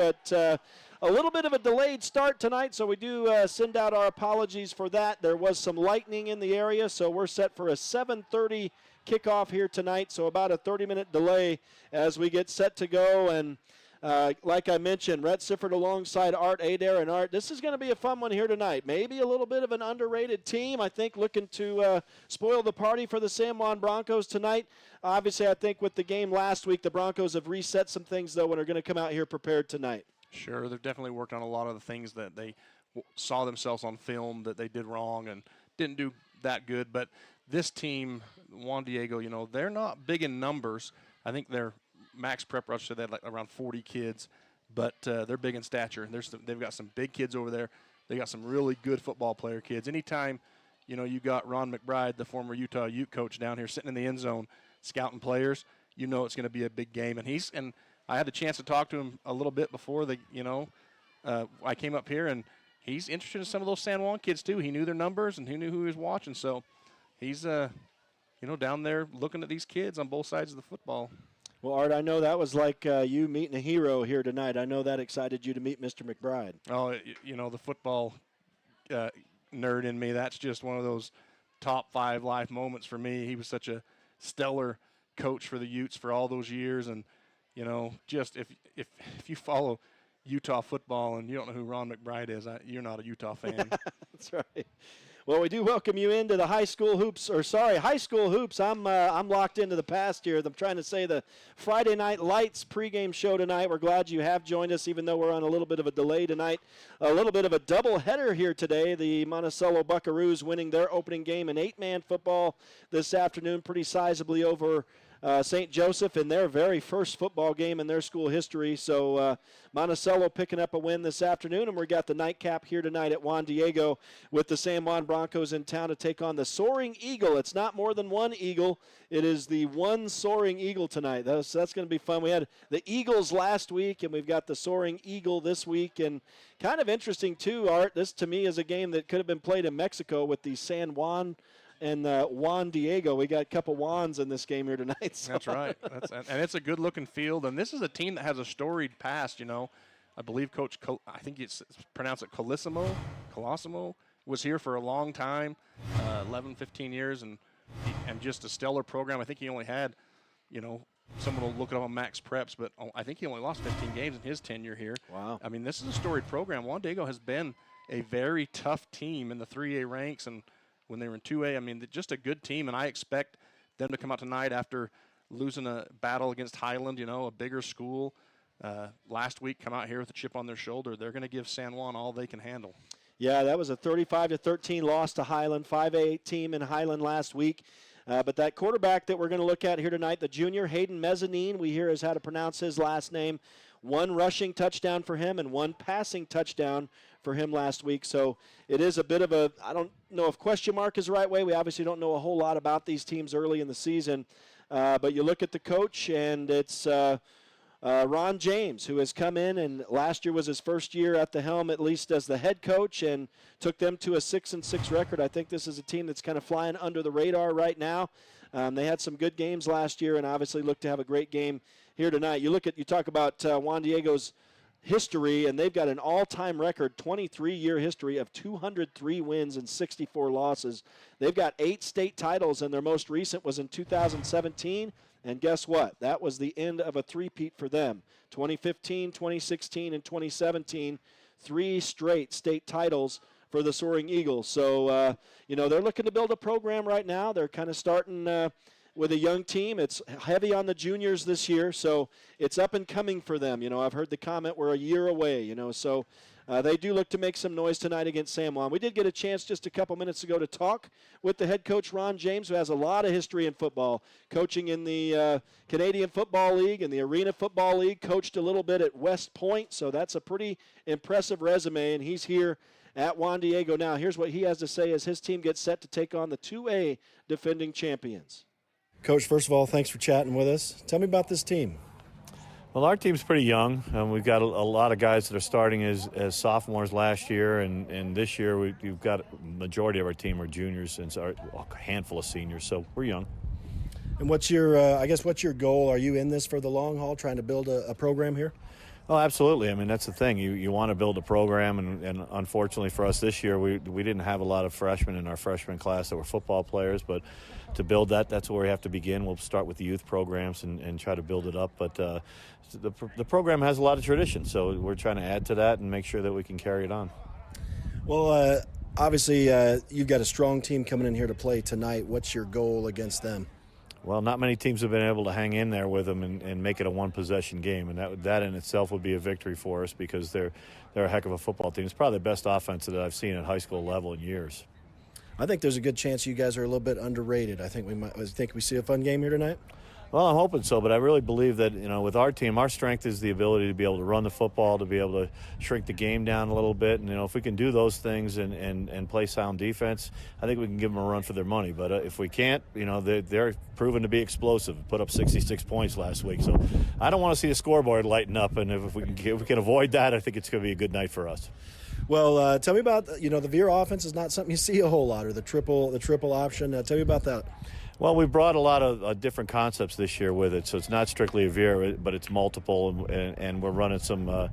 But a little bit of a delayed start tonight, so we do send out our apologies for that. There was some lightning in the area, so we're set for a 7:30 kickoff here tonight, so about a 30-minute delay as we get set to go. And like I mentioned, Rhett Sifford alongside Art Adair. And Art, this is going to be a fun one here tonight. Maybe a little bit of an underrated team, I think, looking to spoil the party for the San Juan Broncos tonight. Obviously, I think with the game last week, the Broncos have reset some things, though, and are going to come out here prepared tonight. Sure, they've definitely worked on a lot of the things that they saw themselves on film that they did wrong and didn't do that good. But this team, Juan Diego, they're not big in numbers. I think their max prep rush said they had like around 40 kids, but they're big in stature. They've got some big kids over there. They got some really good football player kids. Anytime, you got Ron McBride, the former Utah Ute coach, down here sitting in the end zone scouting players, it's going to be a big game. And I had the chance to talk to him a little bit before I came up here, and he's interested in some of those San Juan kids too. He knew their numbers and he knew who he was watching, so he's down there looking at these kids on both sides of the football. Well, Art, I know that was like you meeting a hero here tonight. I know that excited you to meet Mr. McBride. Oh, the football nerd in me, that's just one of those top 5 life moments for me. He was such a stellar coach for the Utes for all those years, and just if you follow Utah football and you don't know who Ron McBride is, you're not a Utah fan. That's right. Well, we do welcome you into the high school hoops. I'm locked into the past here. I'm trying to say the Friday Night Lights pregame show tonight. We're glad you have joined us, even though we're on a little bit of a delay tonight. A little bit of a doubleheader here today. The Monticello Buckaroos winning their opening game in 8-man football this afternoon, pretty sizably over St. Joseph in their very first football game in their school history. So Monticello picking up a win this afternoon, and we got the nightcap here tonight at Juan Diego with the San Juan Broncos in town to take on the Soaring Eagle. It's not more than one Eagle. It is the one Soaring Eagle tonight. So that's going to be fun. We had the Eagles last week, and we've got the Soaring Eagle this week. And kind of interesting, too, Art, this to me is a game that could have been played in Mexico with the San Juan and Juan Diego. We got a couple Juans in this game here tonight. So. That's right. And it's a good-looking field. And this is a team that has a storied past, I believe Coach, I think it's pronounced it Colosimo, was here for a long time, 11, 15 years, and just a stellar program. I think he only had, someone will look it up on Max Preps, but I think he only lost 15 games in his tenure here. Wow. I mean, this is a storied program. Juan Diego has been a very tough team in the 3A ranks, and when they were in 2A, I mean, just a good team, and I expect them to come out tonight after losing a battle against Highland, a bigger school. Last week, come out here with a chip on their shoulder. They're going to give San Juan all they can handle. Yeah, that was a 35-13 loss to Highland, 5A team in Highland last week. But that quarterback that we're going to look at here tonight, the junior, Hayden Mezzanine, we hear is how to pronounce his last name. 1 rushing touchdown for him and 1 passing touchdown for him last week. So it is a bit of a, I don't know if question mark is the right way. We obviously don't know a whole lot about these teams early in the season. But you look at the coach, and it's Ron James, who has come in, and last year was his first year at the helm, at least as the head coach, and took them to a 6-6 record. I think this is a team that's kind of flying under the radar right now. They had some good games last year, and obviously look to have a great game here tonight. You talk about Juan Diego's history, and they've got an all-time record 23-year history of 203 wins and 64 losses. They've got 8 state titles, and their most recent was in 2017. And guess what? That was the end of a three-peat for them. 2015, 2016, and 2017, 3 straight state titles for the Soaring Eagles. So, they're looking to build a program right now. They're kind of starting with a young team. It's heavy on the juniors this year, so it's up and coming for them. I've heard the comment, we're a year away, so they do look to make some noise tonight against San Juan. We did get a chance just a couple minutes ago to talk with the head coach, Ron James, who has a lot of history in football, coaching in the Canadian Football League and the Arena Football League, coached a little bit at West Point, so that's a pretty impressive resume, and he's here at Juan Diego now. Here's what he has to say as his team gets set to take on the 2A defending champions. Coach, first of all, thanks for chatting with us. Tell me about this team. Well, our team's pretty young. We've got a lot of guys that are starting as sophomores last year, and this year we've got a majority of our team are juniors and a handful of seniors, so we're young. And what's your goal? Are you in this for the long haul, trying to build a program here? Oh, absolutely. I mean, that's the thing. You want to build a program, and unfortunately for us this year, we didn't have a lot of freshmen in our freshman class that were football players. But to build that's where we have to begin. We'll start with the youth programs and try to build it up. But the program has a lot of tradition, so we're trying to add to that and make sure that we can carry it on. Well, obviously, you've got a strong team coming in here to play tonight. What's your goal against them? Well, not many teams have been able to hang in there with them and make it a one-possession game, and that in itself would be a victory for us because they're a heck of a football team. It's probably the best offense that I've seen at high school level in years. I think there's a good chance you guys are a little bit underrated. I think we see a fun game here tonight. Well, I'm hoping so, but I really believe that, with our team, our strength is the ability to be able to run the football, to be able to shrink the game down a little bit. And, if we can do those things and play sound defense, I think we can give them a run for their money. But if we can't, they're proven to be explosive, put up 66 points last week. So I don't want to see the scoreboard lighten up, and if we can avoid that, I think it's going to be a good night for us. Well, tell me about, the veer offense is not something you see a whole lot, or the triple option. Tell me about that. Well, we brought a lot of different concepts this year with it, so it's not strictly a veer, but it's multiple, and we're running some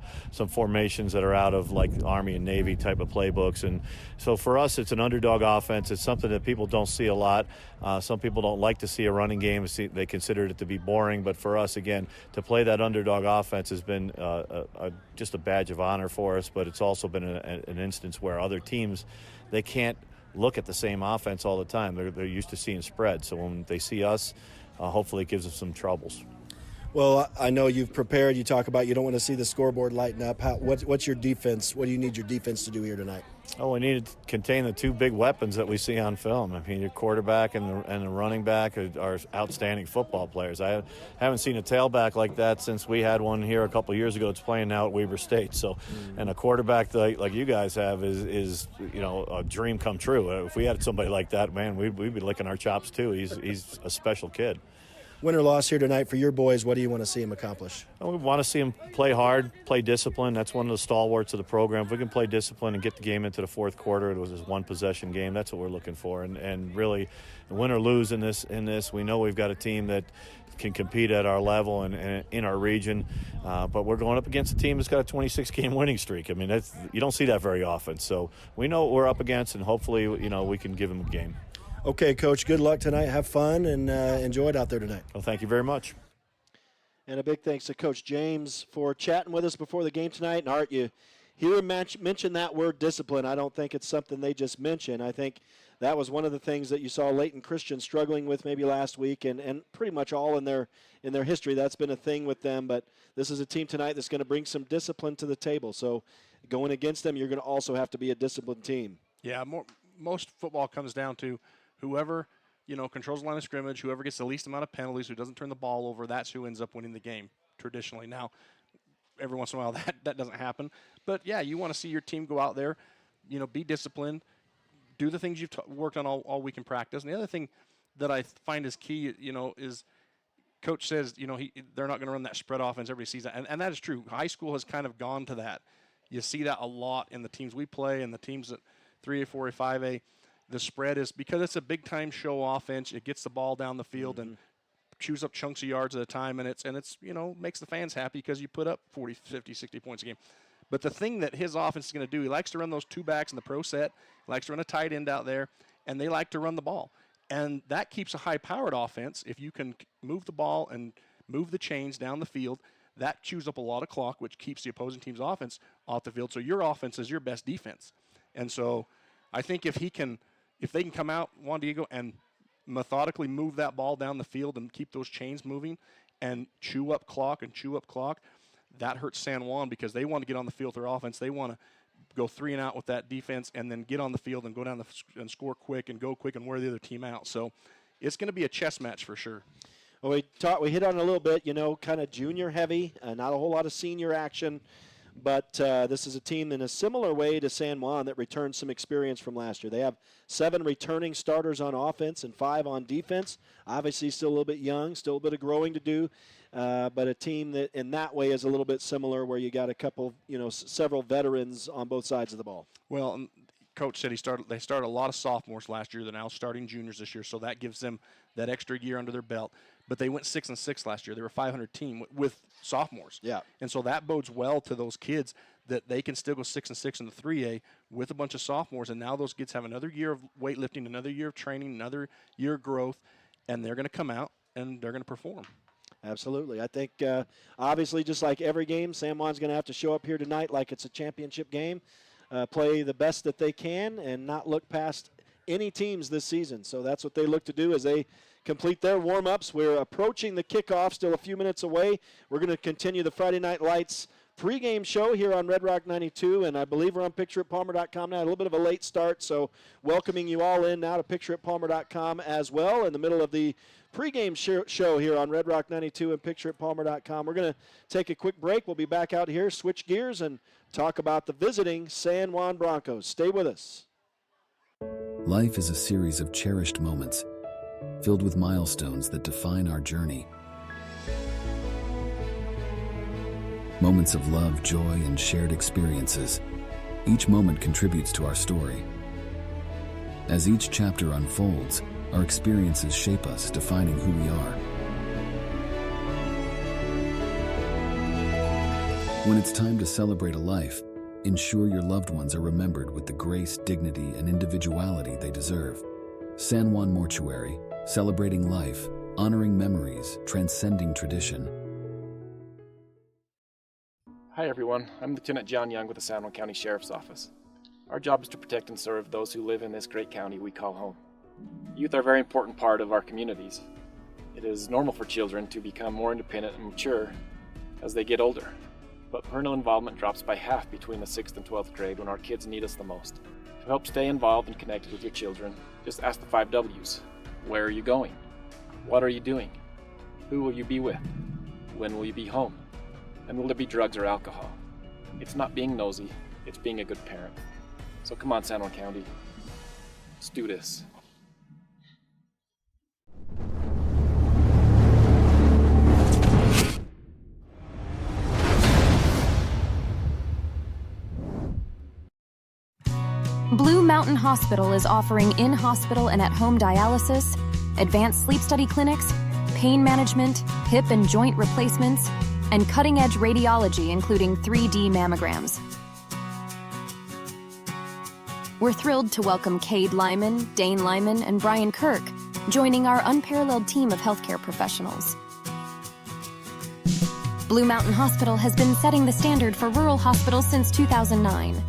formations that are out of like Army and Navy type of playbooks, and so for us, it's an underdog offense. It's something that people don't see a lot. Some people don't like to see a running game; they consider it to be boring. But for us, again, to play that underdog offense has been just a badge of honor for us. But it's also been an instance where other teams, they can't look at the same offense all the time. They're used to seeing spread. So when they see us, hopefully it gives us some troubles. Well, I know you've prepared. You talk about you don't want to see the scoreboard lighten up. What's your defense? What do you need your defense to do here tonight? Oh, we need to contain the two big weapons that we see on film. I mean, your quarterback and the running back are outstanding football players. I haven't seen a tailback like that since we had one here a couple years ago. It's playing now at Weber State. So, and a quarterback like you guys have is a dream come true. If we had somebody like that, man, we'd be licking our chops too. He's a special kid. Win or loss here tonight for your boys, what do you want to see them accomplish? We want to see them play hard, play discipline. That's one of the stalwarts of the program. If we can play discipline and get the game into the fourth quarter, it was this one-possession game. That's what we're looking for. And really, win or lose in this, we know we've got a team that can compete at our level and in our region. But we're going up against a team that's got a 26-game winning streak. I mean, you don't see that very often. So we know what we're up against, and hopefully, we can give them a game. Okay, Coach, good luck tonight. Have fun and enjoy it out there tonight. Well, thank you very much. And a big thanks to Coach James for chatting with us before the game tonight. And Art, you hear him mention that word discipline. I don't think it's something they just mention. I think that was one of the things that you saw Leighton Christian struggling with maybe last week, and pretty much all in their history. That's been a thing with them. But this is a team tonight that's going to bring some discipline to the table. So going against them, you're going to also have to be a disciplined team. Yeah, most football comes down to whoever, controls the line of scrimmage, whoever gets the least amount of penalties, who doesn't turn the ball over, that's who ends up winning the game traditionally. Now, every once in a while that doesn't happen. But, yeah, you want to see your team go out there, be disciplined, do the things you've worked on all week in practice. And the other thing that I find is key, is Coach says, they're not going to run that spread offense every season. And that is true. High school has kind of gone to that. You see that a lot in the teams we play and the teams that 3A, 4A, 5A. The spread is because it's a big-time show offense. It gets the ball down the field and chews up chunks of yards at a time, and it's makes the fans happy because you put up 40, 50, 60 points a game. But the thing that his offense is going to do, he likes to run those two backs in the pro set. He likes to run a tight end out there, and they like to run the ball. And that keeps a high-powered offense. If you can move the ball and move the chains down the field, that chews up a lot of clock, which keeps the opposing team's offense off the field. So your offense is your best defense. And so I think if they can come out, Juan Diego, and methodically move that ball down the field and keep those chains moving and chew up clock, that hurts San Juan because they want to get on the field with their offense. They want to go 3 and out with that defense and then get on the field and go down and score quick and go quick and wear the other team out. So it's going to be a chess match for sure. Well, we hit on it a little bit, kind of junior heavy, not a whole lot of senior action. But this is a team in a similar way to San Juan that returned some experience from last year. They have 7 returning starters on offense and 5 on defense. Obviously still a little bit young, still a bit of growing to do. But a team that in that way is a little bit similar where you got a couple, several veterans on both sides of the ball. Well, Coach said they started a lot of sophomores last year. They're now starting juniors this year, so that gives them that extra year under their belt. but they went 6-6 last year. They were a 500 team with sophomores. Yeah. And so that bodes well to those kids that they can still go 6-6 in the 3A with a bunch of sophomores. And now those kids have another year of weightlifting, another year of training, another year of growth, and they're going to come out and they're going to perform. Absolutely. I think, obviously, just like every game, San Juan's going to have to show up here tonight like it's a championship game, play the best that they can, and not look past any teams this season. So that's what they look to do as they complete their warm-ups. We're approaching the kickoff, still a few minutes away. We're going to continue the Friday Night Lights pregame show here on Red Rock 92, and I believe we're on pictureitpalmer.com now. A little bit of a late start, so welcoming you all in now to pictureitpalmer.com as well in the middle of the pregame show here on Red Rock 92 and pictureitpalmer.com. We're going to take a quick break. We'll be back out here, switch gears, and talk about the visiting San Juan Broncos. Stay with us. Life is a series of cherished moments, filled with milestones that define our journey. Moments of love, joy, and shared experiences. Each moment contributes to our story. As each chapter unfolds, our experiences shape us, defining who we are. When it's time to celebrate a life, ensure your loved ones are remembered with the grace, dignity, and individuality they deserve. San Juan Mortuary, celebrating life, honoring memories, transcending tradition. Hi everyone, I'm Lieutenant John Young with the San Juan County Sheriff's Office. Our job is to protect and serve those who live in this great county we call home. Youth are a very important part of our communities. It is normal for children to become more independent and mature as they get older, but parental involvement drops by half between the 6th and 12th grade when our kids need us the most. To help stay involved and connected with your children, just ask the 5 W's. Where are you going? What are you doing? Who will you be with? When will you be home? And will there be drugs or alcohol? It's not being nosy, it's being a good parent. So come on, San Juan County, let's do this. Blue Mountain Hospital is offering in-hospital and at-home dialysis, advanced sleep study clinics, pain management, hip and joint replacements, and cutting-edge radiology, including 3D mammograms. We're thrilled to welcome Cade Lyman, Dane Lyman, and Brian Kirk, joining our unparalleled team of healthcare professionals. Blue Mountain Hospital has been setting the standard for rural hospitals since 2009.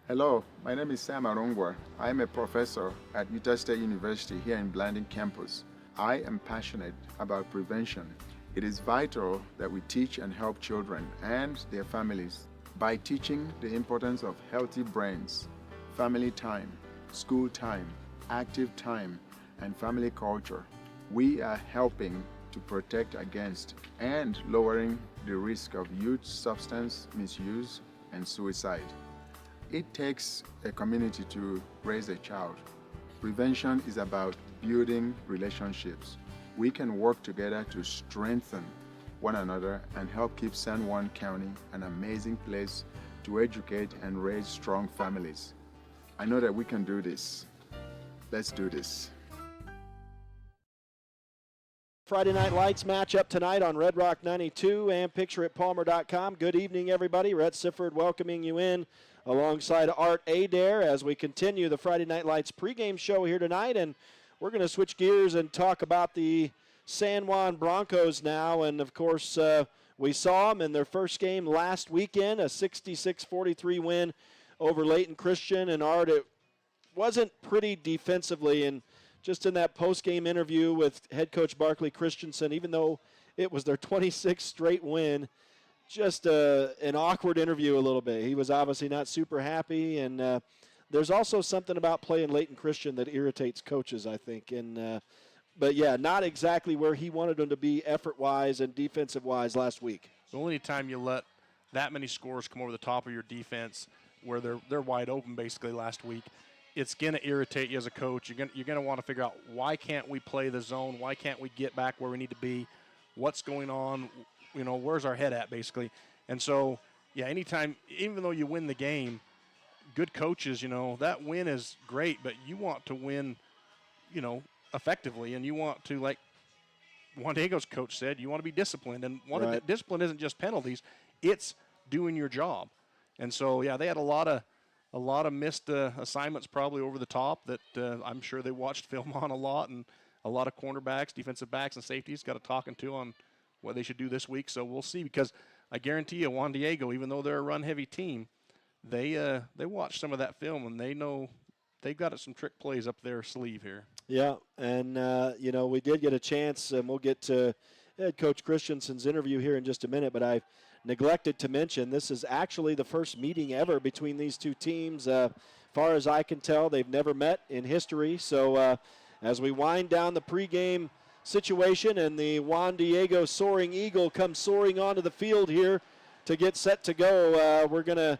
Hello, my name is Sam Arongwa. I am a professor at Utah State University here in Blanding campus. I am passionate about prevention. It is vital that we teach and help children and their families by teaching the importance of healthy brains, family time, school time, active time, and family culture. We are helping to protect against and lowering the risk of youth substance misuse and suicide. It takes a community to raise a child. Prevention is about building relationships. We can work together to strengthen one another and help keep San Juan County an amazing place to educate and raise strong families. I know that we can do this. Let's do this. Friday Night Lights matchup tonight on Red Rock 92 and pictureitpalmer.com. Good evening, everybody. Rhett Sifford welcoming you in alongside Art Adair as we continue the Friday Night Lights pregame show here tonight. And we're going to switch gears and talk about the San Juan Broncos now. And, of course, we saw them in their first game last weekend, a 66-43 win over Layton Christian. And, Art, it wasn't pretty defensively. And just in that post-game interview with head coach Barkley Christensen, even though it was their 26th straight win, just an awkward interview a little bit. He was obviously not super happy, and there's also something about playing Layton Christian that irritates coaches, I think. But, yeah, not exactly where he wanted them to be effort-wise and defensive-wise last week. The only time you let that many scores come over the top of your defense where they're wide open basically last week, it's going to irritate you as a coach. You're going to want to figure out, why can't we play the zone? Why can't we get back where we need to be? What's going on? You know, where's our head at, basically? And so, yeah, anytime, even though you win the game, good coaches, you know, that win is great, but you want to win, you know, effectively, and you want to, like Juan Diego's coach said, you want to be disciplined. And Right. discipline isn't just penalties; it's doing your job. And so, yeah, they had a lot of missed assignments probably over the top that I'm sure they watched film on a lot, and a lot of cornerbacks, defensive backs, and safeties got a talking to on what they should do this week. So we'll see, because I guarantee you, Juan Diego, even though they're a run-heavy team, they watch some of that film, and they know they've got some trick plays up their sleeve here. Yeah, and, we did get a chance, and we'll get to head coach Christensen's interview here in just a minute, but I neglected to mention this is actually the first meeting ever between these two teams. Far as I can tell, they've never met in history. So as we wind down the pregame situation and the Juan Diego Soaring Eagle comes soaring onto the field here to get set to go, we're going to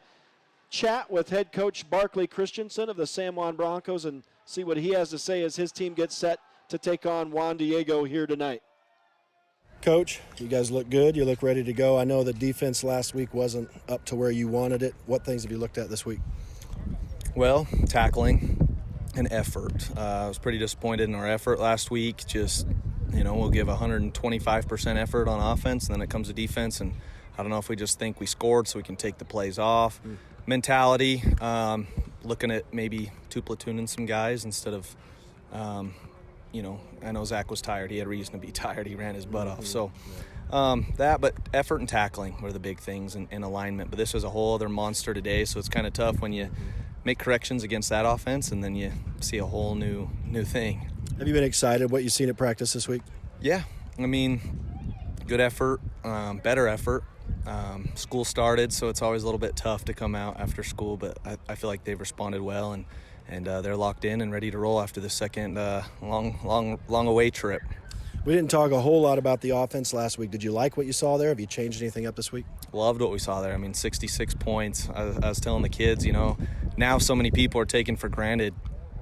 chat with head coach Barkley Christensen of the San Juan Broncos and see what he has to say as his team gets set to take on Juan Diego here tonight. Coach, you guys look good. You look ready to go. I know the defense last week wasn't up to where you wanted it. What things have you looked at this week? Well, tackling and effort. I was pretty disappointed in our effort last week. Just, we'll give 125% effort on offense, and then it comes to defense, and I don't know if we just think we scored so we can take the plays off. Mentality, looking at maybe two platooning some guys instead of, I know Zach was tired. He had reason to be tired. He ran his butt off. So but effort and tackling were the big things in alignment. But this was a whole other monster today, so it's kind of tough when you make corrections against that offense and then you see a whole new thing. Have you been excited what you've seen at practice this week? Yeah. I mean, good effort, better effort. School started, so it's always a little bit tough to come out after school, but I feel like they've responded well, and they're locked in and ready to roll after the second long away trip. We didn't talk a whole lot about the offense last week. Did you like what you saw there? Have you changed anything up this week? Loved what we saw there. I mean, 66 points. I was telling the kids, now so many people are taking for granted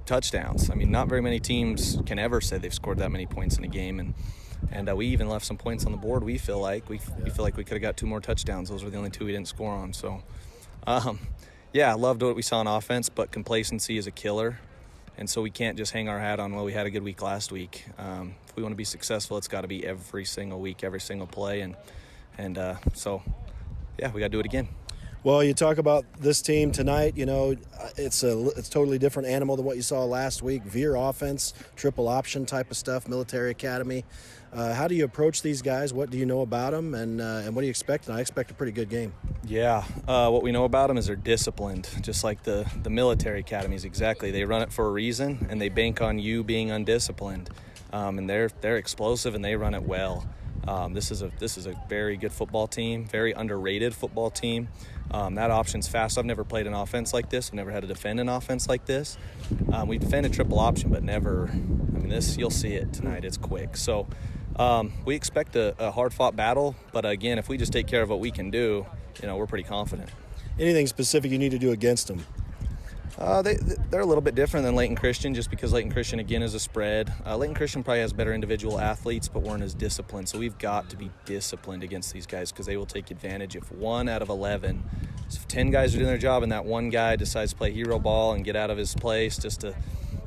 touchdowns. I mean, not very many teams can ever say they've scored that many points in a game, and we even left some points on the board. We feel like we feel like we could have got 2 more touchdowns. Those were the only 2 we didn't score on. So, yeah, I loved what we saw on offense, but complacency is a killer. And so we can't just hang our hat on, well, we had a good week last week. If we want to be successful, it's got to be every single week, every single play. And so, yeah, we got to do it again. Well, you talk about this team tonight, it's a totally different animal than what you saw last week. Veer offense, triple option type of stuff, military academy. How do you approach these guys? What do you know about them, and what do you expect? And I expect a pretty good game. Yeah, what we know about them is they're disciplined, just like the military academies. Exactly, they run it for a reason, and they bank on you being undisciplined. And they're explosive, and they run it well. This is a very good football team, very underrated football team. That option's fast. I've never played an offense like this. I've never had to defend an offense like this. We defend a triple option, but never. I mean, this, you'll see it tonight. It's quick. So we expect a hard-fought battle. But again, if we just take care of what we can do, we're pretty confident. Anything specific you need to do against them? They're a little bit different than Layton Christian, just because Layton Christian, again, is a spread. Layton Christian probably has better individual athletes, but weren't as disciplined. So we've got to be disciplined against these guys, because they will take advantage. If 1 out of 11, so if 10 guys are doing their job and that one guy decides to play hero ball and get out of his place,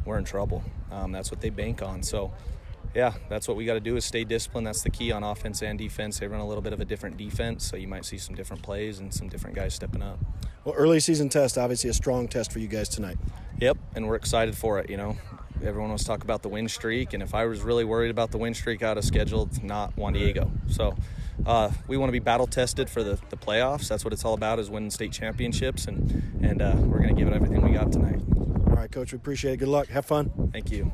we're in trouble. That's what they bank on. So, yeah, that's what we got to do, is stay disciplined. That's the key on offense and defense. They run a little bit of a different defense, so you might see some different plays and some different guys stepping up. Well, early season test, obviously a strong test for you guys tonight. Yep, and we're excited for it. Everyone wants to talk about the win streak, and if I was really worried about the win streak, I would have scheduled not Juan Diego. So we want to be battle tested for the playoffs. That's what it's all about, is winning state championships, and we're going to give it everything we got tonight. All right, Coach, we appreciate it. Good luck. Have fun. Thank you.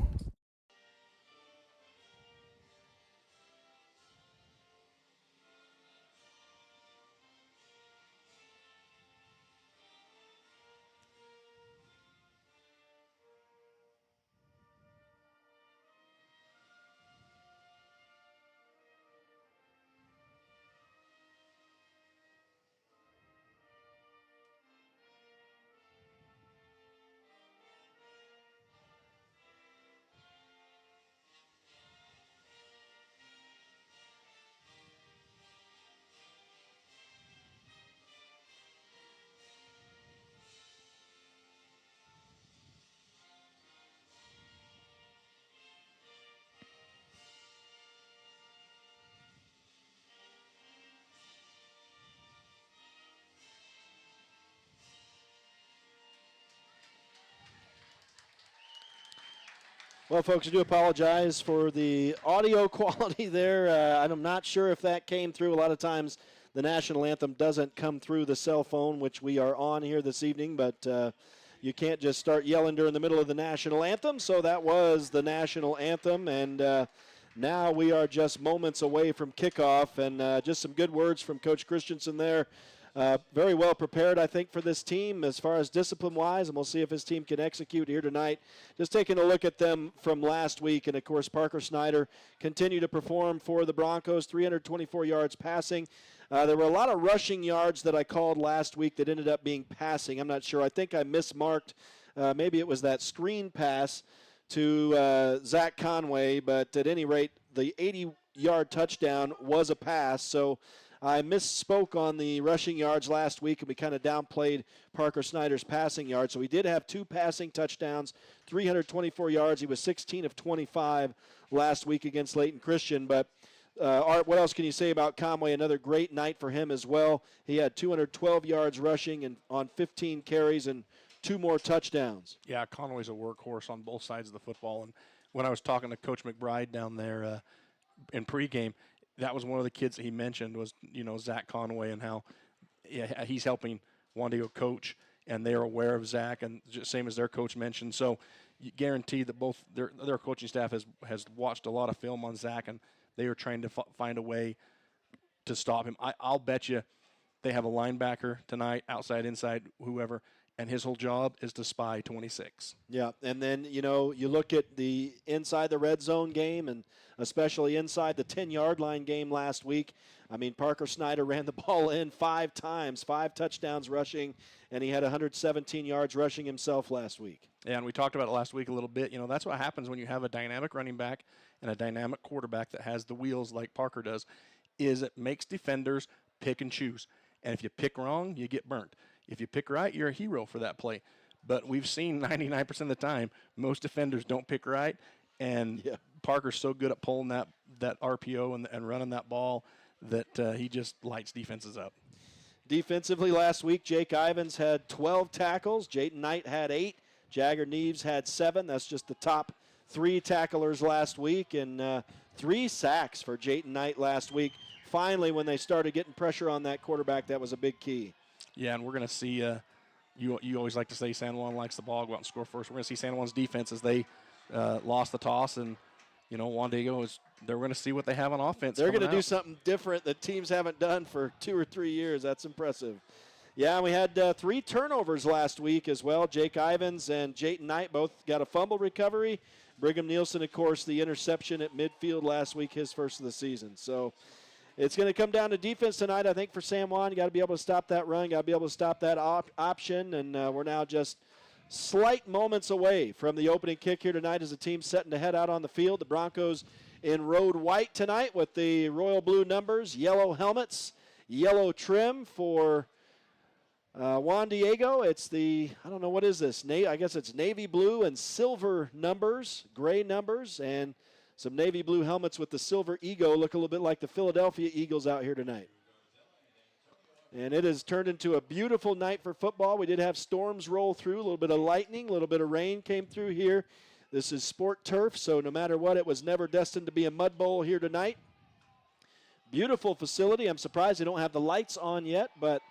Well, folks, I do apologize for the audio quality there. I'm not sure if that came through. A lot of times the national anthem doesn't come through the cell phone, which we are on here this evening, but you can't just start yelling during the middle of the national anthem. So that was the national anthem, and now we are just moments away from kickoff, and just some good words from Coach Christensen there. Very well prepared, I think, for this team as far as discipline-wise, and we'll see if his team can execute here tonight. Just taking a look at them from last week, and, of course, Parker Snyder continued to perform for the Broncos, 324 yards passing. There were a lot of rushing yards that I called last week that ended up being passing. I'm not sure. I think I mismarked. Maybe it was that screen pass to Zach Conway, but at any rate, the 80-yard touchdown was a pass, so I misspoke on the rushing yards last week, and we kind of downplayed Parker Snyder's passing yards. So he did have 2 passing touchdowns, 324 yards. He was 16 of 25 last week against Layton Christian. But, Art, what else can you say about Conway? Another great night for him as well. He had 212 yards rushing and on 15 carries and 2 more touchdowns. Yeah, Conway's a workhorse on both sides of the football. And when I was talking to Coach McBride down there in pregame, that was one of the kids that he mentioned was, Zach Conway, and how he's helping Juan Diego coach, and they are aware of Zach, and just same as their coach mentioned. So you guarantee that both their coaching staff has watched a lot of film on Zach, and they are trying to find a way to stop him. I'll bet you they have a linebacker tonight, outside, inside, whoever, and his whole job is to spy 26. Yeah, and then, you look at the inside the red zone game, and especially inside the 10-yard line game last week. I mean, Parker Snyder ran the ball in 5 times, 5 touchdowns rushing, and he had 117 yards rushing himself last week. Yeah, and we talked about it last week a little bit. That's what happens when you have a dynamic running back and a dynamic quarterback that has the wheels like Parker does, is it makes defenders pick and choose. And if you pick wrong, you get burnt. If you pick right, you're a hero for that play. But we've seen 99% of the time, most defenders don't pick right, and Parker's so good at pulling that RPO and running that ball that he just lights defenses up. Defensively last week, Jake Ivins had 12 tackles. Jayden Knight had 8. Jagger Neves had 7. That's just the top 3 tacklers last week, and 3 sacks for Jayden Knight last week. Finally, when they started getting pressure on that quarterback, that was a big key. Yeah, and we're going to see, you always like to say San Juan likes the ball, go out and score first. We're going to see San Juan's defense as they lost the toss, and, Juan Diego they're going to see what they have on offense. They're going to do something different that teams haven't done for 2 or 3 years. That's impressive. Yeah, and we had 3 turnovers last week as well. Jake Ivins and Jayden Knight both got a fumble recovery. Brigham Nielsen, of course, the interception at midfield last week, his first of the season. So it's going to come down to defense tonight, I think, for San Juan. You got to be able to stop that run, got to be able to stop that option, and we're now just slight moments away from the opening kick here tonight as the team setting to head out on the field. The Broncos in road white tonight with the royal blue numbers, yellow helmets, yellow trim for Juan Diego. It's I don't know, what is this? I guess it's navy blue and silver numbers, gray numbers, and some navy blue helmets with the silver eagle. Look a little bit like the Philadelphia Eagles out here tonight. And it has turned into a beautiful night for football. We did have storms roll through, a little bit of lightning, a little bit of rain came through here. This is sport turf, so no matter what, it was never destined to be a mud bowl here tonight. Beautiful facility. I'm surprised they don't have the lights on yet, but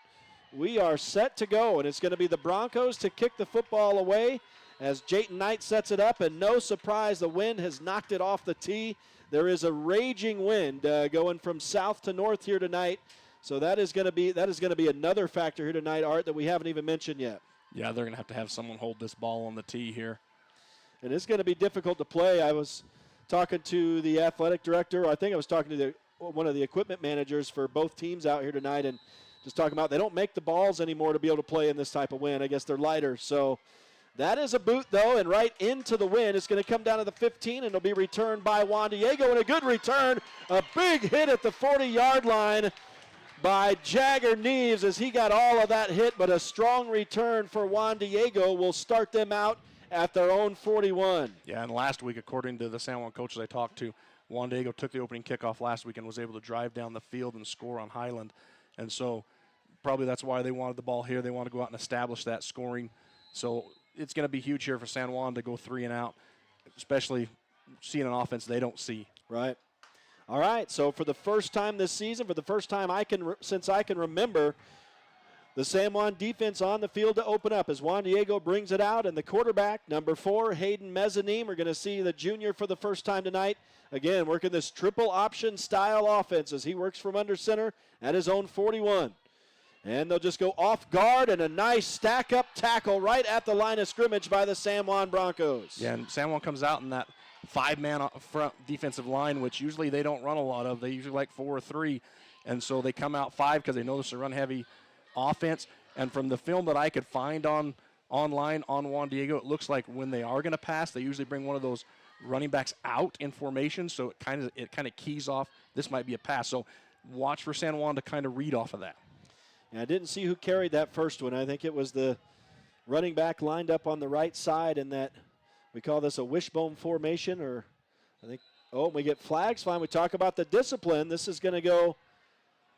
we are set to go, and it's going to be the Broncos to kick the football away as Jayden Knight sets it up, and no surprise, the wind has knocked it off the tee. There is a raging wind going from south to north here tonight, so that is going to be another factor here tonight, Art, that we haven't even mentioned yet. Yeah, they're going to have someone hold this ball on the tee here. And it's going to be difficult to play. I was talking to the athletic director. I think I was talking to one of the equipment managers for both teams out here tonight, and just talking about they don't make the balls anymore to be able to play in this type of wind. I guess they're lighter. So that is a boot, though, and right into the wind. It's going to come down to the 15, and it'll be returned by Juan Diego. And a good return, a big hit at the 40-yard line by Jagger Neves as he got all of that hit, but a strong return for Juan Diego will start them out at their own 41. Yeah, and last week, according to the San Juan coaches I talked to, Juan Diego took the opening kickoff last week and was able to drive down the field and score on Highland. And so probably that's why they wanted the ball here. They want to go out and establish that scoring. So it's going to be huge here for San Juan to go 3 and out. especially seeing an offense they don't see. Right. All right, so for the first time this season, for the first time since I can remember, the San Juan defense on the field to open up as Juan Diego brings it out, and the quarterback, number 4, Hayden Mezzanine. We're going to see the junior for the first time tonight. Again, working this triple option style offense as he works from under center at his own 41. And they'll just go off guard, and a nice stack-up tackle right at the line of scrimmage by the San Juan Broncos. Yeah, and San Juan comes out in that 5-man front defensive line, which usually they don't run a lot of. They usually like 4 or 3, and so they come out 5 because they know this is a run-heavy offense. And from the film that I could find online on Juan Diego, it looks like when they are going to pass, they usually bring one of those running backs out in formation, so it kind of keys off this might be a pass. So watch for San Juan to kind of read off of that. And I didn't see who carried that first one. I think it was the running back lined up on the right side in that, we call this a wishbone formation, or I think, we get flags. Fine, we talk about the discipline. This is going to go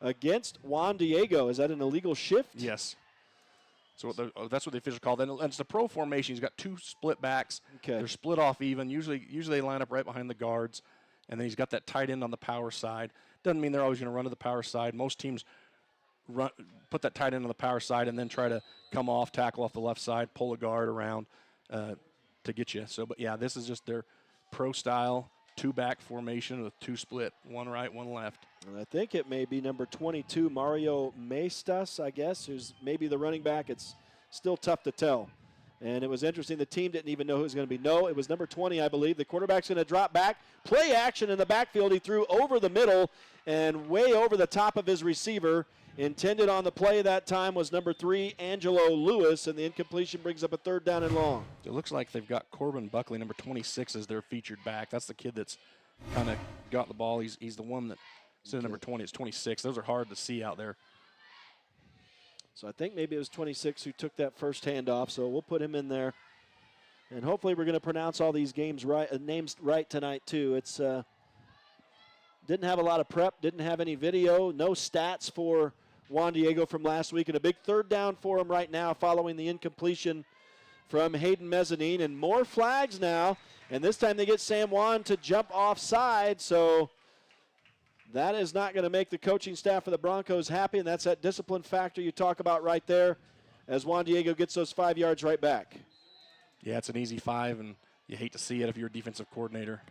against Juan Diego. Is that an illegal shift? Yes. So that's what the officials call that. And it's the pro formation. He's got 2 split backs. Okay. They're split off even. Usually they line up right behind the guards. And then he's got that tight end on the power side. Doesn't mean they're always going to run to the power side. Most teams put that tight end on the power side and then try to come off, tackle off the left side, pull a guard around to get you. So, but yeah, this is just their pro style 2-back formation with 2 split, 1 right, 1 left. And I think it may be number 22, Mario Maestas, I guess, who's maybe the running back. It's still tough to tell. And it was interesting. The team didn't even know who it was going to be. No, it was number 20, I believe. The quarterback's going to drop back. Play action in the backfield. He threw over the middle and way over the top of his receiver. Intended on the play that time was number 3, Angelo Lewis, and the incompletion brings up a 3rd down and long. It looks like they've got Corbin Buckley, number 26, as their featured back. That's the kid that's kind of got the ball. He's the one that, instead of number 20, it's 26. Those are hard to see out there. So I think maybe it was 26 who took that first handoff, so we'll put him in there. And hopefully we're going to pronounce all these names right tonight, too. It's didn't have a lot of prep, didn't have any video, no stats for Juan Diego from last week, and a big 3rd down for him right now following the incompletion from Hayden Mezzanine. And more flags now, and this time they get San Juan to jump offside, so that is not going to make the coaching staff of the Broncos happy, and that's that discipline factor you talk about right there as Juan Diego gets those 5 yards right back. Yeah, it's an easy 5, and you hate to see it if you're a defensive coordinator.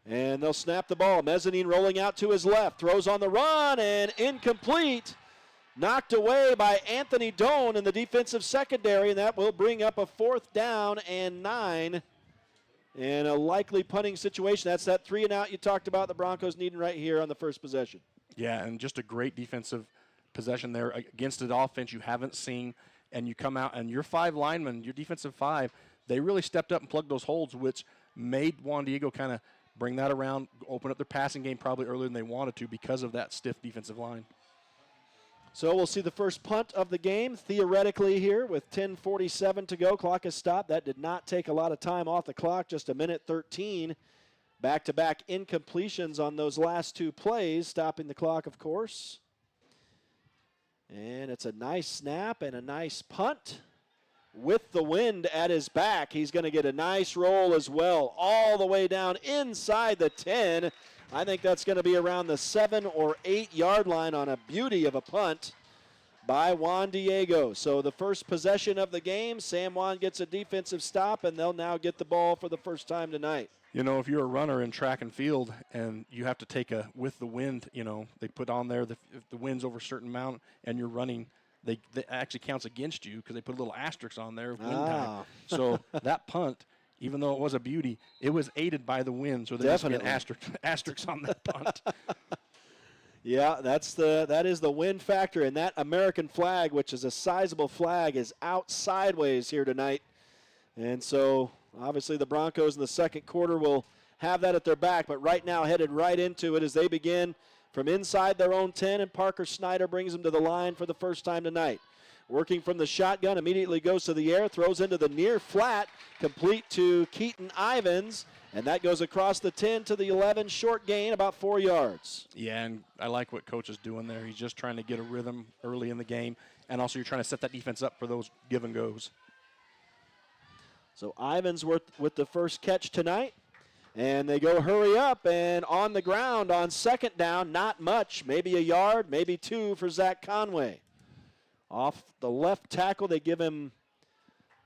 And they'll snap the ball. Mezzanine rolling out to his left. Throws on the run and incomplete. Knocked away by Anthony Doan in the defensive secondary, and that will bring up a 4th down and 9. And a likely punting situation. That's that 3-and-out you talked about the Broncos needing right here on the first possession. Yeah, and just a great defensive possession there against an offense you haven't seen. And you come out, and your 5 linemen, your defensive 5, they really stepped up and plugged those holes, which made Juan Diego kind of bring that around, open up their passing game probably earlier than they wanted to because of that stiff defensive line. So we'll see the first punt of the game, theoretically here, with 10:47 to go. Clock is stopped. That did not take a lot of time off the clock, just a minute 13. Back-to-back incompletions on those last 2 plays, stopping the clock, of course. And it's a nice snap and a nice punt. With the wind at his back, he's going to get a nice roll as well, all the way down inside the 10. I think that's going to be around the 7 or 8 yard line on a beauty of a punt by Juan Diego. So the first possession of the game, San Juan gets a defensive stop, and they'll now get the ball for the first time tonight. You know, if you're a runner in track and field and you have to take with the wind, they put on there if the wind's over a certain amount and you're running, they actually counts against you because they put a little asterisk on there of wind time. So that punt, even though it was a beauty, it was aided by the wind. So there must be an asterisk on that punt. Yeah, that is the wind factor, and that American flag, which is a sizable flag, is out sideways here tonight. And so obviously the Broncos in the second quarter will have that at their back, but right now headed right into it as they begin from inside their own 10, and Parker Snyder brings them to the line for the first time tonight. Working from the shotgun, immediately goes to the air, throws into the near flat, complete to Keaton Ivins, and that goes across the 10 to the 11, short gain, about 4 yards. Yeah, and I like what Coach is doing there. He's just trying to get a rhythm early in the game, and also you're trying to set that defense up for those give and goes. So Ivensworth with the first catch tonight. And they go hurry up, and on the ground on second down, not much, maybe a yard, maybe 2 for Zach Conway. Off the left tackle, they give him,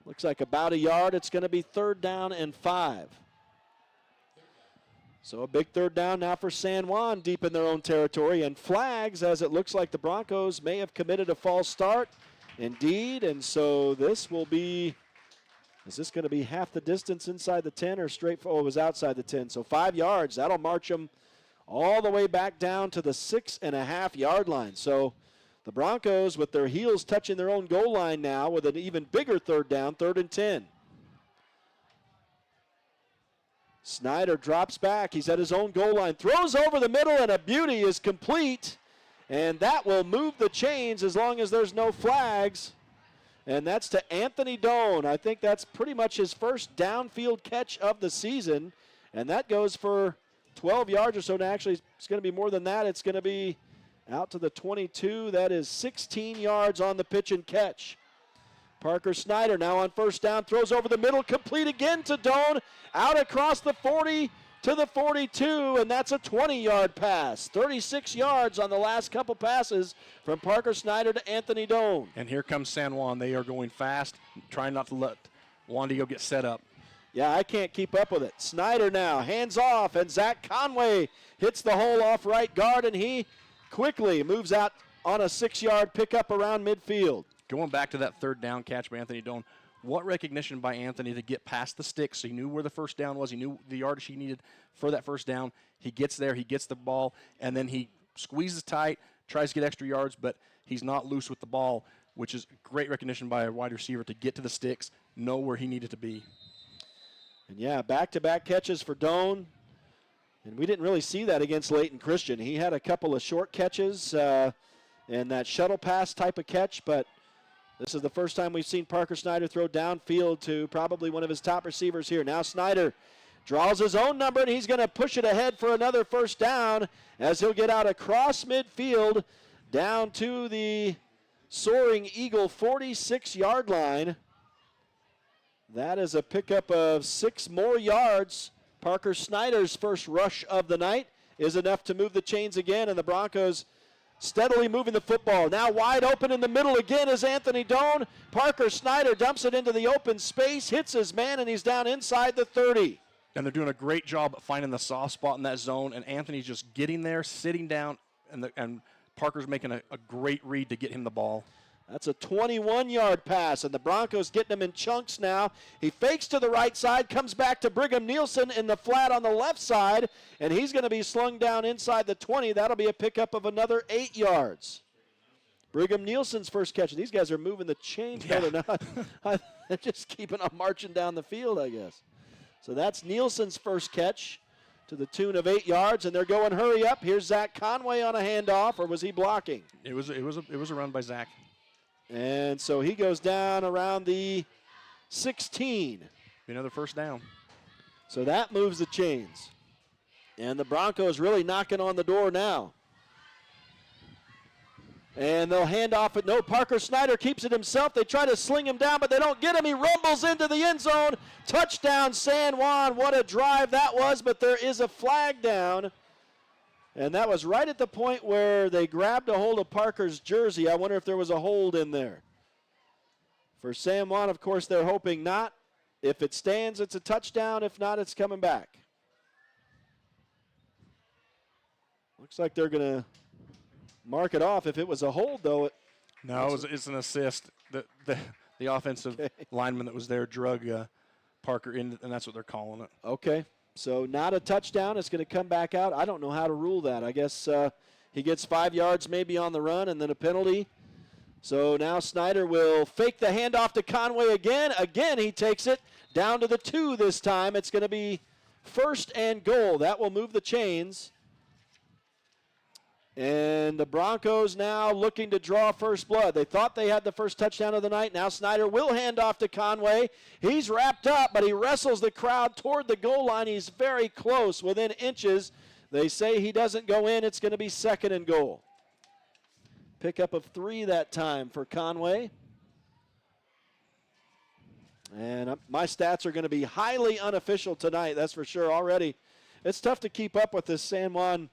looks like about a yard. It's going to be 3rd down and 5. So a big 3rd down now for San Juan deep in their own territory. And flags, as it looks like the Broncos may have committed a false start. Indeed, and so this will be, is this going to be half the distance inside the 10 or straight? Oh, it was outside the 10. So 5 yards. That'll march them all the way back down to the 6.5-yard line. So the Broncos with their heels touching their own goal line now with an even bigger 3rd down, 3rd and 10. Snyder drops back. He's at his own goal line. Throws over the middle, and a beauty is complete. And that will move the chains as long as there's no flags. And that's to Anthony Doan. I think that's pretty much his first downfield catch of the season. And that goes for 12 yards or so. Now, actually, it's going to be more than that. It's going to be out to the 22. That is 16 yards on the pitch and catch. Parker Snyder now on 1st down. Throws over the middle. Complete again to Doan. Out across the 40 to the 42. And that's a 20-yard pass. 36 yards on the last couple passes from Parker Snyder to Anthony Doan. And here comes San Juan. They are going fast, trying not to let Juan Diego get set up. Yeah, I can't keep up with it. Snyder now, hands off, and Zach Conway hits the hole off right guard, and he quickly moves out on a 6-yard pickup around midfield. Going back to that 3rd down catch by Anthony Doan, what recognition by Anthony to get past the sticks. So he knew where the 1st down was. He knew the yardage he needed for that 1st down. He gets there, he gets the ball, and then he squeezes tight, tries to get extra yards, but he's not loose with the ball, which is great recognition by a wide receiver to get to the sticks, know where he needed to be. And yeah, back-to-back catches for Doan. And we didn't really see that against Leighton Christian. He had a couple of short catches and that shuttle pass type of catch, but this is the first time we've seen Parker Snyder throw downfield to probably one of his top receivers here. Now Snyder draws his own number, and he's going to push it ahead for another 1st down as he'll get out across midfield down to the Soaring Eagle 46-yard line. That is a pickup of 6 more yards. Parker Snyder's first rush of the night is enough to move the chains again, and the Broncos steadily moving the football. Now wide open in the middle again is Anthony Doan. Parker Snyder dumps it into the open space, hits his man, and he's down inside the 30. And they're doing a great job at finding the soft spot in that zone, and Anthony's just getting there, sitting down, and Parker's making a great read to get him the ball. That's a 21-yard pass, and the Broncos getting him in chunks now. He fakes to the right side, comes back to Brigham Nielsen in the flat on the left side, and he's going to be slung down inside the 20. That'll be a pickup of another 8 yards. Brigham Nielsen's first catch. These guys are moving the chains. Yeah. No, they're not. They're just keeping on marching down the field, I guess. So that's Nielsen's first catch to the tune of 8 yards, and they're going hurry up. Here's Zach Conway on a handoff, or was he blocking? It was a run by Zach. And so he goes down around the 16. Another 1st down. So that moves the chains. And the Broncos really knocking on the door now. And they'll hand off it. No, Parker Snyder keeps it himself. They try to sling him down, but they don't get him. He rumbles into the end zone. Touchdown, San Juan. What a drive that was, but there is a flag down. And that was right at the point where they grabbed a hold of Parker's jersey. I wonder if there was a hold in there. For San Juan, of course, they're hoping not. If it stands, it's a touchdown. If not, it's coming back. Looks like they're going to mark it off. If it was a hold, though. No, it's an assist. The offensive lineman that was there drug Parker in, and that's what they're calling it. Okay. So not a touchdown. It's going to come back out. I don't know how to rule that. I guess he gets 5 yards maybe on the run and then a penalty. So now Snyder will fake the handoff to Conway again. Again, he takes it down to the 2 this time. It's going to be 1st and goal. That will move the chains. And the Broncos now looking to draw first blood. They thought they had the first touchdown of the night. Now Snyder will hand off to Conway. He's wrapped up, but he wrestles the crowd toward the goal line. He's very close, within inches. They say he doesn't go in. It's going to be 2nd and goal. Pickup of 3 that time for Conway. And my stats are going to be highly unofficial tonight, that's for sure. Already, it's tough to keep up with this San Juan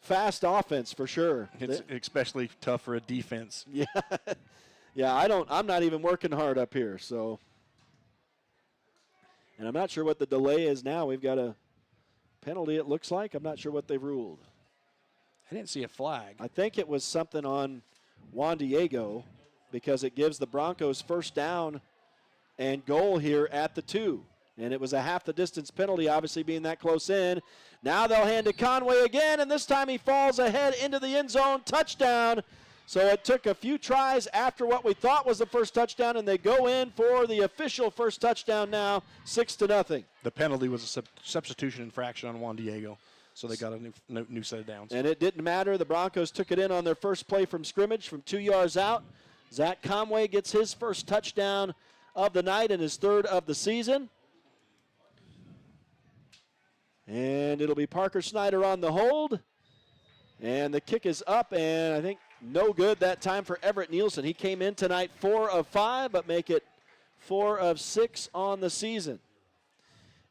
fast offense for sure. It's especially tough for a defense. Yeah, yeah. I'm not even working hard up here. So, and I'm not sure what the delay is now. We've got a penalty. It looks like. I'm not sure what they've ruled. I didn't see a flag. I think it was something on Juan Diego because it gives the Broncos first down and goal here at the 2. And it was a half the distance penalty, obviously being that close in. Now they'll hand to Conway again, and this time he falls ahead into the end zone. Touchdown. So it took a few tries after what we thought was the first touchdown, and they go in for the official first touchdown now, 6-0. The penalty was a substitution infraction on Juan Diego, so they got a new set of downs. And it didn't matter. The Broncos took it in on their first play from scrimmage from 2 yards out. Zach Conway gets his first touchdown of the night and his third of the season. And it'll be Parker Snyder on the hold. And the kick is up, and I think no good that time for Everett Nielsen. He came in tonight 4 of 5, but make it 4 of 6 on the season.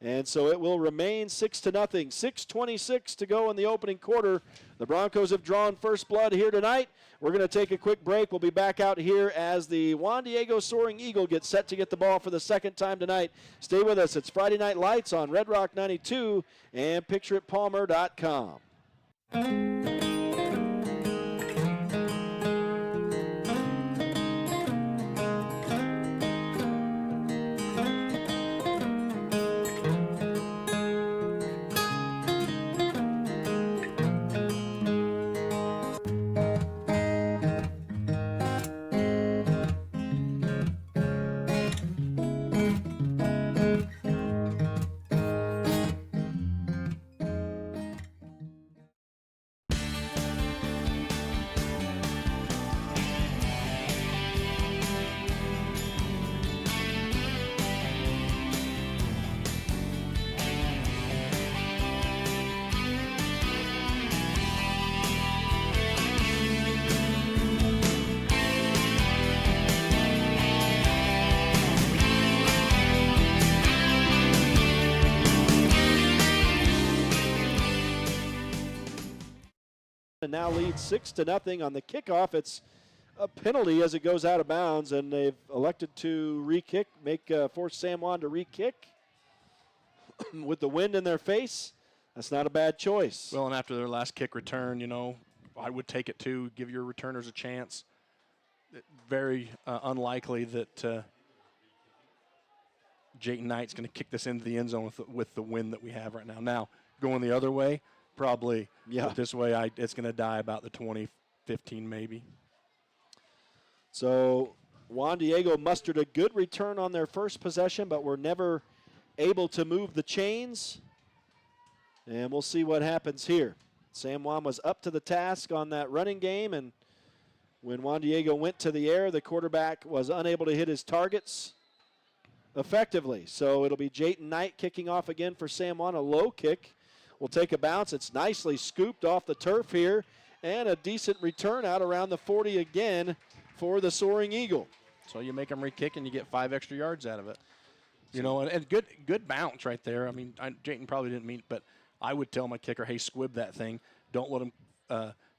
And so it will remain 6-0. 6:26 to go in the opening quarter. The Broncos have drawn first blood here tonight. We're going to take a quick break. We'll be back out here as the Juan Diego Soaring Eagle gets set to get the ball for the second time tonight. Stay with us. It's Friday Night Lights on Red Rock 92 and PictureItPalmer.com. And now leads 6-0 on the kickoff. It's a penalty as it goes out of bounds, and they've elected to re-kick, force San Juan to re-kick with the wind in their face. That's not a bad choice. Well, and after their last kick return, I would take it too. Give your returners a chance. Very unlikely that Jayton Knight's going to kick this into the end zone with the wind that we have right now. Now, going the other way, probably. Yeah. But this way, it's going to die about the 20-15 maybe. So Juan Diego mustered a good return on their first possession, but were never able to move the chains. And we'll see what happens here. San Juan was up to the task on that running game, and when Juan Diego went to the air, the quarterback was unable to hit his targets effectively. So it'll be Jayton Knight kicking off again for San Juan, a low kick. Will take a bounce. It's nicely scooped off the turf here, and a decent return out around the 40 again for the Soaring Eagle. So you make them re-kick and you get 5 extra yards out of it. And good bounce right there. I mean, Jayton probably didn't mean it, but I would tell my kicker, hey, squib that thing. Don't let him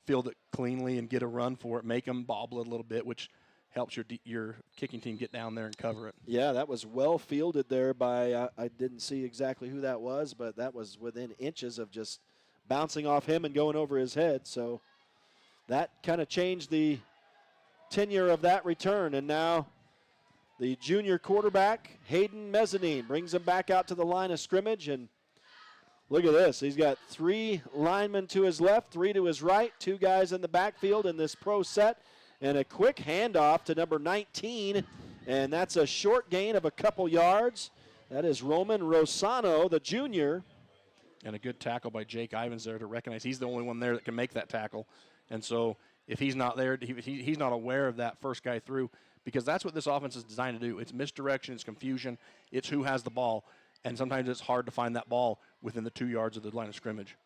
field it cleanly and get a run for it. Make him bobble it a little bit, which helps your kicking team get down there and cover it. Yeah, that was well fielded there by, I didn't see exactly who that was, but that was within inches of just bouncing off him and going over his head. So that kind of changed the tenure of that return. And now the junior quarterback, Hayden Mezzanine, brings him back out to the line of scrimmage. And look at this. He's got 3 linemen to his left, 3 to his right, 2 guys in the backfield in this pro set. And a quick handoff to number 19, and that's a short gain of a couple yards. That is Roman Rosano, the junior. And a good tackle by Jake Ivins there to recognize he's the only one there that can make that tackle. And so if he's not there, he's not aware of that first guy through, because that's what this offense is designed to do. It's misdirection, it's confusion, it's who has the ball. And sometimes it's hard to find that ball within the 2 yards of the line of scrimmage.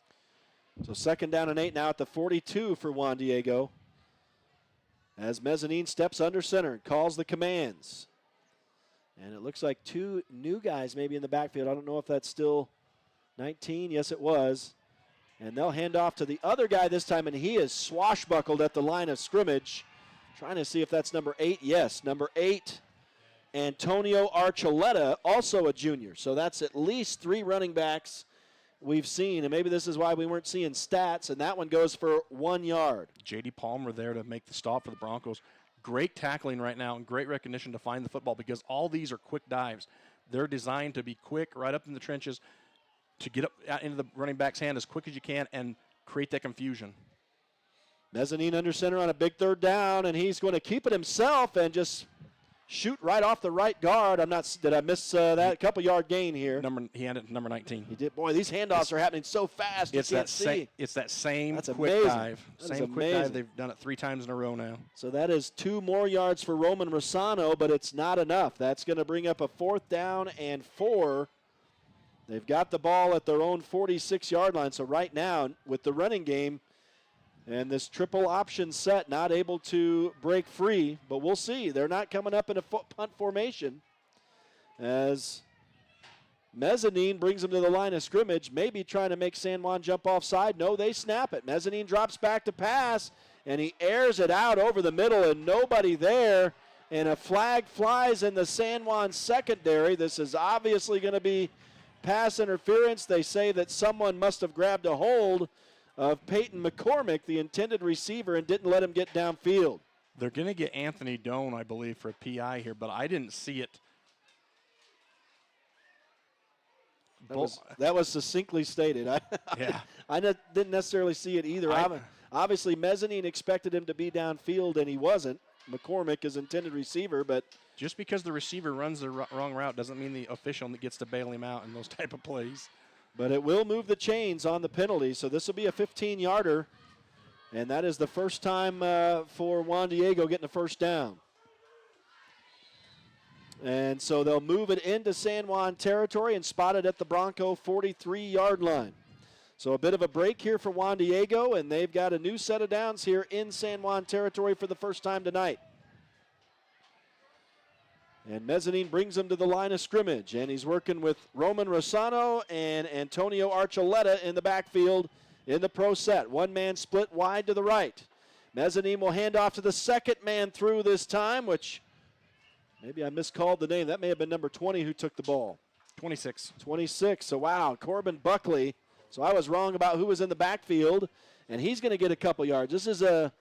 So 2nd down and 8 now at the 42 for Juan Diego. As Mezzanine steps under center and calls the commands. And it looks like 2 new guys maybe in the backfield. I don't know if that's still 19. Yes, it was. And they'll hand off to the other guy this time, and he is swashbuckled at the line of scrimmage. Trying to see if that's number 8. Yes, number 8, Antonio Archuleta, also a junior. So that's at least 3 running backs we've seen, and maybe this is why we weren't seeing stats, and that one goes for 1 yard. J.D. Palmer there to make the stop for the Broncos. Great tackling right now and great recognition to find the football because all these are quick dives. They're designed to be quick, right up in the trenches, to get up into the running back's hand as quick as you can and create that confusion. Mezzanine under center on a big 3rd down, and he's going to keep it himself and just shoot right off the right guard. Did I miss that couple yard gain here? He handed it to number 19. He did. Boy, these handoffs are happening so fast. It's that same That's quick amazing. dive. Same quick dive. They've done it 3 times in a row now. So that is 2 more yards for Roman Rossano, but it's not enough. That's going to bring up a 4th down and 4. They've got the ball at their own 46-yard line. So right now, with the running game and this triple option set, not able to break free, but we'll see. They're not coming up in a punt formation as Mezzanine brings them to the line of scrimmage, maybe trying to make San Juan jump offside. No, they snap it. Mezzanine drops back to pass, and he airs it out over the middle, and nobody there, and a flag flies in the San Juan secondary. This is obviously going to be pass interference. They say that someone must have grabbed a hold of Peyton McCormick, the intended receiver, and didn't let him get downfield. They're going to get Anthony Doan, I believe, for a PI here, but I didn't see it. That was succinctly stated. I didn't necessarily see it either. Obviously, Mezzanine expected him to be downfield, and he wasn't. McCormick is intended receiver, but just because the receiver runs the wrong route doesn't mean the official gets to bail him out in those type of plays. But it will move the chains on the penalty, so this will be a 15-yarder, and that is the first time for Juan Diego getting a 1st down. And so they'll move it into San Juan territory and spot it at the Bronco 43-yard line. So a bit of a break here for Juan Diego, and they've got a new set of downs here in San Juan territory for the first time tonight. And Mezzanine brings him to the line of scrimmage, and he's working with Roman Rossano and Antonio Archuleta in the backfield in the pro set. 1-man split wide to the right. Mezzanine will hand off to the 2nd man through this time, which maybe I miscalled the name. That may have been number 20 who took the ball. 26. 26. So, wow, Corbin Buckley. So I was wrong about who was in the backfield, and he's going to get a couple yards. This is a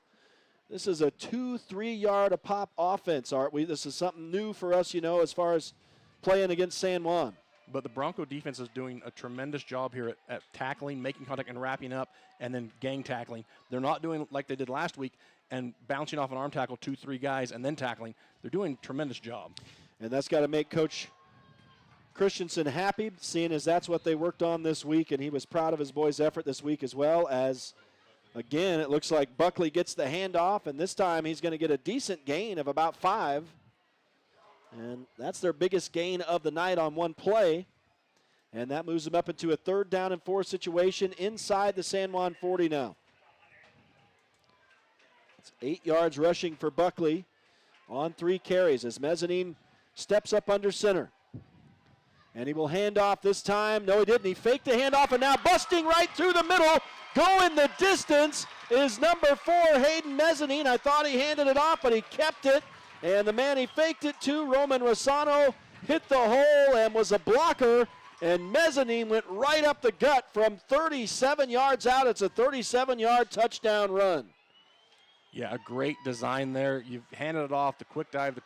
2-3 yard a pop offense, aren't we? This is something new for us, as far as playing against San Juan. But the Bronco defense is doing a tremendous job here at tackling, making contact, and wrapping up, and then gang tackling. They're not doing like they did last week and bouncing off an arm tackle 2-3 guys and then tackling. They're doing a tremendous job. And that's got to make Coach Christensen happy, seeing as that's what they worked on this week, and he was proud of his boys' effort this week as well. As again, it looks like Buckley gets the handoff, and this time he's going to get a decent gain of about 5. And that's their biggest gain of the night on one play. And that moves them up into a 3rd down and 4 situation inside the San Juan 40 now. It's 8 yards rushing for Buckley on 3 carries as Mezzanine steps up under center. And he will hand off this time. No, he didn't. He faked the handoff, and now busting right through the middle, going the distance is number 4, Hayden Mezzanine. I thought he handed it off, but he kept it. And the man he faked it to, Roman Rossano, hit the hole and was a blocker. And Mezzanine went right up the gut from 37 yards out. It's a 37-yard touchdown run. Yeah, a great design there. You've handed it off, the quick dive.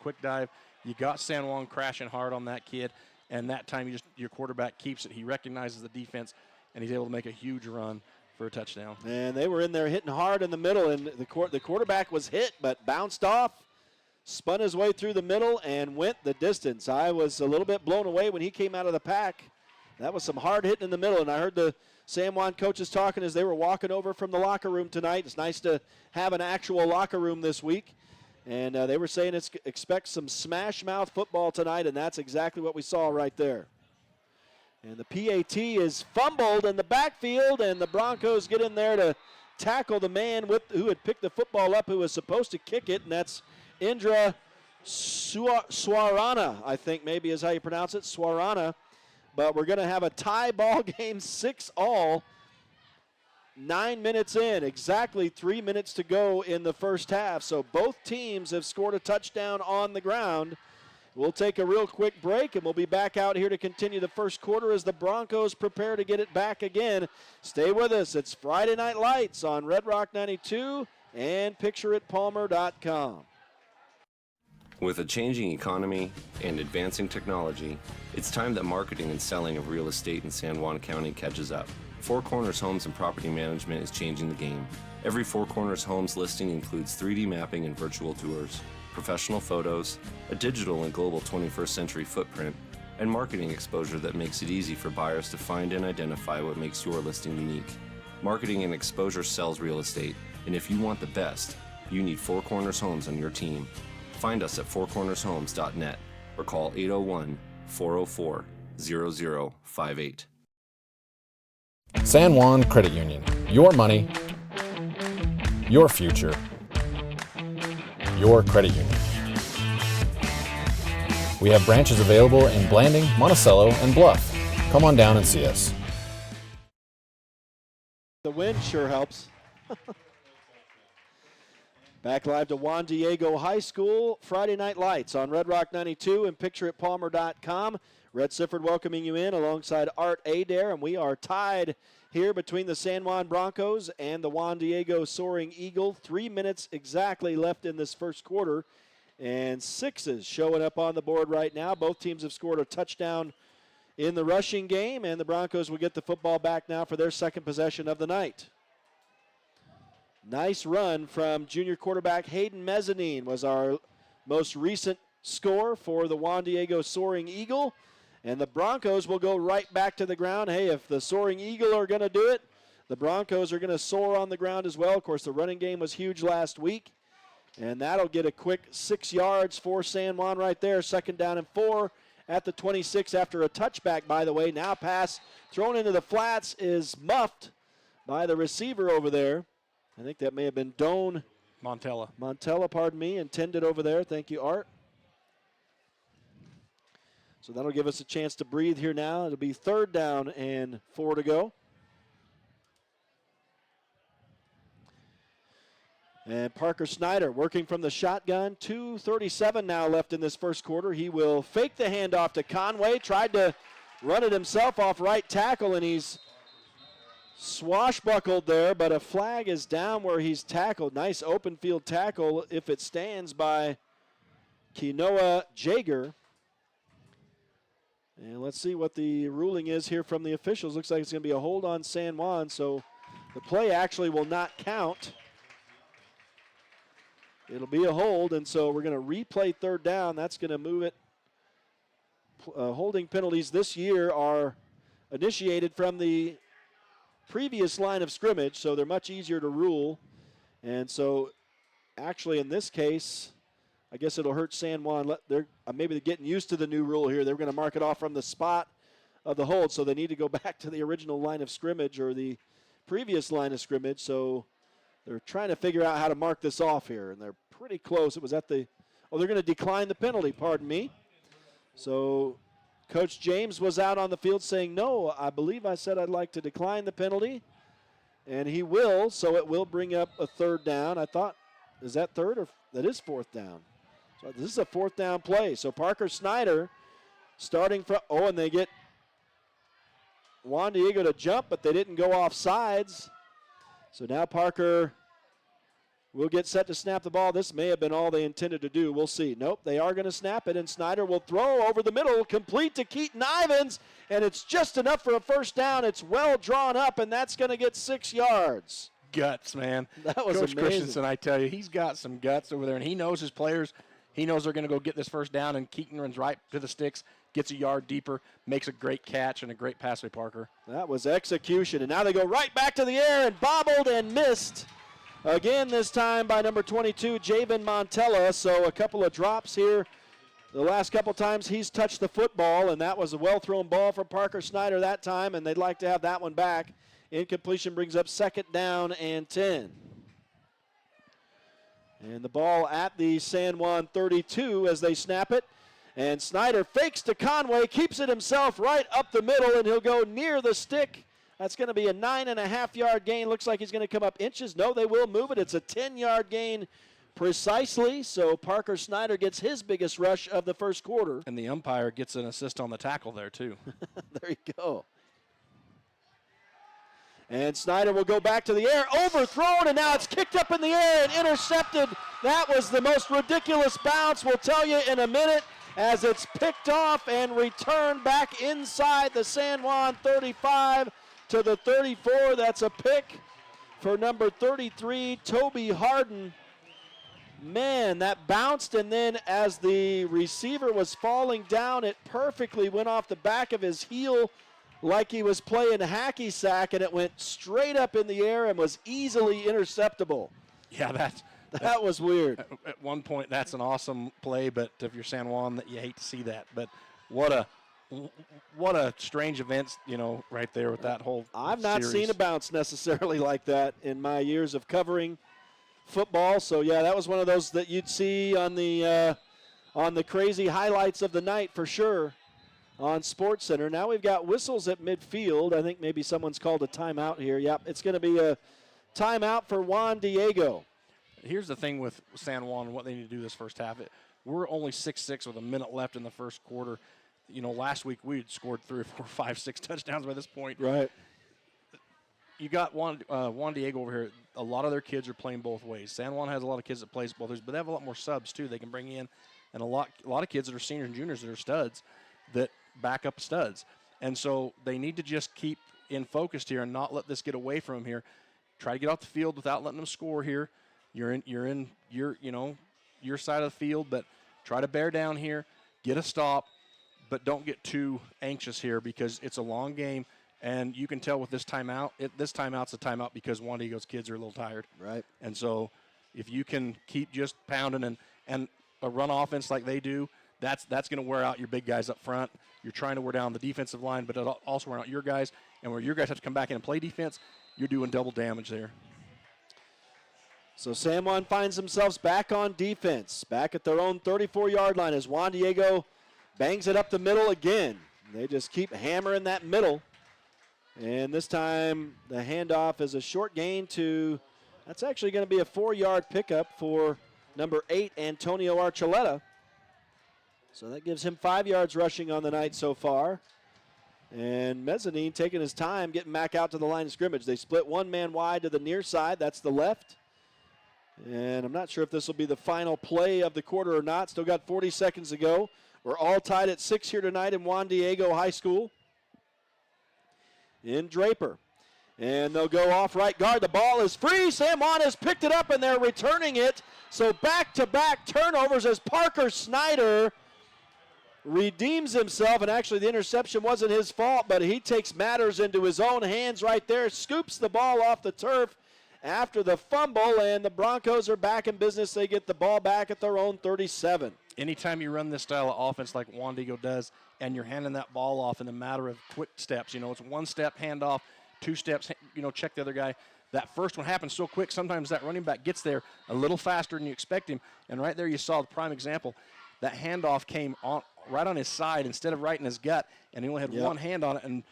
You got San Juan crashing hard on that kid. And that time, your quarterback keeps it. He recognizes the defense, and he's able to make a huge run for a touchdown. And they were in there hitting hard in the middle, and the quarterback was hit but bounced off, spun his way through the middle, and went the distance. I was a little bit blown away when he came out of the pack. That was some hard hitting in the middle, and I heard the San Juan coaches talking as they were walking over from the locker room tonight. It's nice to have an actual locker room this week. And they were saying expect some smash-mouth football tonight, and that's exactly what we saw right there. And the PAT is fumbled in the backfield, and the Broncos get in there to tackle the man who had picked the football up, who was supposed to kick it, and that's Indra Swarana, I think maybe is how you pronounce it, Swarana. But we're going to have a tie ball game, 6-all. 9 minutes in, exactly 3 minutes to go in the first half. So both teams have scored a touchdown on the ground. We'll take a real quick break, and we'll be back out here to continue the first quarter as the Broncos prepare to get it back again. Stay with us. It's Friday Night Lights on Red Rock 92 and PictureItPalmer.com. With a changing economy and advancing technology, it's time that marketing and selling of real estate in San Juan County catches up. Four Corners Homes and Property Management is changing the game. Every Four Corners Homes listing includes 3D mapping and virtual tours, professional photos, a digital and global 21st century footprint, and marketing exposure that makes it easy for buyers to find and identify what makes your listing unique. Marketing and exposure sells real estate, and if you want the best, you need Four Corners Homes on your team. Find us at fourcornershomes.net or call 801-404-0058. San Juan Credit Union. Your money, your future, your credit union. We have branches available in Blanding, Monticello, and Bluff. Come on down and see us. The wind sure helps. Back live to Juan Diego High School, Friday Night Lights on Red Rock 92 and PictureItPalmer.com. Red Sifford welcoming you in alongside Art Adair, and we are tied here between the San Juan Broncos and the Juan Diego Soaring Eagle. 3 minutes exactly left in this first quarter, and sixes showing up on the board right now. Both teams have scored a touchdown in the rushing game, and the Broncos will get the football back now for their second possession of the night. Nice run from junior quarterback Hayden Mezzanine was our most recent score for the Juan Diego Soaring Eagle. And the Broncos will go right back to the ground. Hey, if the Soaring Eagle are going to do it, the Broncos are going to soar on the ground as well. Of course, the running game was huge last week. And that'll get a quick 6 yards for San Juan right there. 2nd down and 4 at the 26 after a touchback, by the way. Now pass thrown into the flats is muffed by the receiver over there. I think that may have been Doan Montella, pardon me, intended over there. Thank you, Art. So that'll give us a chance to breathe here now. It'll be 3rd down and 4 to go. And Parker Snyder working from the shotgun. 2:37 now left in this first quarter. He will fake the handoff to Conway. Tried to run it himself off right tackle, and he's swashbuckled there, but a flag is down where he's tackled. Nice open field tackle if it stands by Kenoa Jager. And let's see what the ruling is here from the officials. Looks like it's going to be a hold on San Juan, so the play actually will not count. It'll be a hold, and so we're going to replay 3rd down. That's going to move it. Holding penalties this year are initiated from the previous line of scrimmage, so they're much easier to rule. And so actually in this case, I guess it'll hurt San Juan. Maybe they're getting used to the new rule here. They're going to mark it off from the spot of the hold, so they need to go back to the original line of scrimmage or the previous line of scrimmage. So they're trying to figure out how to mark this off here, and they're pretty close. It was at the – they're going to decline the penalty, pardon me. So Coach James was out on the field saying, no, I believe I said I'd like to decline the penalty, and he will, so it will bring up a 3rd down. I thought, is that 3rd or that is 4th down? So this is a 4th down play. So Parker Snyder starting from, and they get Juan Diego to jump, but they didn't go off sides. So now Parker will get set to snap the ball. This may have been all they intended to do. We'll see. Nope, they are going to snap it, and Snyder will throw over the middle, complete to Keaton Ivins, and it's just enough for a 1st down. It's well drawn up, and that's going to get 6 yards. Guts, man. That was Coach amazing. Christensen, I tell you, he's got some guts over there, and he knows his players. He knows they're going to go get this 1st down, and Keaton runs right to the sticks, gets a yard deeper, makes a great catch and a great pass by Parker. That was execution, and now they go right back to the air and bobbled and missed. Again, this time by number 22, Javen Montella. So a couple of drops here. The last couple times he's touched the football, and that was a well-thrown ball for Parker Snyder that time, and they'd like to have that one back. Incompletion brings up 2nd down and 10. And the ball at the San Juan 32 as they snap it. And Snyder fakes to Conway, keeps it himself right up the middle, and he'll go near the stick. That's going to be a 9.5-yard gain. Looks like he's going to come up inches. No, they will move it. It's a 10-yard gain precisely. So Parker Snyder gets his biggest rush of the first quarter. And the umpire gets an assist on the tackle there, too. There you go. And Snyder will go back to the air, overthrown, and now it's kicked up in the air and intercepted. That was the most ridiculous bounce. We'll tell you in a minute as it's picked off and returned back inside the San Juan 35 to the 34. That's a pick for number 33, Toby Harden. Man, that bounced, and then as the receiver was falling down, it perfectly went off the back of his heel like he was playing hacky sack, and it went straight up in the air and was easily interceptable. Yeah, that was weird. At one point, that's an awesome play, but if you're San Juan, you hate to see that. But what a strange event, right there with that whole I've not series. seen a bounce necessarily like that in my years of covering football. So, yeah, that was one of those that you'd see on the crazy highlights of the night for sure on SportsCenter. Now we've got whistles at midfield. I think maybe someone's called a timeout here. Yep, it's going to be a timeout for Juan Diego. Here's the thing with San Juan and what they need to do this first half. We're only 6-6 with a minute left in the first quarter. Last week we had scored 3 or 4, 5, 6 touchdowns by this point. Right. You got Juan Diego over here. A lot of their kids are playing both ways. San Juan has a lot of kids that plays both ways, but they have a lot more subs too. They can bring in, and a lot of kids that are seniors and juniors that are studs that back up studs. And so they need to just keep in focused here and not let this get away from them here. Try to get off the field without letting them score here. You're in your side of the field, but try to bear down here, get a stop, but don't get too anxious here because it's a long game. And you can tell with this timeout, this timeout's a timeout because Juan Diego's kids are a little tired. Right. And so if you can keep just pounding and a run offense like they do, that's going to wear out your big guys up front. You're trying to wear down the defensive line, but it'll also wear out your guys. And where your guys have to come back in and play defense, you're doing double damage there. So San Juan finds themselves back on defense, back at their own 34-yard line as Juan Diego bangs it up the middle again. They just keep hammering that middle. And this time the handoff is a short gain to, that's actually going to be a 4-yard pickup for number 8, Antonio Archuleta. So that gives him 5 yards rushing on the night so far. And Mezzanine taking his time, getting back out to the line of scrimmage. They split one man wide to the near side. That's the left. And I'm not sure if this will be the final play of the quarter or not. Still got 40 seconds to go. We're all tied at 6 here tonight in Juan Diego High School. In Draper. And they'll go off right guard. The ball is free. San Juan has picked it up, and they're returning it. So back-to-back turnovers as Parker Snyder redeems himself, and actually the interception wasn't his fault, but he takes matters into his own hands right there, scoops the ball off the turf after the fumble, and the Broncos are back in business. They get the ball back at their own 37. Anytime you run this style of offense like Juan Diego does, and you're handing that ball off in a matter of quick steps, it's 1 step handoff, 2 steps, check the other guy. That first one happens so quick, sometimes that running back gets there a little faster than you expect him, and right there you saw the prime example. That handoff came right on his side instead of right in his gut, and he only had one hand on it, and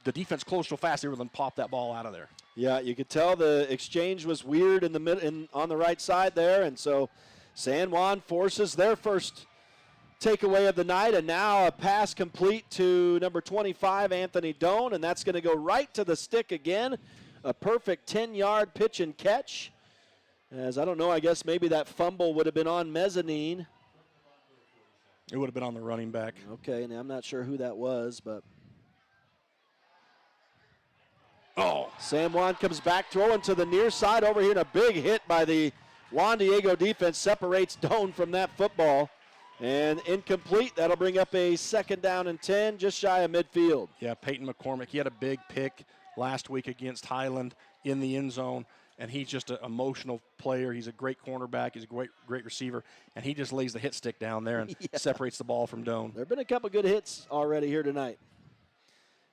the defense closed so fast they were going to pop that ball out of there. Yeah, you could tell the exchange was weird in the mid on the right side there, and so San Juan forces their first takeaway of the night, and now a pass complete to number 25, Anthony Doan, and that's going to go right to the stick again. A perfect 10-yard pitch and catch. As I don't know, I guess maybe that fumble would have been on Mezzanine. It would have been on the running back. Okay, and I'm not sure who that was, but. Oh. San Juan comes back, throwing to the near side over here, and a big hit by the Juan Diego defense separates Doan from that football. And incomplete. That'll bring up a 2nd down and 10, just shy of midfield. Yeah, Peyton McCormick, he had a big pick last week against Highland in the end zone, and he's just an emotional player. He's a great cornerback. He's a great receiver, and he just lays the hit stick down there and separates the ball from Doan. There have been a couple good hits already here tonight.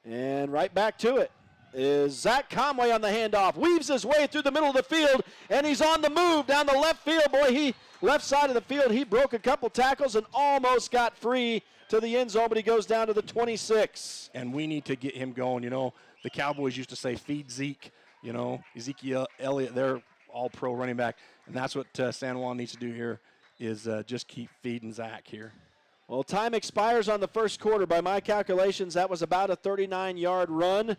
And right back to it. is Zach Conway on the handoff. Weaves his way through the middle of the field, and he's on the move down the left field. Boy, left side of the field, he broke a couple tackles and almost got free to the end zone, but he goes down to the 26. And we need to get him going. You know, the Cowboys used to say, feed Zeke. You know, Ezekiel Elliott, they're all-pro running back. And that's what San Juan needs to do here is just keep feeding Zach here. Well, time expires on the first quarter. By my calculations, that was about a 39-yard run.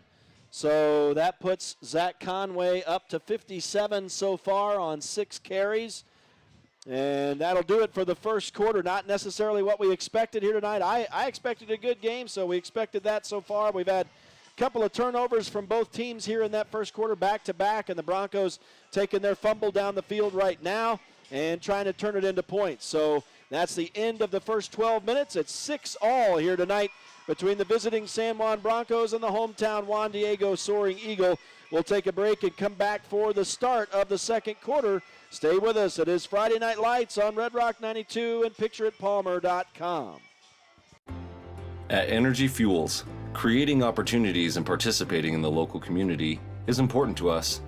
So that puts Zach Conway up to 57 so far on 6 carries. And that'll do it for the first quarter. Not necessarily what we expected here tonight. I expected a good game, so we expected that so far. We've had a couple of turnovers from both teams here in that first quarter, back-to-back, and the Broncos taking their fumble down the field right now and trying to turn it into points. So that's the end of the first 12 minutes. It's 6-all here tonight between the visiting San Juan Broncos and the hometown Juan Diego Soaring Eagle. We'll take a break and come back for the start of the second quarter. Stay with us. It is Friday Night Lights on Red Rock 92 and pictureitpalmer.com. At Energy Fuels, creating opportunities and participating in the local community is important to us.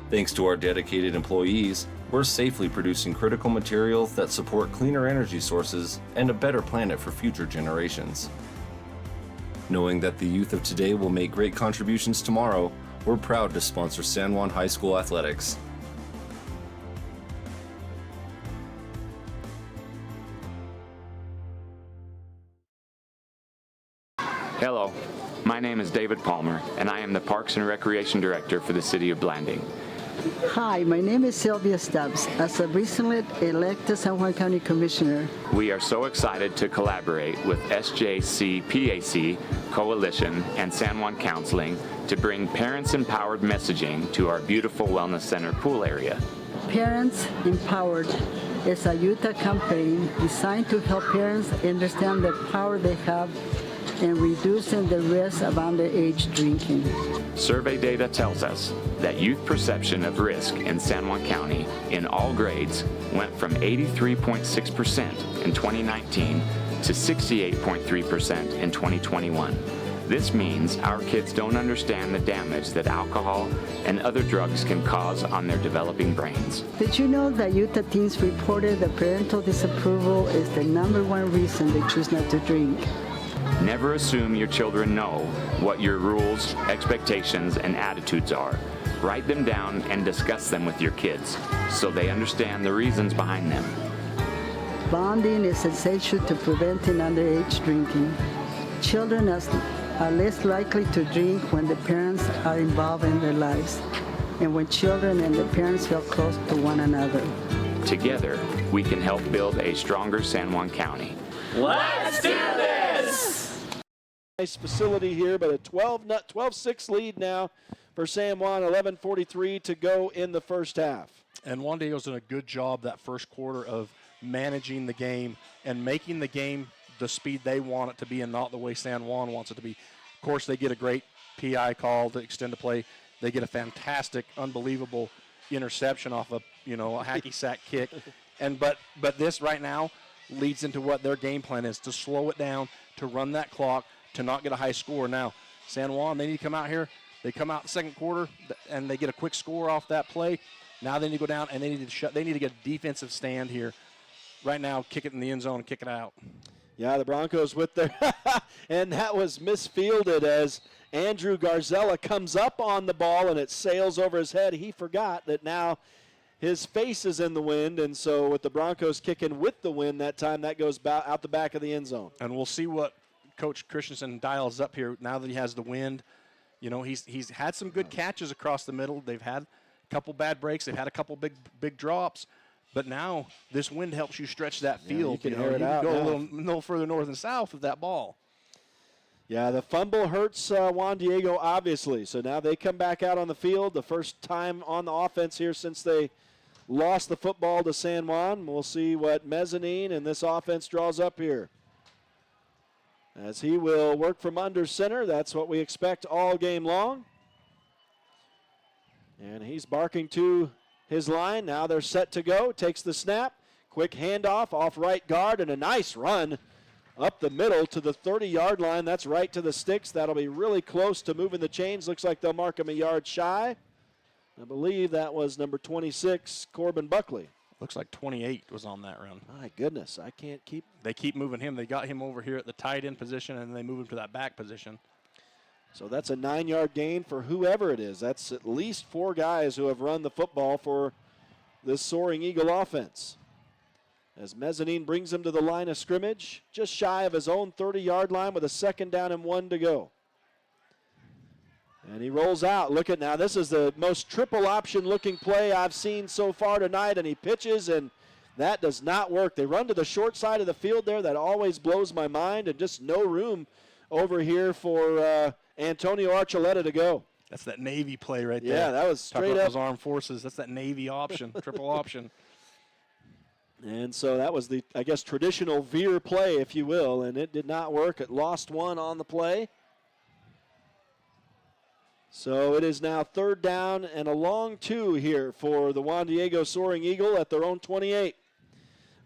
Thanks to our dedicated employees, we're safely producing critical materials that support cleaner energy sources and a better planet for future generations. Knowing that the youth of today will make great contributions tomorrow, we're proud to sponsor San Juan High School athletics. Hello, my name is David Palmer, and I am the Parks and Recreation Director for the City of Blanding. Hi, my name is Sylvia Stubbs. As a recently elected San Juan County Commissioner, we are so excited to collaborate with SJC-PAC, Coalition, and San Juan Counseling to bring parents-empowered messaging to our beautiful Wellness Center pool area. Parents Empowered is a Utah campaign designed to help parents understand the power they have in reducing the risk of underage drinking. Survey data tells us that youth perception of risk in San Juan County in all grades went from 83.6% in 2019 to 68.3% in 2021. This means our kids don't understand the damage that alcohol and other drugs can cause on their developing brains. Did you know that Utah teens reported that parental disapproval is the #1 reason they choose not to drink? Never assume your children know what your rules, expectations, and attitudes are. Write them down and discuss them with your kids so they understand the reasons behind them. Bonding is essential to preventing underage drinking. Children are less likely to drink when the parents are involved in their lives and when children and the parents feel close to one another. Together, we can help build a stronger San Juan County. Let's do this! Nice facility here, but a 12-6 lead now for San Juan, 11:43 to go in the first half. And Juan Diego's done a good job that first quarter of managing the game and making the game the speed they want it to be and not the way San Juan wants it to be. Of course, they get a great PI call to extend the play. They get a fantastic, unbelievable interception off a hacky sack kick. But this right now leads into what their game plan is, to slow it down, to run that clock, to not get a high score. Now, San Juan, they need to come out here. They come out the second quarter, and they get a quick score off that play. Now they need to go down, and they need to get a defensive stand here. Right now, kick it in the end zone and kick it out. Yeah, the Broncos with their – and that was misfielded as Andrew Garzella comes up on the ball, and it sails over his head. He forgot that now his face is in the wind, and so with the Broncos kicking with the wind that time, that goes out the back of the end zone. And we'll see what Coach Christensen dials up here now that he has the wind. You know, he's had some good catches across the middle. They've had a couple bad breaks. They've had a couple big drops. But now this wind helps you stretch that field. You can air it out. Go a little further north and south with that ball. Yeah, the fumble hurts Juan Diego, obviously. So now they come back out on the field, the first time on the offense here since they lost the football to San Juan. We'll see what Mezzanine and this offense draws up here. As he will work from under center. That's what we expect all game long. And he's barking to his line. Now they're set to go. Takes the snap. Quick handoff off right guard and a nice run up the middle to the 30-yard line. That's right to the sticks. That'll be really close to moving the chains. Looks like they'll mark him a yard shy. I believe that was number 26, Corbin Buckley. Looks like 28 was on that run. My goodness, I can't keep. They keep moving him. They got him over here at the tight end position, and they move him to that back position. So that's a 9-yard gain for whoever it is. That's at least 4 guys who have run the football for this Soaring Eagle offense. As Mezzanine brings him to the line of scrimmage, just shy of his own 30-yard line with a 2nd down and 1 to go. And he rolls out. Look at now. This is the most triple option looking play I've seen so far tonight. And he pitches, and that does not work. They run to the short side of the field there. That always blows my mind. And just no room over here for Antonio Archuleta to go. That's that Navy play right there. Yeah, that was straight up. Those armed forces. That's that Navy option, triple option. And so that was the, I guess, traditional veer play, if you will. And it did not work. It lost 1 on the play. So it is now 3rd down and a long 2 here for the Juan Diego Soaring Eagle at their own 28.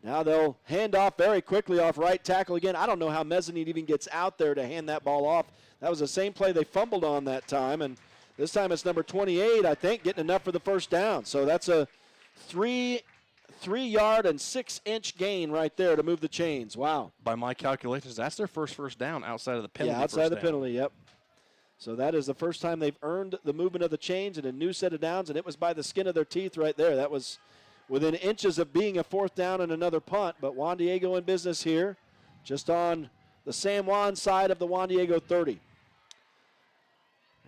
Now they'll hand off very quickly off right tackle again. I don't know how Mezzanine even gets out there to hand that ball off. That was the same play they fumbled on that time. And this time it's number 28, I think, getting enough for the first down. So that's a 3-yard and 6-inch gain right there to move the chains. Wow. By my calculations, that's their first down outside of the penalty. Yeah, outside the penalty, yep. So that is the first time they've earned the movement of the chains and a new set of downs, and it was by the skin of their teeth right there. That was within inches of being a 4th down and another punt, but Juan Diego in business here, just on the San Juan side of the Juan Diego 30.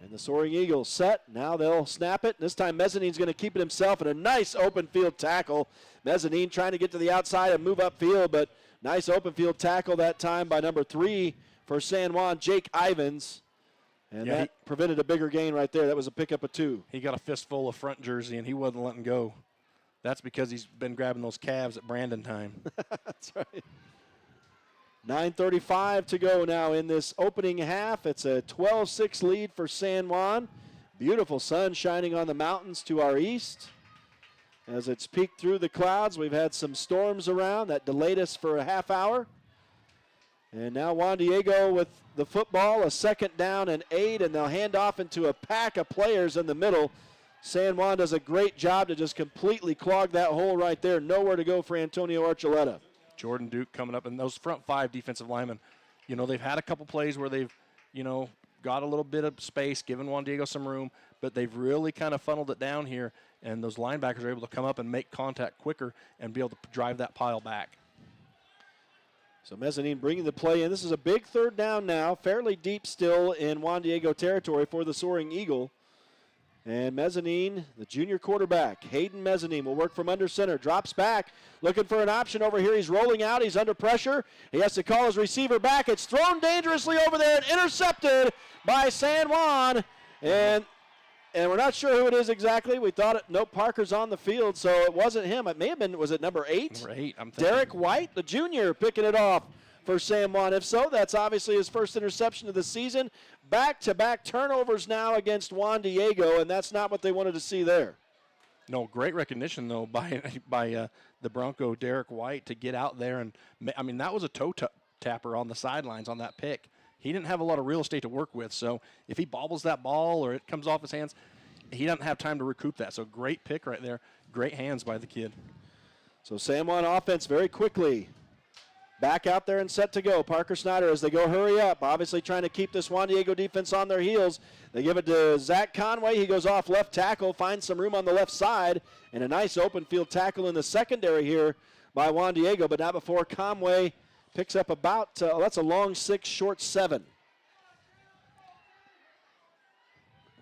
And the Soaring Eagles set. Now they'll snap it. This time Mezzanine's going to keep it himself, and a nice open field tackle. Mezzanine trying to get to the outside and move upfield, but nice open field tackle that time by number 3 for San Juan, Jake Ivins. And that prevented a bigger gain right there. That was a pickup of 2. He got a fistful of front jersey, and he wasn't letting go. That's because he's been grabbing those calves at Brandon time. That's right. 9:35 to go now in this opening half. It's a 12-6 lead for San Juan. Beautiful sun shining on the mountains to our east. As it's peeked through the clouds, we've had some storms around that delayed us for a half hour. And now Juan Diego with the football, a 2nd down and 8, and they'll hand off into a pack of players in the middle. San Juan does a great job to just completely clog that hole right there. Nowhere to go for Antonio Archuleta. Jordan Duke coming up, and those front 5 defensive linemen, you know, they've had a couple plays where they've, you know, got a little bit of space, given Juan Diego some room, but they've really kind of funneled it down here, and those linebackers are able to come up and make contact quicker and be able to drive that pile back. So Mezzanine bringing the play in. This is a big 3rd down now, fairly deep still in Juan Diego territory for the Soaring Eagle. And Mezzanine, the junior quarterback, Hayden Mezzanine, will work from under center. Drops back, looking for an option over here. He's rolling out. He's under pressure. He has to call his receiver back. It's thrown dangerously over there and intercepted by San Juan. And we're not sure who it is exactly. We thought Parker's on the field, so it wasn't him. It may have been, was it number 8? Number 8, I'm thinking. Derek White, the junior, picking it off for San Juan. If so, that's obviously his first interception of the season. Back-to-back turnovers now against Juan Diego, and that's not what they wanted to see there. No, great recognition, though, by the Bronco, Derek White, to get out there. And, I mean, that was a toe tapper on the sidelines on that pick. He didn't have a lot of real estate to work with, so if he bobbles that ball or it comes off his hands, he doesn't have time to recoup that. So great pick right there. Great hands by the kid. So San Juan offense very quickly back out there and set to go. Parker Snyder as they go hurry up, obviously trying to keep this Juan Diego defense on their heels. They give it to Zach Conway. He goes off left tackle, finds some room on the left side, and a nice open field tackle in the secondary here by Juan Diego, but not before Conway picks up about, that's a long 6, short 7.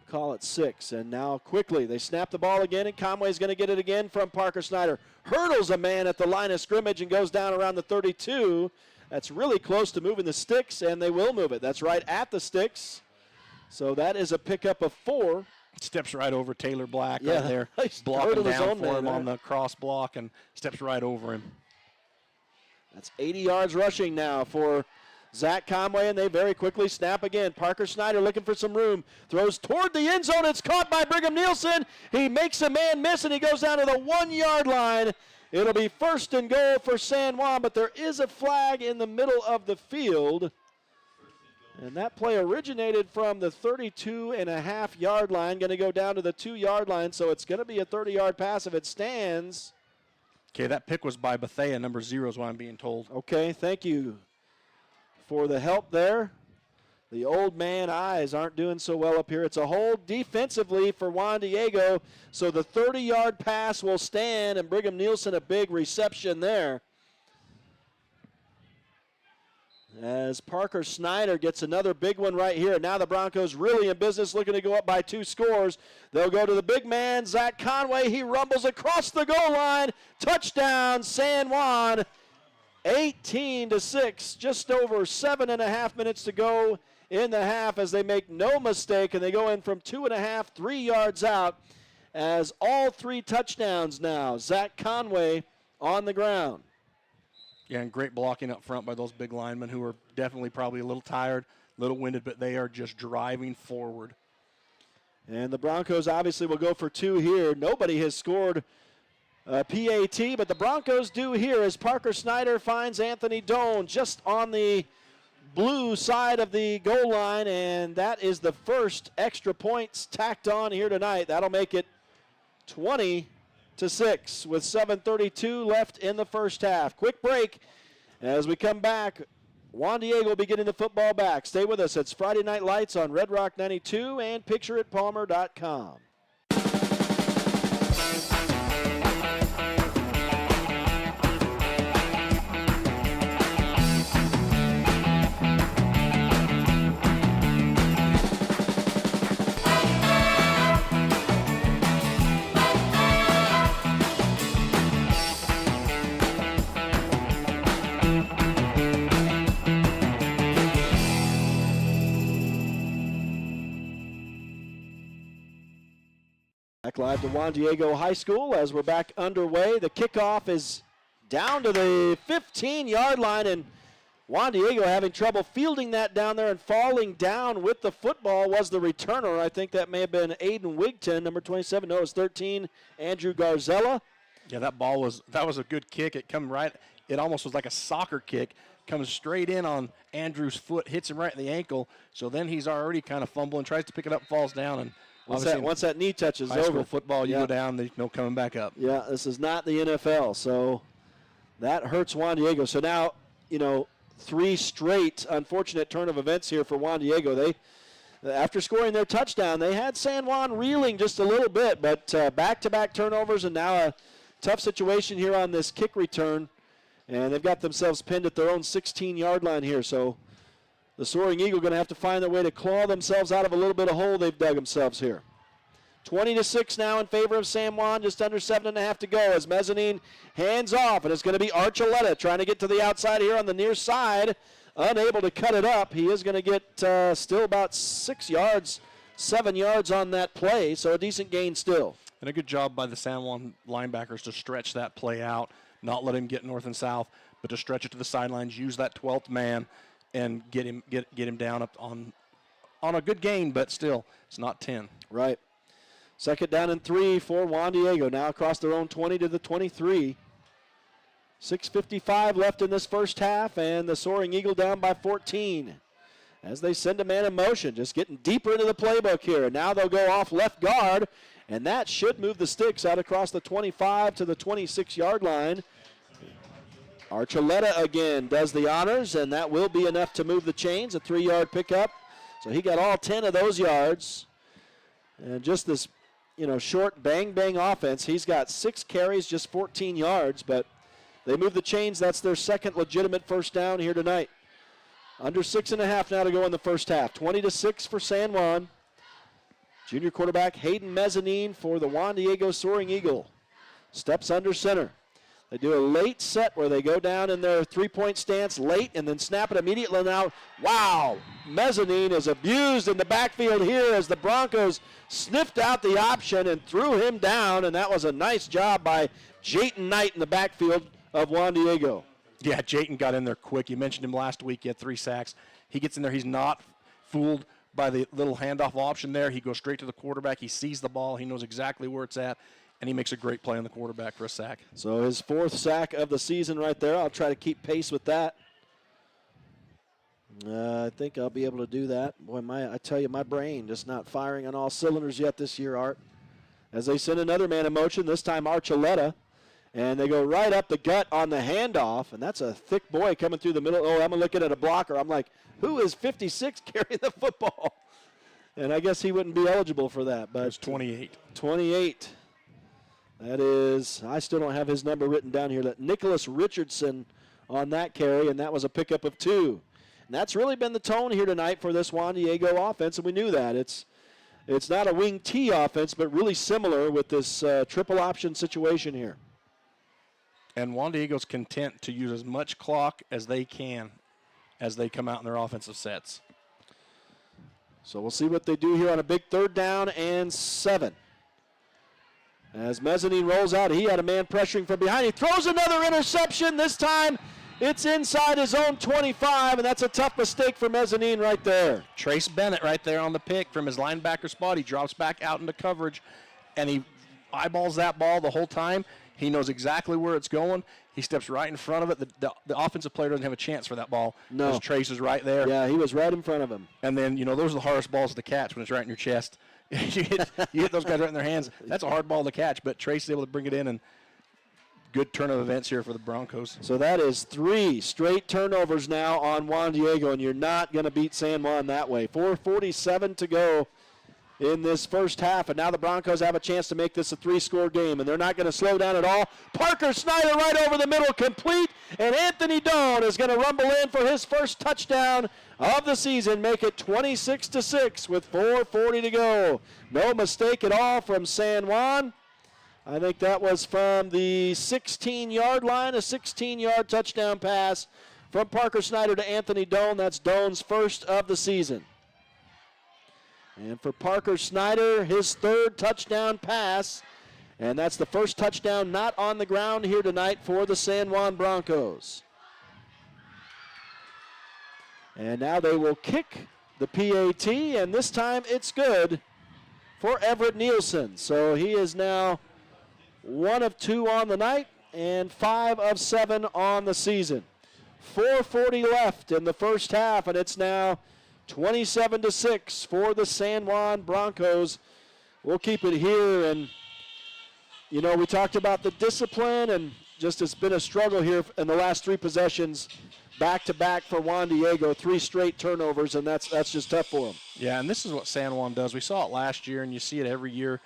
Call it 6, and now quickly they snap the ball again, and Conway's going to get it again from Parker Snyder. Hurdles a man at the line of scrimmage and goes down around the 32. That's really close to moving the sticks, and they will move it. That's right at the sticks. So that is a pickup of 4. Steps right over Taylor Black right there. Blocking down for him on the cross block and steps right over him. That's 80 yards rushing now for Zach Conway, and they very quickly snap again. Parker Snyder looking for some room. Throws toward the end zone. It's caught by Brigham Nielsen. He makes a man miss, and he goes down to the 1-yard line. It'll be 1st and goal for San Juan, but there is a flag in the middle of the field. And that play originated from the 32.5-yard line, going to go down to the 2-yard line, so it's going to be a 30-yard pass if it stands. Okay, that pick was by Bethea, number 0 is what I'm being told. Okay, thank you for the help there. The old man eyes aren't doing so well up here. It's a hold defensively for Juan Diego, so the 30-yard pass will stand, and Brigham Nielsen a big reception there. As Parker Snyder gets another big one right here. Now the Broncos really in business, looking to go up by 2 scores. They'll go to the big man, Zach Conway. He rumbles across the goal line. Touchdown, San Juan. 18-6, just over 7.5 minutes to go in the half as they make no mistake, and they go in from 2.5, 3 yards out as all 3 touchdowns now. Zach Conway on the ground. Yeah, and great blocking up front by those big linemen who are definitely probably a little tired, a little winded, but they are just driving forward. And the Broncos obviously will go for 2 here. Nobody has scored PAT, but the Broncos do here as Parker Snyder finds Anthony Doan just on the blue side of the goal line, and that is the first extra points tacked on here tonight. That'll make it 20-6 with 7:32 left in the first half. Quick break. As we come back, Juan Diego will be getting the football back. Stay with us. It's Friday Night Lights on Red Rock 92 and pictureitpalmer.com. Back live to Juan Diego High School as we're back underway. The kickoff is down to the 15-yard line, and Juan Diego having trouble fielding that down there, and falling down with the football was the returner. I think that may have been Aiden Wigton, number 27. No, it was 13, Andrew Garzella. Yeah, that was a good kick. It come right. It almost was like a soccer kick. Comes straight in on Andrew's foot, hits him right in the ankle. So then he's already kind of fumbling, tries to pick it up, falls down, and once that knee touches high over. School football, you go down, there's no coming back up. Yeah, this is not the NFL, so that hurts Juan Diego. So now, 3 straight unfortunate turn of events here for Juan Diego. They, after scoring their touchdown, they had San Juan reeling just a little bit, but back-to-back turnovers, and now a tough situation here on this kick return, and they've got themselves pinned at their own 16-yard line here. So the Soaring Eagle going to have to find their way to claw themselves out of a little bit of hole they've dug themselves here. 20-6 now in favor of San Juan, just under 7.5 to go as Mezzanine hands off, and it's going to be Archuleta trying to get to the outside here on the near side, unable to cut it up. He is going to get still about 6 yards, 7 yards on that play, so a decent gain still. And a good job by the San Juan linebackers to stretch that play out, not let him get north and south, but to stretch it to the sidelines, use that 12th man, and get him down up on a good gain, but still, it's not 10. Right. Second down and 3 for Juan Diego, now across their own 20 to the 23. 6:55 left in this first half, and the Soaring Eagle down by 14. As they send a man in motion, just getting deeper into the playbook here. And now they'll go off left guard, and that should move the sticks out across the 25 to the 26-yard line. Archuleta again does the honors, and that will be enough to move the chains, a 3-yard pickup. So he got all 10 of those yards. And just this, short bang-bang offense, he's got 6 carries, just 14 yards, but they move the chains. That's their second legitimate first down here tonight. Under 6.5 now to go in the first half. 20-6 for San Juan. Junior quarterback Hayden Mezzanine for the Juan Diego Soaring Eagle. Steps under center. They do a late set where they go down in their three-point stance late and then snap it immediately. Now, wow, Mezzanine is abused in the backfield here as the Broncos sniffed out the option and threw him down, and that was a nice job by Jayton Knight in the backfield of Juan Diego. Yeah, Jayton got in there quick. You mentioned him last week. He had 3 sacks. He gets in there. He's not fooled by the little handoff option there. He goes straight to the quarterback. He sees the ball. He knows exactly where it's at. and he makes a great play on the quarterback for a sack. So his 4th sack of the season right there. I'll try to keep pace with that. I think I'll be able to do that. Boy, I tell you, my brain just not firing on all cylinders yet this year, Art. As they send another man in motion, this time Archuleta, and they go right up the gut on the handoff, and that's a thick boy coming through the middle. Oh, I'm looking at a blocker. I'm like, who is 56 carrying the football? And I guess he wouldn't be eligible for that. But it's 28. 28. That is, I still don't have his number written down here. That Nicholas Richardson on that carry, and that was a pickup of 2. And that's really been the tone here tonight for this Juan Diego offense, and we knew that. It's not a wing T offense, but really similar with this triple option situation here. And Juan Diego's content to use as much clock as they can as they come out in their offensive sets. So we'll see what they do here on a big 3rd down and 7. As Mezzanine rolls out, he had a man pressuring from behind. He throws another interception. This time it's inside his own 25, and that's a tough mistake for Mezzanine right there. Trace Bennett right there on the pick from his linebacker spot. He drops back out into coverage, and he eyeballs that ball the whole time. He knows exactly where it's going. He steps right in front of it. The offensive player doesn't have a chance for that ball. No. Because Trace is right there. Yeah, he was right in front of him. And then, those are the hardest balls to catch when it's right in your chest. you hit those guys right in their hands. That's a hard ball to catch, but Trace is able to bring it in, and good turn of events here for the Broncos. So that is 3 straight turnovers now on Juan Diego, and you're not going to beat San Juan that way. 4:47 to go in this first half, and now the Broncos have a chance to make this a 3-score game, and they're not going to slow down at all. Parker Snyder right over the middle, complete, and Anthony Doan is going to rumble in for his first touchdown of the season, make it 26-6 with 4:40 to go. No mistake at all from San Juan. I think that was from the 16-yard line, a 16-yard touchdown pass from Parker Snyder to Anthony Doan. That's Doan's first of the season. And for Parker Snyder, his 3rd touchdown pass, and that's the first touchdown not on the ground here tonight for the San Juan Broncos. And now they will kick the PAT, and this time it's good for Everett Nielsen. So he is now 1 of 2 on the night and 5 of 7 on the season. 4:40 left in the first half, and it's now 27-6 for the San Juan Broncos. We'll keep it here, and we talked about the discipline, and just it's been a struggle here in the last 3 possessions, back-to-back for Juan Diego, 3 straight turnovers, and that's just tough for him. Yeah, and this is what San Juan does. We saw it last year, and you see it every year.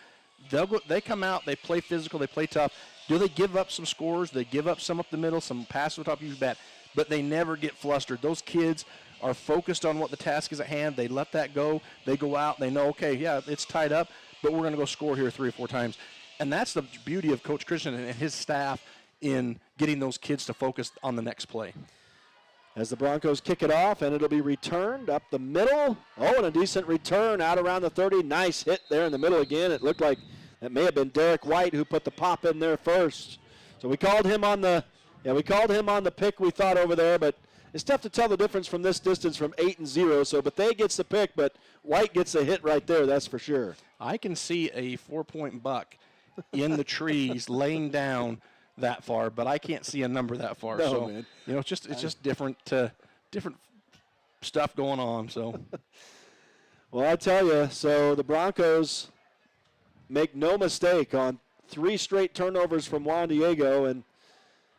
They come out, they play physical, they play tough. Do they give up some scores? They give up some up the middle, some passes on top, you bet. But they never get flustered. Those kids are focused on what the task is at hand. They let that go. They go out. They know, okay, yeah, it's tied up, but we're going to go score here 3 or 4 times. And that's the beauty of Coach Christian and his staff in getting those kids to focus on the next play. As the Broncos kick it off, and it'll be returned up the middle. Oh, and a decent return out around the 30. Nice hit there in the middle again. It looked like that may have been Derek White who put the pop in there first. So we called him on the pick, we thought, over there, but it's tough to tell the difference from this distance from 8 and 0. So Bethea gets the pick, but White gets the hit right there, that's for sure. I can see a 4-point buck in the trees laying down that far, but I can't see a number that far. No, so man. It's just different stuff going on. So well, I tell you, so the Broncos make no mistake on 3 straight turnovers from Juan Diego. And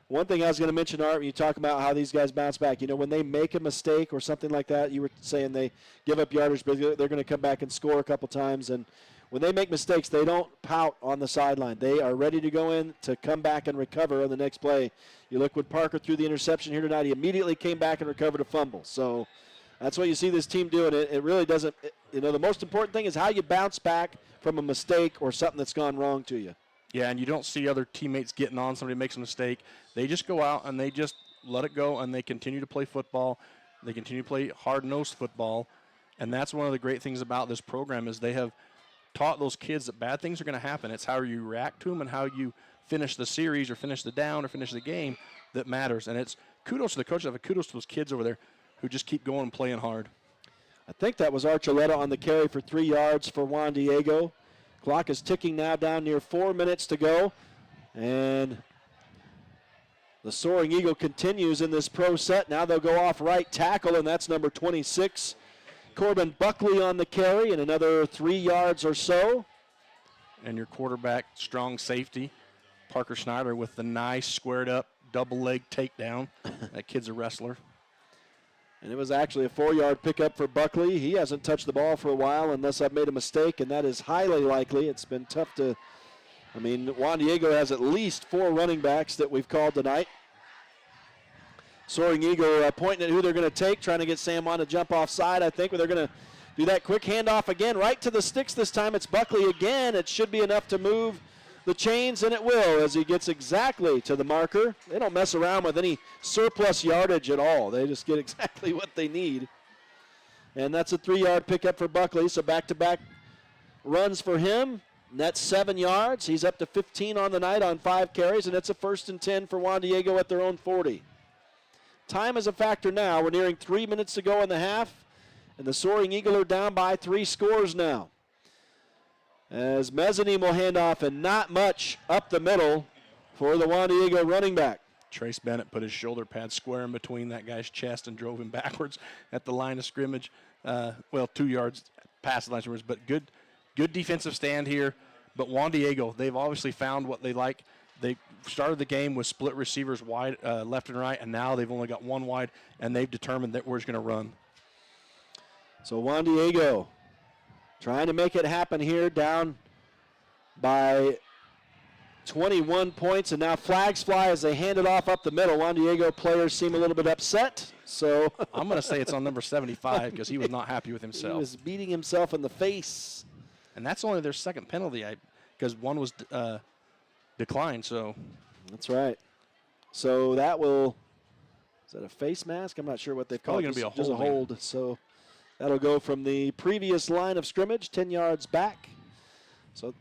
one thing I was going to mention, Art, when you talk about how these guys bounce back, when they make a mistake or something like that, you were saying they give up yardage, but they're going to come back and score a couple times. And when they make mistakes, they don't pout on the sideline. They are ready to go in to come back and recover on the next play. You look when Parker threw the interception here tonight, he immediately came back and recovered a fumble. So that's what you see this team doing. It really doesn't, the most important thing is how you bounce back from a mistake or something that's gone wrong to you. Yeah, and you don't see other teammates getting on. Somebody makes a mistake. They just go out and they just let it go, and they continue to play football. They continue to play hard-nosed football. And that's one of the great things about this program is they have taught those kids that bad things are going to happen. It's how you react to them and how you finish the series or finish the down or finish the game that matters. And it's kudos to the coaches, kudos to those kids over there who just keep going and playing hard. I think that was Archuleta on the carry for 3 yards for Juan Diego. Clock is ticking now down near 4 minutes to go. And the Soaring Eagle continues in this pro set. Now they'll go off right tackle, and that's number 26, Corbin Buckley on the carry, and another 3 yards or so. And your quarterback, strong safety, Parker Schneider, with the nice squared up double leg takedown. That kid's a wrestler. And it was actually a 4-yard pickup for Buckley. He hasn't touched the ball for a while unless I've made a mistake, and that is highly likely. It's been tough to, Juan Diego has at least 4 running backs that we've called tonight. Soaring Eagle pointing at who they're going to take, trying to get San Juan to jump offside, I think. But they're going to do that quick handoff again, right to the sticks this time. It's Buckley again. It should be enough to move the chains, and it will, as he gets exactly to the marker. They don't mess around with any surplus yardage at all. They just get exactly what they need. And that's a 3-yard pickup for Buckley, so back-to-back runs for him. And that's 7 yards. He's up to 15 on the night on 5 carries, and it's a 1st and 10 for Juan Diego at their own 40. Time is a factor now. We're nearing 3 minutes to go in the half, and the Soaring Eagle are down by 3 scores now. As Mezzanine will hand off, and not much up the middle for the Juan Diego running back. Trace Bennett put his shoulder pad square in between that guy's chest and drove him backwards at the line of scrimmage. 2 yards past the line of scrimmage, but good defensive stand here. But Juan Diego, they've obviously found what they like. They started the game with split receivers wide, left and right, and now they've only got 1 wide, and they've determined that we're just going to run. So Juan Diego trying to make it happen here, down by 21 points, and now flags fly as they hand it off up the middle. Juan Diego players seem a little bit upset, so I'm going to say it's on number 75 because he was not happy with himself. He was beating himself in the face. And that's only their second penalty because one was declined. So that's right. So that will, is that a face mask? I'm not sure what they've called it. Probably going to be just a hold. So that'll go from the previous line of scrimmage, 10 yards back. So,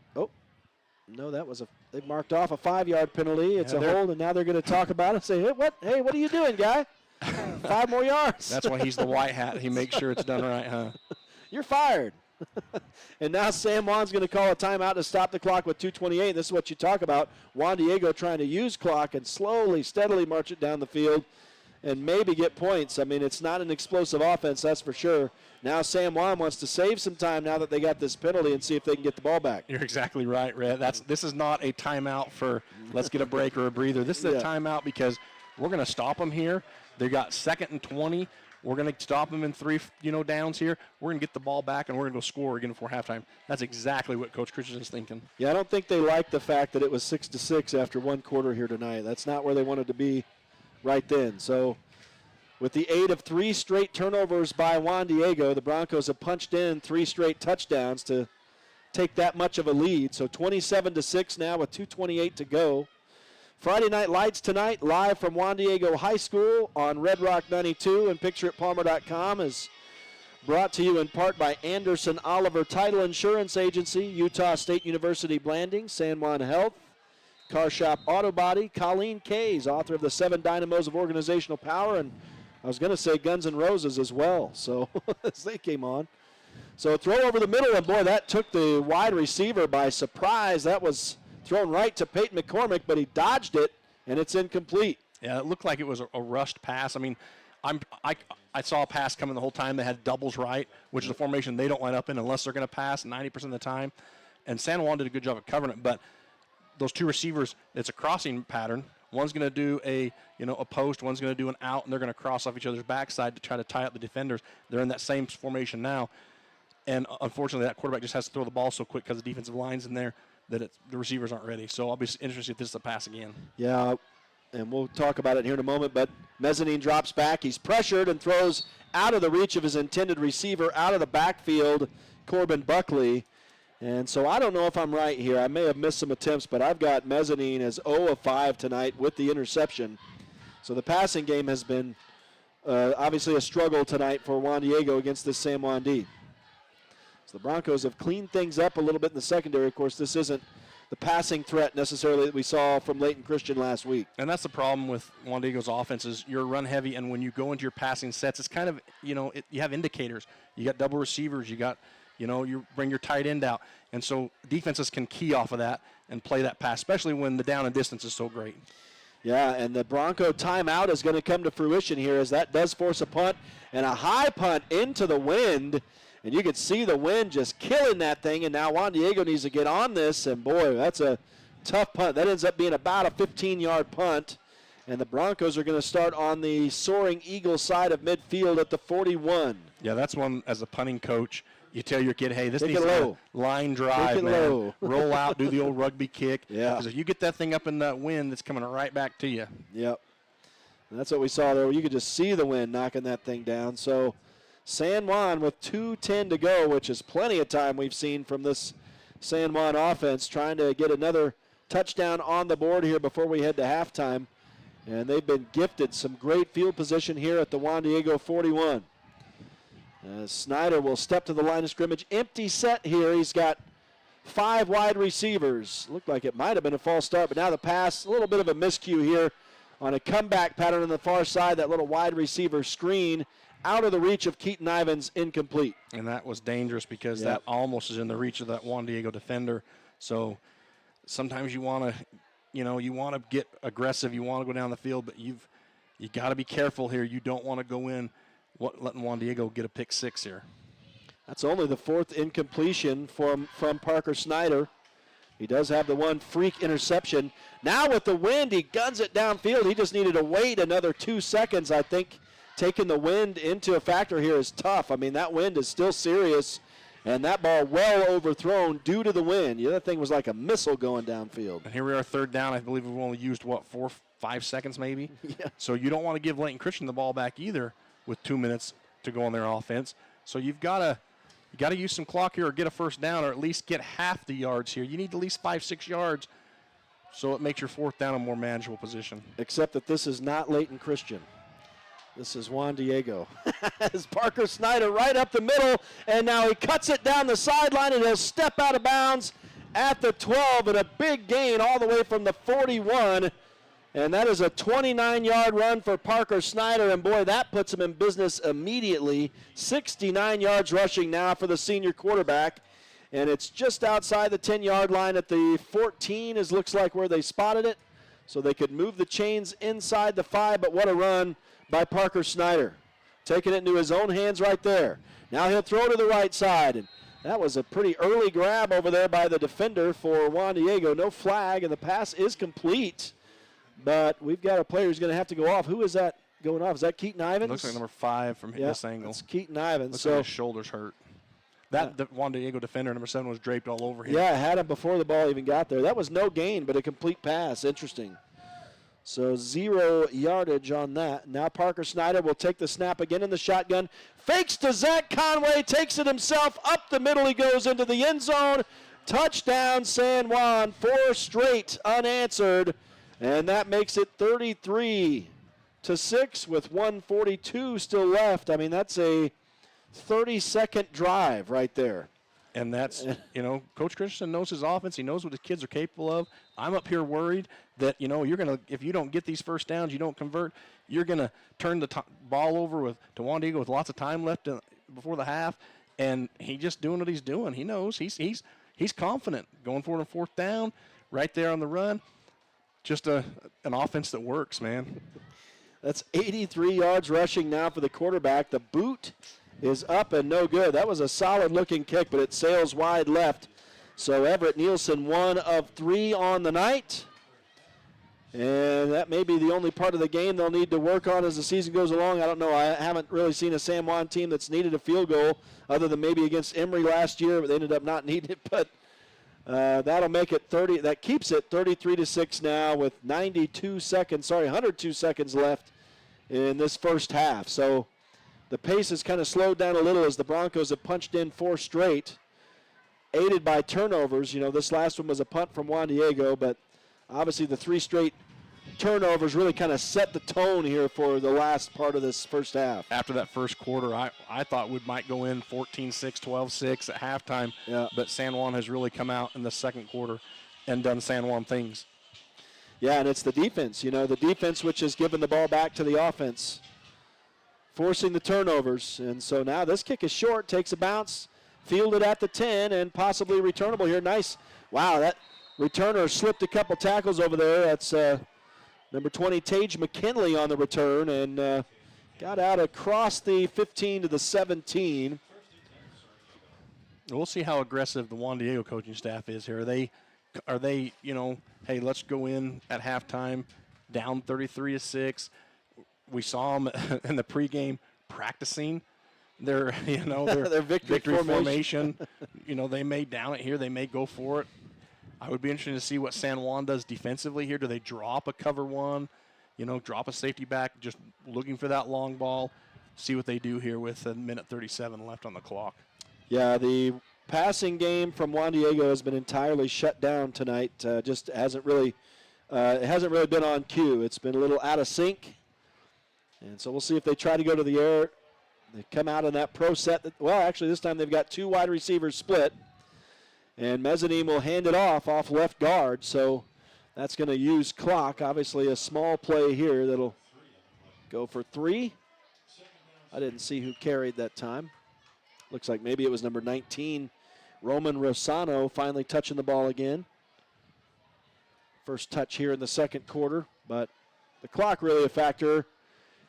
no, that was they've marked off a 5-yard penalty. It's a hold, and now they're going to talk about it and say, hey, what are you doing, guy? 5 more yards. That's why he's the white hat. He makes sure it's done right, huh? You're fired. And now San Juan's going to call a timeout to stop the clock with 2:28. This is what you talk about. Juan Diego trying to use clock and slowly, steadily march it down the field and maybe get points. It's not an explosive offense, that's for sure. Now San Juan wants to save some time now that they got this penalty and see if they can get the ball back. You're exactly right, Red. This is not a timeout for let's get a break or a breather. This is a timeout because we're going to stop them here. They got 2nd and 20. We're going to stop them in 3, downs here. We're going to get the ball back, and we're going to go score again before halftime. That's exactly what Coach Christensen is thinking. Yeah, I don't think they like the fact that it was 6-6 after 1 quarter here tonight. That's not where they wanted to be right then. So with the aid of 3 straight turnovers by Juan Diego, the Broncos have punched in 3 straight touchdowns to take that much of a lead. So 27-6 now with 2:28 to go. Friday Night Lights tonight, live from Juan Diego High School on Red Rock 92 and PictureItPalmer.com, is brought to you in part by Anderson Oliver Title Insurance Agency, Utah State University Blanding, San Juan Health, Car Shop Auto Body, Colleen Kays, author of the 7 Dynamos of Organizational Power, and I was going to say Guns N' Roses as well, so as they came on. So throw over the middle, and boy, that took the wide receiver by surprise. That was thrown right to Peyton McCormick, but he dodged it, and it's incomplete. Yeah, it looked like it was a rushed pass. I saw a pass coming the whole time. They had doubles right, which is a formation they don't line up in unless they're going to pass 90% of the time. And San Juan did a good job of covering it, but those 2 receivers, it's a crossing pattern. One's going to do a post, one's going to do an out, and they're going to cross off each other's backside to try to tie up the defenders. They're in that same formation now. And unfortunately, that quarterback just has to throw the ball so quick because the defensive line's in there that the receivers aren't ready. So I'll be interested if this is a pass again. Yeah, and we'll talk about it here in a moment, but Mezzanine drops back. He's pressured and throws out of the reach of his intended receiver, out of the backfield, Corbin Buckley. And so I don't know if I'm right here. I may have missed some attempts, but I've got Mezzanine as 0 of 5 tonight with the interception. So the passing game has been obviously a struggle tonight for Juan Diego against this San Juan D. So the Broncos have cleaned things up a little bit in the secondary. Of course, this isn't the passing threat necessarily that we saw from Leighton Christian last week. And that's the problem with Juan Diego's offense is you're run heavy, and when you go into your passing sets, it's kind of, you have indicators. You got double receivers. You got, You bring your tight end out. And so defenses can key off of that and play that pass, especially when the down and distance is so great. Yeah, and the Bronco timeout is going to come to fruition here as that does force a punt and a high punt into the wind. And you can see the wind just killing that thing. And now Juan Diego needs to get on this. And, boy, that's a tough punt. That ends up being about a 15-yard punt. And the Broncos are going to start on the Soaring Eagle side of midfield at the 41. Yeah, that's one, as a punting coach, you tell your kid, hey, this Take needs it a low. line drive, Take it man. low. Roll out, do the old rugby kick. Yeah. Because if you get that thing up in that wind, it's coming right back to you. Yep. And that's what we saw there. You could just see the wind knocking that thing down. So San Juan with 2:10 to go, which is plenty of time we've seen from this San Juan offense, trying to get another touchdown on the board here before we head to halftime. And they've been gifted some great field position here at the Juan Diego 41. Snyder will step to the line of scrimmage. Empty set here. He's got 5 wide receivers. Looked like it might have been a false start, but now the pass, a little bit of a miscue here on a comeback pattern on the far side. That little wide receiver screen out of the reach of Keaton Ivins, incomplete. And that was dangerous because that almost is in the reach of that Juan Diego defender. So sometimes you want to, you want to get aggressive. You want to go down the field, but you got to be careful here. You don't want to go in letting Juan Diego get a pick 6 here. That's only the 4th incompletion from Parker Snyder. He does have the one freak interception. Now with the wind, he guns it downfield. He just needed to wait another 2 seconds. I think taking the wind into a factor here is tough. I mean, that wind is still serious, and that ball well overthrown due to the wind. The other thing was like a missile going downfield. And here we are, 3rd down. I believe we've only used, 4-5 seconds maybe? Yeah. So you don't want to give Leighton Christian the ball back either with 2 minutes to go on their offense. So you've got to use some clock here or get a first down or at least get half the yards here. You need at least 5-6 yards so it makes your 4th down a more manageable position. Except that this is not Leighton Christian. This is Juan Diego. It's Parker Snyder right up the middle, and now he cuts it down the sideline, and he'll step out of bounds at the 12, and a big gain all the way from the 41. And that is a 29-yard run for Parker Snyder, and boy, that puts him in business immediately. 69 yards rushing now for the senior quarterback, and it's just outside the 10-yard line at the 14, as looks like where they spotted it. So they could move the chains inside the 5, but what a run by Parker Snyder. Taking it into his own hands right there. Now he'll throw to the right side, and that was a pretty early grab over there by the defender for Juan Diego. No flag, and the pass is complete. But we've got a player who's going to have to go off. Who is that going off? Is that Keaton Ivins? Looks like number 5 from this angle. It's Keaton Ivins. Looks like his shoulder's hurt. The Juan Diego defender, number 7, was draped all over him. Yeah, had him before the ball even got there. That was no gain, but a complete pass. Interesting. So 0 yardage on that. Now Parker Snyder will take the snap again in the shotgun. Fakes to Zach Conway, takes it himself. Up the middle he goes into the end zone. Touchdown San Juan, 4 straight unanswered. And that makes it 33-6 with 1:42 still left. I mean, that's a 30-second drive right there. And that's, Coach Christensen knows his offense. He knows what his kids are capable of. I'm up here worried that, you're going to, if you don't get these first downs, you don't convert, you're going to turn the ball over to Juan Diego with lots of time left before the half. And he just doing what he's doing. He knows he's confident going for it on 4th down, right there on the run. Just an offense that works, man. That's 83 yards rushing now for the quarterback. The boot is up and no good. That was a solid-looking kick, but it sails wide left. So Everett Nielsen, 1 of 3 on the night. And that may be the only part of the game they'll need to work on as the season goes along. I don't know. I haven't really seen a San Juan team that's needed a field goal other than maybe against Emory last year, but they ended up not needing it. But that'll make it 30. That keeps it 33-6 now with 102 seconds left in this first half. So the pace has kind of slowed down a little as the Broncos have punched in 4 straight, aided by turnovers. This last one was a punt from Juan Diego, but obviously the 3 straight turnovers really kind of set the tone here for the last part of this first half. After that first quarter, I thought we might go in 14-6, 12-6 at halftime. Yeah. But San Juan has really come out in the second quarter and done San Juan things. Yeah, and it's the defense. The defense which has given the ball back to the offense, forcing the turnovers. And so now this kick is short, takes a bounce, fielded at the 10 and possibly returnable here. Nice. Wow, that returner slipped a couple tackles over there. That's number 20, Tage McKinley on the return, and got out across the 15 to the 17. We'll see how aggressive the Juan Diego coaching staff is here. Are they, hey, let's go in at halftime, down 33-6. We saw them in the pregame practicing their, their victory formation. They may down it here. They may go for it. I would be interested to see what San Juan does defensively here. Do they drop a cover one, drop a safety back, just looking for that long ball, see what they do here with a minute 37 left on the clock. Yeah, the passing game from Juan Diego has been entirely shut down tonight. Just hasn't really been on cue. It's been a little out of sync. And so we'll see if they try to go to the air. They come out in that pro set. Actually, this time they've got two wide receivers split. And Mezzanine will hand it off left guard. So that's going to use clock. Obviously a small play here that'll go for 3. I didn't see who carried that time. Looks like maybe it was number 19, Roman Rosano, finally touching the ball again. First touch here in the second quarter, but the clock really a factor.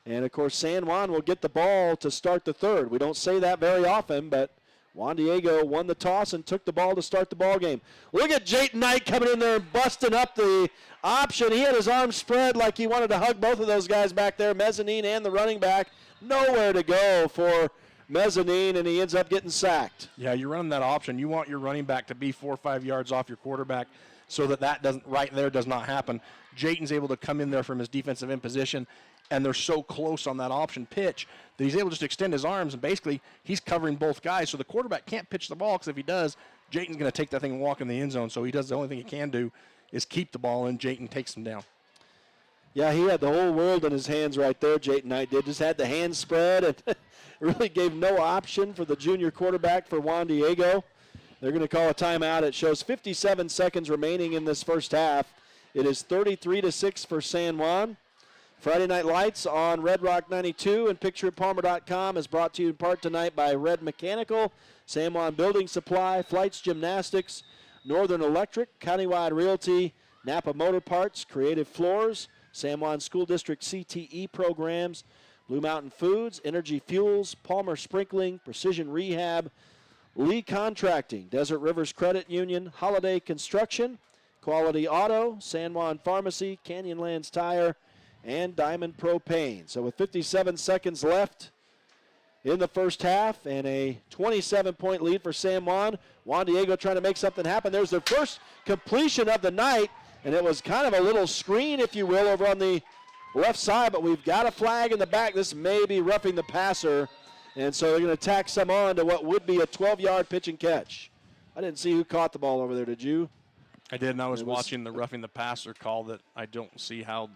And, of course, San Juan will get the ball to start the third. We don't say that very often, but Juan Diego won the toss and took the ball to start the ball game. Look at Jayton Knight coming in there and busting up the option. He had his arms spread like he wanted to hug both of those guys back there, Mezzanine and the running back. Nowhere to go for Mezzanine, and he ends up getting sacked. Yeah, you're running that option. You want your running back to be 4 or 5 yards off your quarterback so that does not happen. Jayton's able to come in there from his defensive end position, and they're so close on that option pitch that he's able to just extend his arms, and basically he's covering both guys. So the quarterback can't pitch the ball, because if he does, Jayton's going to take that thing and walk in the end zone. So he does the only thing he can do is keep the ball, and Jayton takes him down. Yeah, he had the whole world in his hands right there, Jayton Knight did. Just had the hands spread and really gave no option for the junior quarterback for Juan Diego. They're going to call a timeout. It shows 57 seconds remaining in this first half. It is 33-6 for San Juan. Friday Night Lights on Red Rock 92 and PictureItPalmer.com is brought to you in part tonight by Red Mechanical, San Juan Building Supply, Flights Gymnastics, Northern Electric, Countywide Realty, Napa Motor Parts, Creative Floors, San Juan School District CTE programs, Blue Mountain Foods, Energy Fuels, Palmer Sprinkling, Precision Rehab, Lee Contracting, Desert Rivers Credit Union, Holiday Construction, Quality Auto, San Juan Pharmacy, Canyonlands Tire, and Diamond Propane. So with 57 seconds left in the first half and a 27-point lead for San Juan, Juan Diego trying to make something happen. There's their first completion of the night, and it was kind of a little screen, if you will, over on the left side, but we've got a flag in the back. This may be roughing the passer, and so they're going to tack some on to what would be a 12-yard pitch and catch. I didn't see who caught the ball over there, did you? I did, and I was watching the roughing the passer call that I don't see how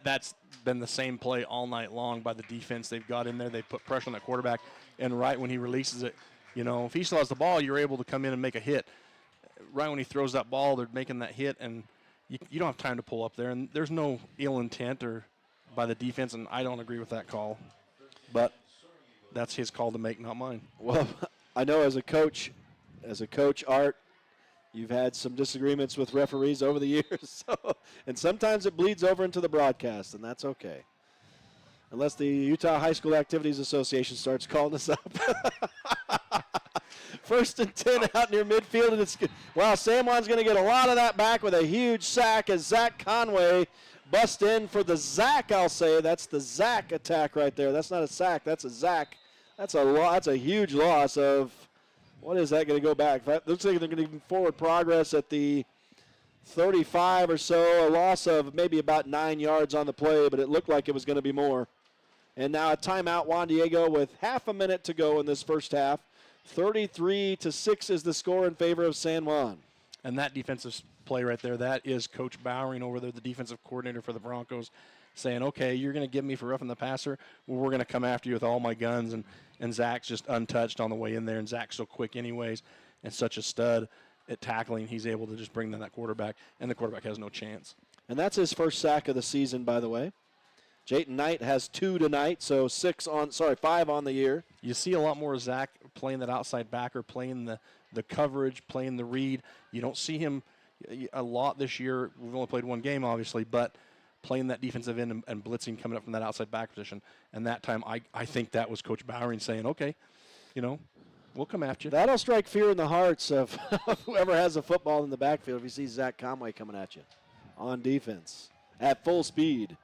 that's been the same play all night long by the defense. They've got in there. They put pressure on that quarterback, and right when he releases it, if he still has the ball, you're able to come in and make a hit. Right when he throws that ball, they're making that hit, and you don't have time to pull up there. And there's no ill intent by the defense, and I don't agree with that call. But that's his call to make, not mine. Well, I know as a coach, Art, you've had some disagreements with referees over the years, and sometimes it bleeds over into the broadcast, and that's okay. Unless the Utah High School Activities Association starts calling us up. First and 10 out near midfield, and San Juan's going to get a lot of that back with a huge sack as Zach Conway busts in for the Zach, I'll say. That's the Zach attack right there. That's not a sack, that's a Zach. That's a huge loss of, what is that going to go back? That looks like they're going to give forward progress at the 35 or so, a loss of maybe about 9 yards on the play, but it looked like it was going to be more. And now a timeout, Juan Diego, with half a minute to go in this first half. 33-6 is the score in favor of San Juan. And that defensive play right there, that is Coach Bowering over there, the defensive coordinator for the Broncos, saying, okay, you're going to give me for roughing the passer, well, we're going to come after you with all my guns. And Zach's just untouched on the way in there, and Zach's so quick anyways and such a stud at tackling, he's able to just bring down that quarterback, and the quarterback has no chance. And that's his first sack of the season, by the way. Jayton Knight has 2 tonight, so 5 on the year. You see a lot more Zach playing that outside backer, playing the coverage, playing the read. You don't see him a lot this year. We've only played one game, obviously, but playing that defensive end and blitzing coming up from that outside back position. And that time, I think that was Coach Bowering saying, okay, we'll come after you. That'll strike fear in the hearts of whoever has a football in the backfield if you see Zach Conway coming at you on defense at full speed.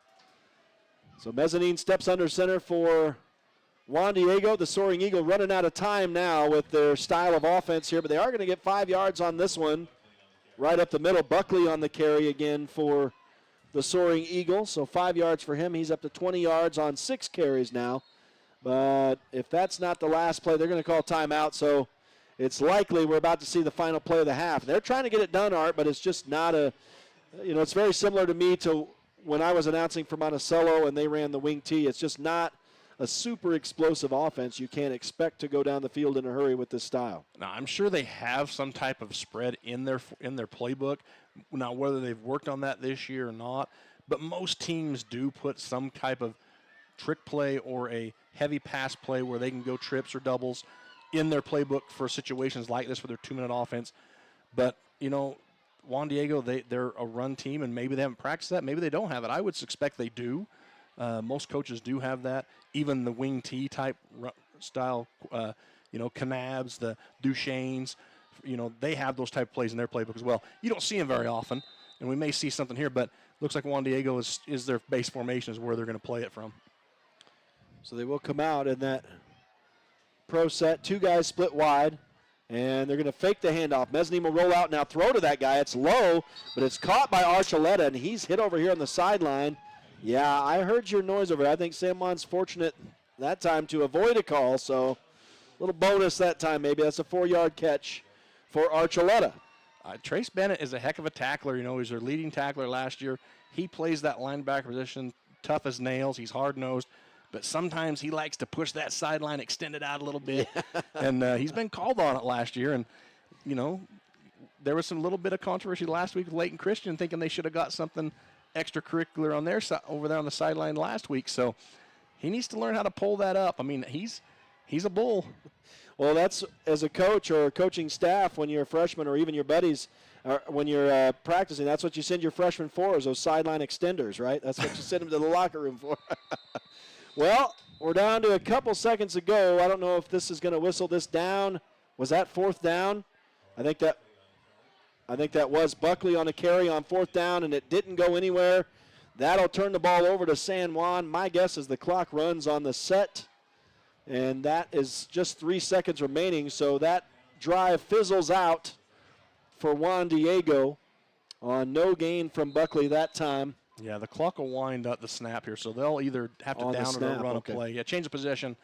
So Mezzanine steps under center for Juan Diego. The Soaring Eagle running out of time now with their style of offense here, but they are going to get 5 yards on this one. Right up the middle, Buckley on the carry again for the Soaring Eagle. So 5 yards for him. He's up to 20 yards on 6 carries now. But if that's not the last play, they're going to call timeout. So it's likely we're about to see the final play of the half. They're trying to get it done, Art, but it's just not it's very similar to me to when I was announcing for Monticello and they ran the wing T. It's just not a super explosive offense. You can't expect to go down the field in a hurry with this style. Now, I'm sure they have some type of spread in their playbook. Now, whether they've worked on that this year or not, but most teams do put some type of trick play or a heavy pass play where they can go trips or doubles in their playbook for situations like this for their 2-minute offense. But, Juan Diego, they're a run team, and maybe they haven't practiced that. Maybe they don't have it. I would suspect they do. Most coaches do have that. Even the wing T type style, Canabs, the Duchesnes, they have those type of plays in their playbook as well. You don't see them very often, and we may see something here, but looks like Juan Diego is their base formation is where they're going to play it from. So they will come out in that pro set. 2 guys split wide, and they're going to fake the handoff. Mezzanine will roll out now, throw to that guy. It's low, but it's caught by Archuleta, and he's hit over here on the sideline. Yeah, I heard your noise over there. I think San Juan's fortunate that time to avoid a call, so a little bonus that time maybe. That's a 4-yard catch for Archuleta. Trace Bennett is a heck of a tackler. He's their leading tackler last year. He plays that linebacker position tough as nails. He's hard-nosed, but sometimes he likes to push that sideline, extend it out a little bit, and he's been called on it last year. And, there was some little bit of controversy last week with Leighton Christian thinking they should have got something extracurricular on their side over there on the sideline last week. So he needs to learn how to pull that up. I mean, he's a bull. Well, that's as a coach or coaching staff when you're a freshman or even your buddies when you're practicing, that's what you send your freshmen for is those sideline extenders, right? That's what you send them to the locker room for. Well, we're down to a couple seconds to go. I don't know if this is going to whistle this down. Was that 4th down? I think that was Buckley on a carry on 4th down, and it didn't go anywhere. That'll turn the ball over to San Juan. My guess is the clock runs on the set, and that is just 3 seconds remaining, so that drive fizzles out for Juan Diego on no gain from Buckley that time. Yeah, the clock will wind up the snap here, so they'll either have to down it or run a play. Yeah, change of possession.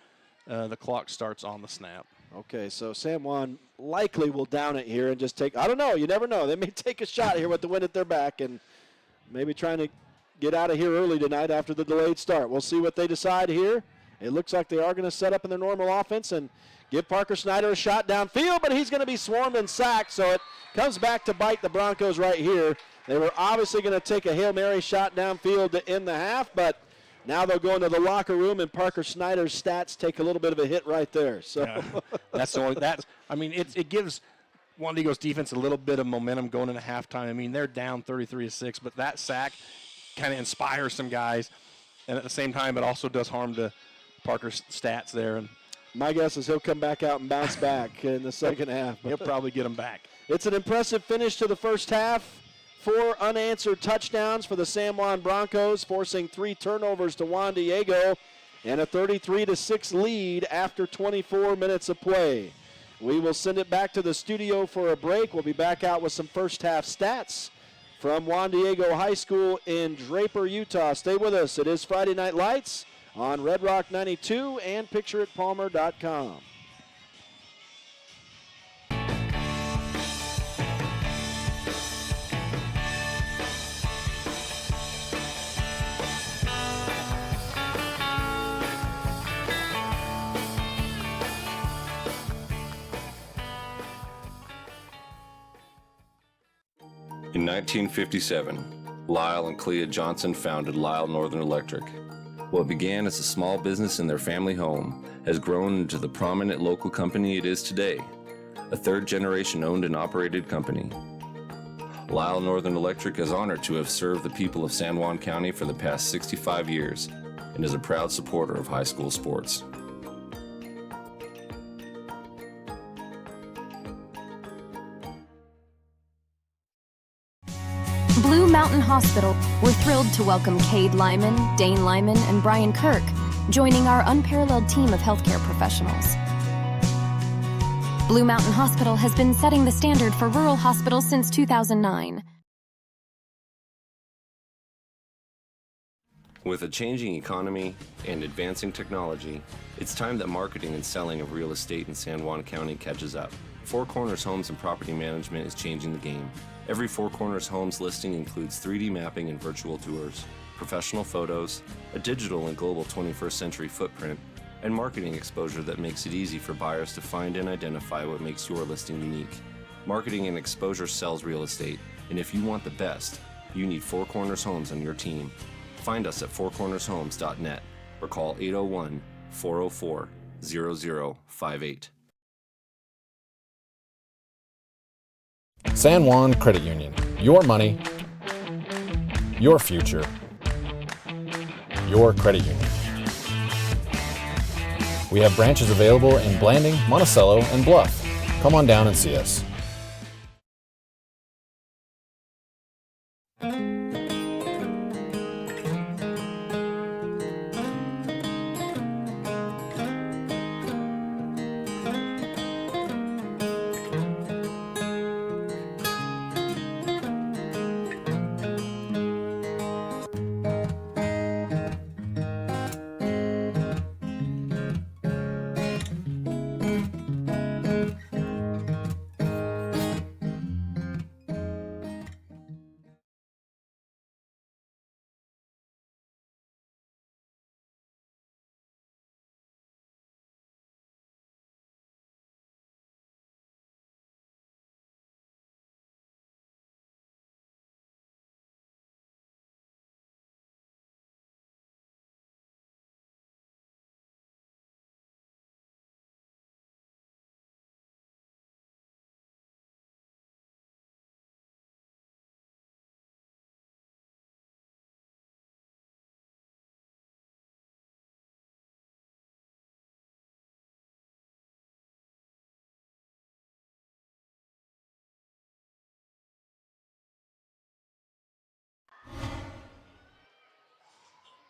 The clock starts on the snap. Okay, so San Juan likely will down it here and just take, I don't know, you never know. They may take a shot here with the wind at their back and maybe trying to get out of here early tonight after the delayed start. We'll see what they decide here. It looks like they are going to set up in their normal offense and give Parker Snyder a shot downfield, but he's going to be swarmed and sacked, so it comes back to bite the Broncos right here. They were obviously going to take a Hail Mary shot downfield to end the half, but now they'll go into the locker room, and Parker Snyder's stats take a little bit of a hit right there. So it gives Juan Diego's defense a little bit of momentum going into halftime. I mean, they're down 33-6, but that sack kind of inspires some guys, and at the same time, it also does harm to Parker's stats there. And my guess is he'll come back out and bounce back in the second half. He'll probably get them back. It's an impressive finish to the first half. 4 unanswered touchdowns for the San Juan Broncos, forcing 3 turnovers to Juan Diego, and a 33-6 lead after 24 minutes of play. We will send it back to the studio for a break. We'll be back out with some first half stats from Juan Diego High School in Draper, Utah. Stay with us. It is Friday Night Lights on Red Rock 92 and pictureitpalmer.com. In 1957, Lyle and Clea Johnson founded Lyle Northern Electric. What began as a small business in their family home has grown into the prominent local company it is today, a third-generation owned and operated company. Lyle Northern Electric is honored to have served the people of San Juan County for the past 65 years and is a proud supporter of high school sports. Blue Mountain Hospital, we're thrilled to welcome Cade Lyman, Dane Lyman, and Brian Kirk, joining our unparalleled team of healthcare professionals. Blue Mountain Hospital has been setting the standard for rural hospitals since 2009. With a changing economy and advancing technology, it's time that marketing and selling of real estate in San Juan County catches up. Four Corners Homes and Property Management is changing the game. Every Four Corners Homes listing includes 3D mapping and virtual tours, professional photos, a digital and global 21st century footprint, and marketing exposure that makes it easy for buyers to find and identify what makes your listing unique. Marketing and exposure sells real estate, and if you want the best, you need Four Corners Homes on your team. Find us at fourcornershomes.net or call 801-404-0058. San Juan Credit Union. Your money, your future, your credit union. We have branches available in Blanding, Monticello, and Bluff. Come on down and see us.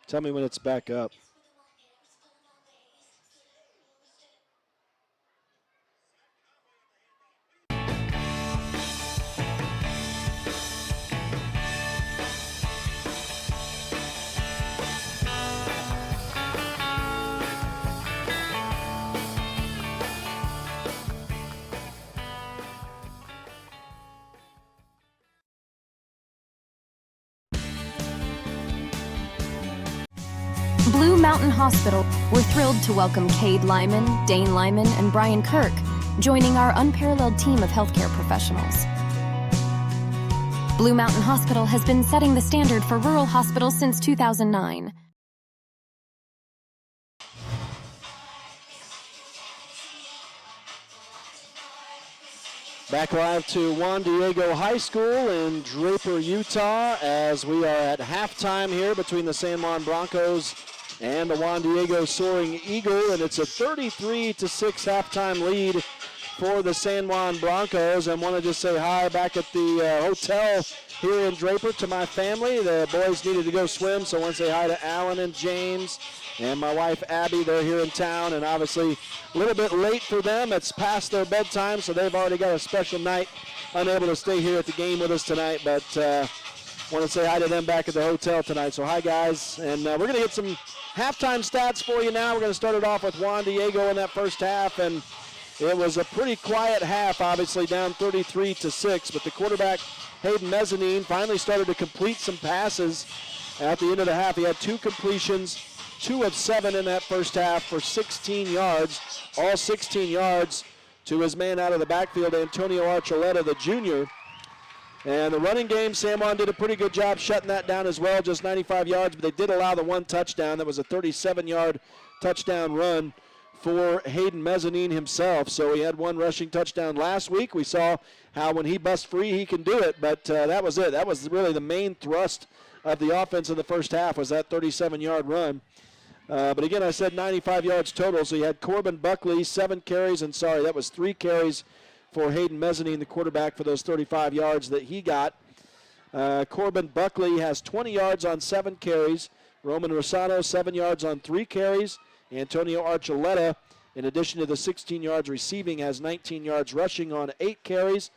Tell me when it's back up. Blue Mountain Hospital, we're thrilled to welcome Cade Lyman, Dane Lyman, and Brian Kirk, joining our unparalleled team of healthcare professionals. Blue Mountain Hospital has been setting the standard for rural hospitals since 2009. Back live to Juan Diego High School in Draper, Utah, as we are at halftime here between the San Juan Broncos and the Juan Diego Soaring Eagle, and it's a 33-6 halftime lead for the San Juan Broncos. I want to just say hi back at the hotel here in Draper to my family. The boys needed to go swim, so I want to say hi to Alan and James and my wife Abby. They're here in town, and obviously a little bit late for them. It's past their bedtime, so they've already got a special night, unable to stay here at the game with us tonight, but want to say hi to them back at the hotel tonight. So hi, guys, and we're going to get some halftime stats for you now. We're going to start it off with Juan Diego in that first half, and it was a pretty quiet half, obviously down 33-6, but the quarterback, Hayden Mezzanine, finally started to complete some passes at the end of the half. He had 2 completions, 2 of 7 in that first half for 16 yards, all 16 yards to his man out of the backfield, Antonio Archuleta, the junior. And the running game, San Juan did a pretty good job shutting that down as well, just 95 yards, but they did allow the one touchdown. That was a 37-yard touchdown run for Hayden Mezzanine himself. So he had one rushing touchdown last week. We saw how when he busts free, he can do it, but that was it. That was really the main thrust of the offense in the first half, was that 37-yard run. But again, I said 95 yards total, so you had Corbin Buckley, 7 carries, and that was 3 carries for Hayden Mezzanine, the quarterback, for those 35 yards that he got. Corbin Buckley has 20 yards on 7 carries. Roman Rosano, 7 yards on 3 carries. Antonio Archuleta, in addition to the 16 yards receiving, has 19 yards rushing on 8 carries.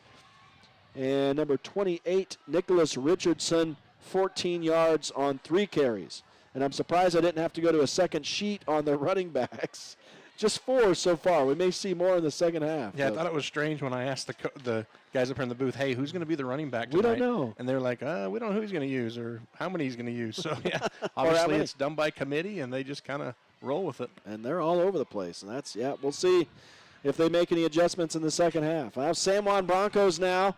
And number 28, Nicholas Richardson, 14 yards on 3 carries. And I'm surprised I didn't have to go to a second sheet on the running backs. Just 4 so far. We may see more in the second half. Yeah, I thought it was strange when I asked the guys up here in the booth, hey, who's going to be the running back tonight? We don't know. And they're like, we don't know who he's going to use or how many he's going to use. So, yeah, obviously it's done by committee, and they just kind of roll with it. And they're all over the place. And we'll see if they make any adjustments in the second half. I have San Juan Broncos now.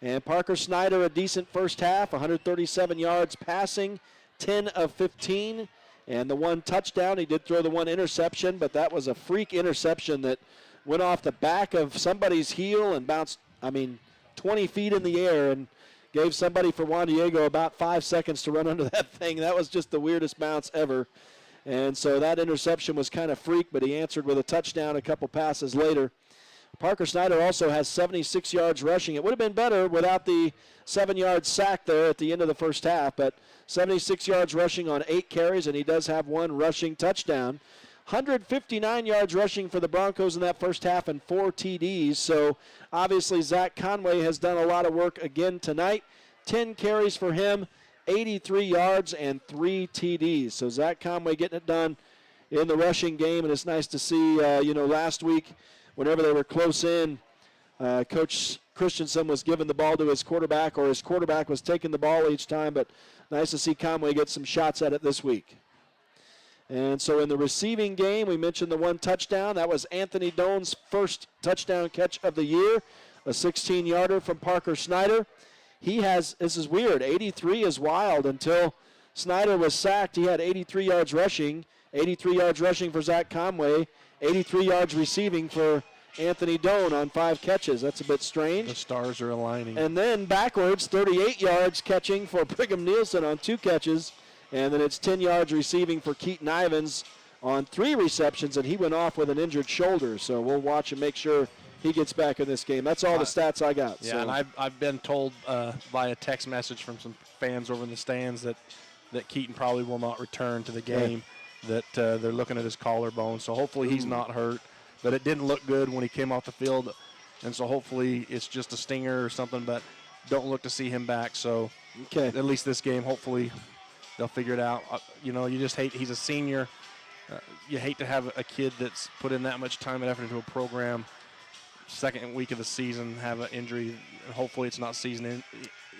And Parker Snyder, a decent first half, 137 yards passing, 10 of 15. And the 1 touchdown, he did throw the 1 interception, but that was a freak interception that went off the back of somebody's heel and bounced, 20 feet in the air and gave somebody for Juan Diego about 5 seconds to run under that thing. That was just the weirdest bounce ever. And so that interception was kind of freak, but he answered with a touchdown a couple passes later. Parker Snyder also has 76 yards rushing. It would have been better without the 7-yard sack there at the end of the first half, but 76 yards rushing on 8 carries, and he does have 1 rushing touchdown. 159 yards rushing for the Broncos in that first half and 4 TDs. So obviously Zach Conway has done a lot of work again tonight. 10 carries for him, 83 yards and 3 TDs. So Zach Conway getting it done in the rushing game, and it's nice to see, last week whenever they were close in, Coach Christensen was giving the ball to his quarterback, or his quarterback was taking the ball each time, but nice to see Conway get some shots at it this week. And so in the receiving game, we mentioned the 1 touchdown. That was Anthony Doan's first touchdown catch of the year, a 16-yarder from Parker Snyder. He has, this is weird, 83 is wild. Until Snyder was sacked, he had 83 yards rushing, 83 yards rushing for Zach Conway, 83 yards receiving for Anthony Doan on 5 catches. That's a bit strange. The stars are aligning. And then backwards, 38 yards catching for Brigham Nielsen on 2 catches. And then it's 10 yards receiving for Keaton Ivins on 3 receptions, and he went off with an injured shoulder. So we'll watch and make sure he gets back in this game. That's all the stats I got. Yeah, and I've been told via text message from some fans over in the stands that Keaton probably will not return to the game, that they're looking at his collarbone. So hopefully he's not hurt. But it didn't look good when he came off the field, and so hopefully it's just a stinger or something, but don't look to see him back. So at least this game, hopefully they'll figure it out. You just hate, he's a senior. You hate to have a kid that's put in that much time and effort into a program, second week of the season, have an injury. Hopefully it's not season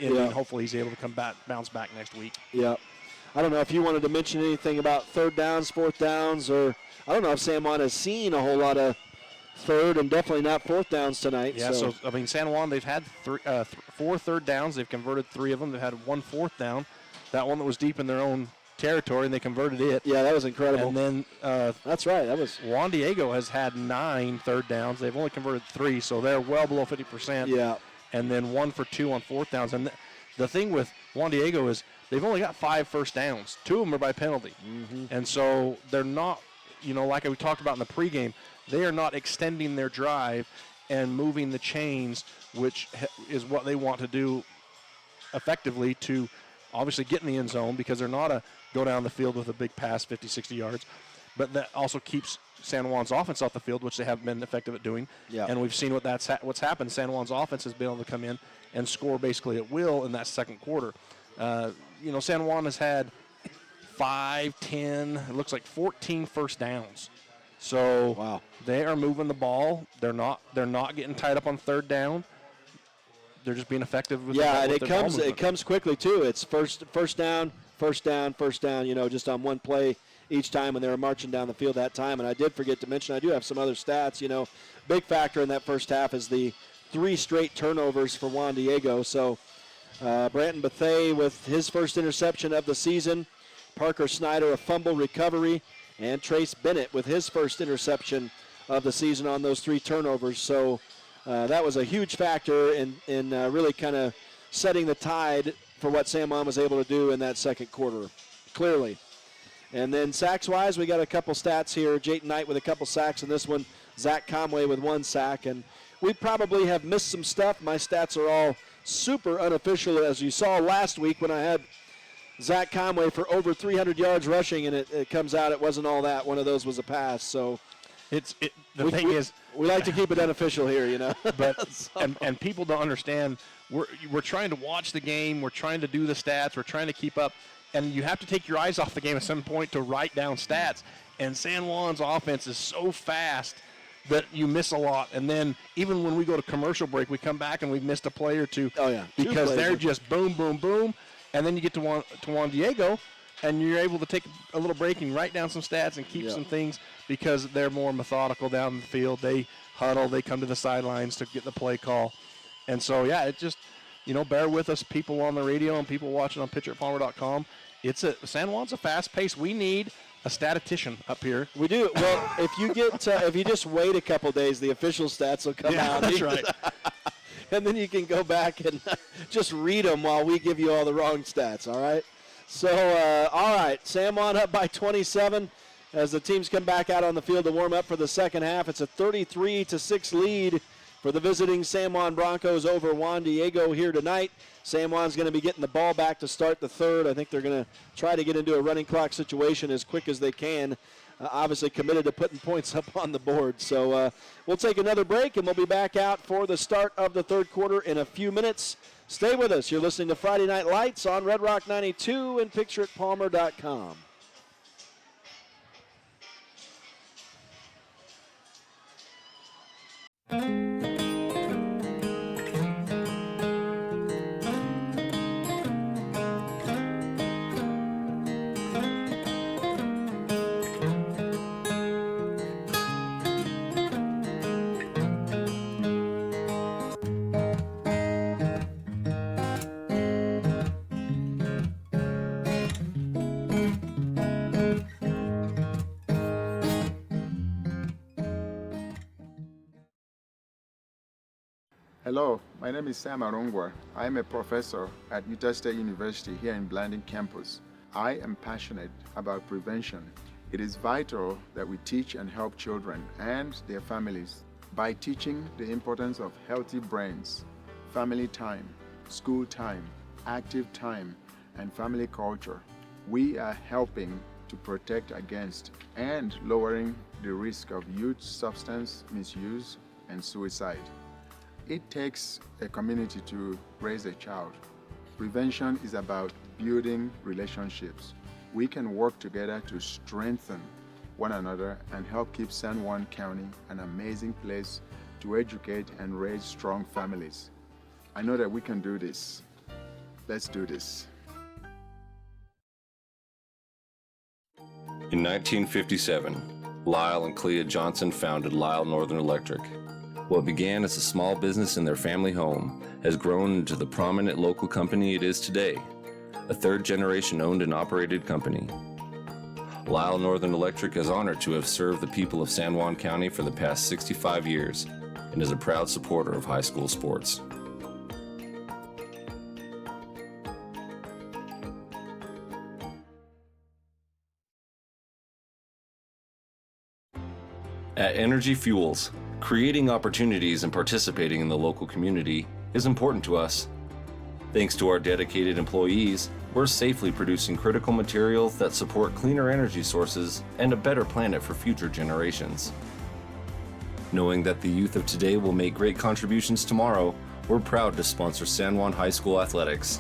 ending. Hopefully he's able to come back, bounce back next week. Yeah. I don't know if you wanted to mention anything about 3rd downs, 4th downs, or I don't know if San Juan has seen a whole lot of 3rd and definitely not 4th downs tonight. Yeah, so San Juan, they've had 4 3rd downs. They've converted 3 of them. They've had 1 4th down. That one that was deep in their own territory, and they converted it. Yeah, that was incredible. And then that's right. That was Juan Diego has had 9 3rd downs. They've only converted 3, so they're well below 50%. Yeah. And then 1 for 2 on 4th downs. And the thing with Juan Diego is they've only got 5 first downs. 2 of them are by penalty. Mm-hmm. And so they're not, like we talked about in the pregame, they are not extending their drive and moving the chains, which is what they want to do effectively to obviously get in the end zone, because they're not a go down the field with a big pass 50, 60 yards. But that also keeps San Juan's offense off the field, which they have been effective at doing. Yeah. And we've seen what's happened. San Juan's offense has been able to come in and score basically at will in that second quarter. San Juan has had 5, 10, it looks like 14 first downs. So they are moving the ball. They're not getting tied up on 3rd down. They're just being effective with and it comes quickly too. It's first down, just on one play each time when they were marching down the field that time. And I did forget to mention, I do have some other stats. Big factor in that first half is the 3 straight turnovers for Juan Diego. So Branton Bethay with his first interception of the season. Parker Snyder a fumble recovery. And Trace Bennett with his first interception of the season on those 3 turnovers. So that was a huge factor in really kind of setting the tide for what San Juan was able to do in that second quarter, clearly. And then sacks-wise, we got a couple stats here. Jayton Knight with a couple sacks in this one. Zach Conway with 1 sack. And we probably have missed some stuff. My stats are all super unofficial, as you saw last week when I had Zach Conway for over 300 yards rushing, and it comes out it wasn't all that. One of those was a pass. So the thing is, we like to keep it unofficial here, you know. But so. and people don't understand. We're trying to watch the game. We're trying to do the stats. We're trying to keep up. And you have to take your eyes off the game at some point to write down stats. And San Juan's offense is so fast that you miss a lot. And then even when we go to commercial break, we come back and we've missed a play or two. Oh, yeah. Because they're just boom, boom, boom. And then you get to Juan Diego, and you're able to take a little break and write down some stats and keep some things because they're more methodical down the field. They huddle. They come to the sidelines to get the play call. And so, yeah, it just – bear with us, people on the radio and people watching on pitcheratpalmer.com. San Juan's a fast pace. We need a statistician up here. We do. Well, if you just wait a couple days, the official stats will come out. That's right. And then you can go back and just read them while we give you all the wrong stats. All right. So, all right, San Juan up by 27 as the teams come back out on the field to warm up for the second half. It's a 33-6 lead for the visiting San Juan Broncos over Juan Diego here tonight. San Juan's going to be getting the ball back to start the third. I think they're going to try to get into a running clock situation as quick as they can. Obviously committed to putting points up on the board. So we'll take another break, and we'll be back out for the start of the third quarter in a few minutes. Stay with us. You're listening to Friday Night Lights on Red Rock 92 and PictureItPalmer.com. Hello, my name is Sam Arongwa. I am a professor at Utah State University here in Blanding campus. I am passionate about prevention. It is vital that we teach and help children and their families by teaching the importance of healthy brains, family time, school time, active time, and family culture. We are helping to protect against and lowering the risk of youth substance misuse and suicide. It takes a community to raise a child. Prevention is about building relationships. We can work together to strengthen one another and help keep San Juan County an amazing place to educate and raise strong families. I know that we can do this. Let's do this. In 1957, Lyle and Clea Johnson founded Lyle Northern Electric. What began as a small business in their family home has grown into the prominent local company it is today, a third-generation owned and operated company. Lyle Northern Electric is honored to have served the people of San Juan County for the past 65 years and is a proud supporter of high school sports. At Energy Fuels, creating opportunities and participating in the local community is important to us. Thanks to our dedicated employees, we're safely producing critical materials that support cleaner energy sources and a better planet for future generations. Knowing that the youth of today will make great contributions tomorrow, we're proud to sponsor San Juan High School athletics.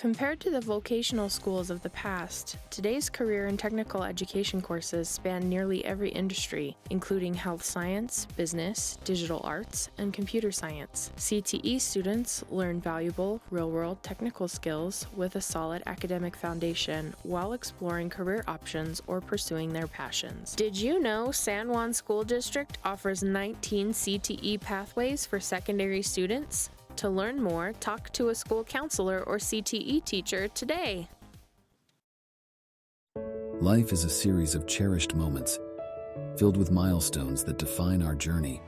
Compared to the vocational schools of the past, today's career and technical education courses span nearly every industry, including health science, business, digital arts, and computer science. CTE students learn valuable, real-world technical skills with a solid academic foundation while exploring career options or pursuing their passions. Did you know San Juan School District offers 19 CTE pathways for secondary students? To learn more, talk to a school counselor or CTE teacher today. Life is a series of cherished moments, filled with milestones that define our journey.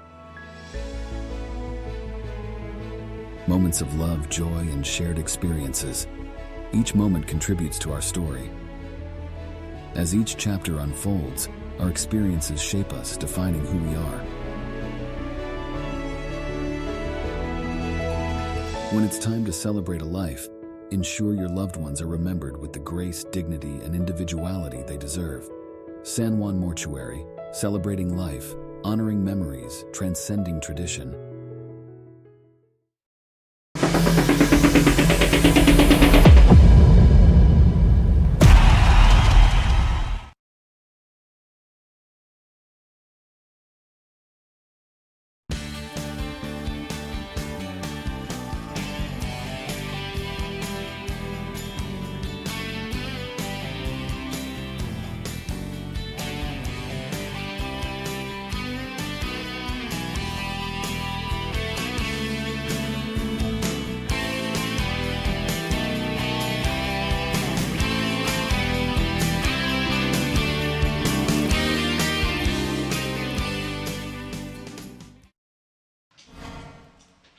Moments of love, joy, and shared experiences. Each moment contributes to our story. As each chapter unfolds, our experiences shape us, defining who we are. When it's time to celebrate a life, ensure your loved ones are remembered with the grace, dignity, and individuality they deserve. San Juan Mortuary, celebrating life, honoring memories, transcending tradition.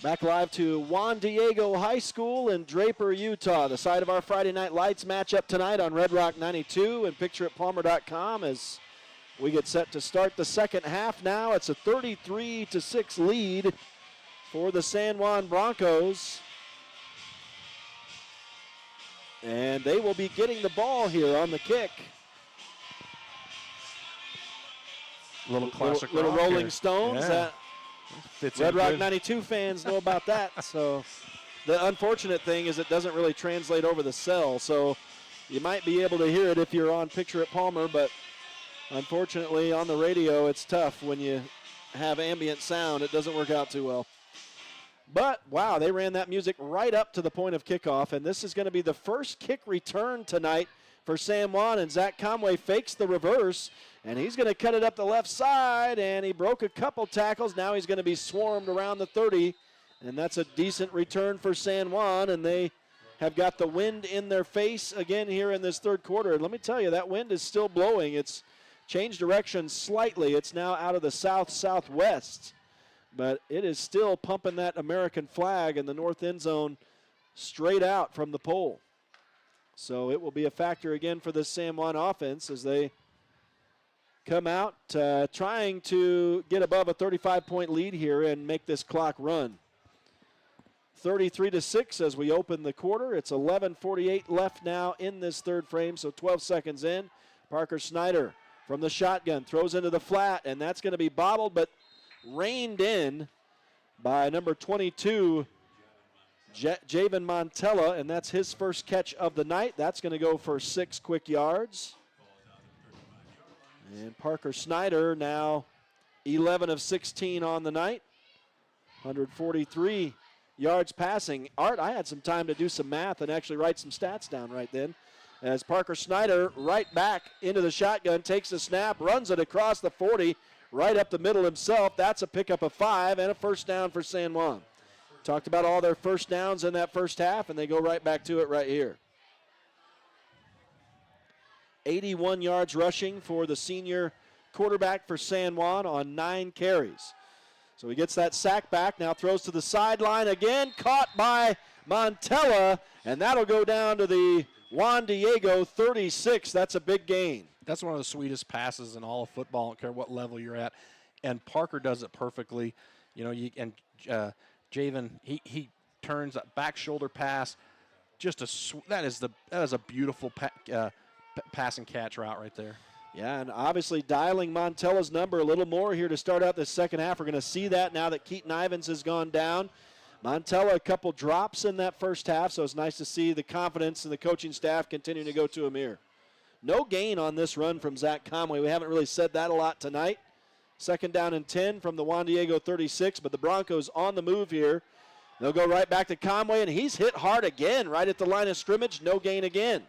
Back live to Juan Diego High School in Draper, Utah. The site of our Friday Night Lights matchup tonight on Red Rock 92 and pictureitpalmer.com as we get set to start the second half now. It's a 33-6 lead for the San Juan Broncos. And they will be getting the ball here on the kick. Little classic little rock Rolling here. Stones. Yeah. Red Rock 92 fans know about that. So the unfortunate thing is it doesn't really translate over the cell. So you might be able to hear it if you're on Picture at Palmer, but unfortunately on the radio it's tough when you have ambient sound. It doesn't work out too well. But, wow, they ran that music right up to the point of kickoff, and this is going to be the first kick return tonight for San Juan, and Zach Conway fakes the reverse, and he's going to cut it up the left side, and he broke a couple tackles. Now he's going to be swarmed around the 30, and that's a decent return for San Juan, and they have got the wind in their face again here in this third quarter. And let me tell you, that wind is still blowing. It's changed direction slightly. It's now out of the south-southwest, but it is still pumping that American flag in the north end zone straight out from the pole. So it will be a factor again for this San Juan offense as they come out trying to get above a 35-point lead here and make this clock run. 33-6 as we open the quarter. It's 11:48 left now in this third frame, so 12 seconds in. Parker Snyder from the shotgun throws into the flat, and that's going to be bobbled but reined in by number 22, Javen Montella, and that's his first catch of the night. That's going to go for 6 quick yards. And Parker Snyder now 11 of 16 on the night, 143 yards passing. Art, I had some time to do some math and actually write some stats down right then. As Parker Snyder right back into the shotgun, takes the snap, runs it across the 40, right up the middle himself. That's a pickup of 5 and a first down for San Juan. Talked about all their first downs in that first half, and they go right back to it right here. 81 yards rushing for the senior quarterback for San Juan on 9 carries. So he gets that sack back, now throws to the sideline again, caught by Montella, and that'll go down to the Juan Diego 36. That's a big gain. That's one of the sweetest passes in all of football. I don't care what level you're at. And Parker does it perfectly. You know, Javen, he turns that back shoulder pass. That is a beautiful pass and catch route right there. Yeah, and obviously dialing Montella's number a little more here to start out this second half. We're going to see that now that Keaton Ivins has gone down. Montella, a couple drops in that first half, so it's nice to see the confidence and the coaching staff continuing to go to him here. No gain on this run from Zach Conway. We haven't really said that a lot tonight. 2nd down and 10 from the Juan Diego 36, but the Broncos on the move here. They'll go right back to Conway, and he's hit hard again right at the line of scrimmage. No gain again.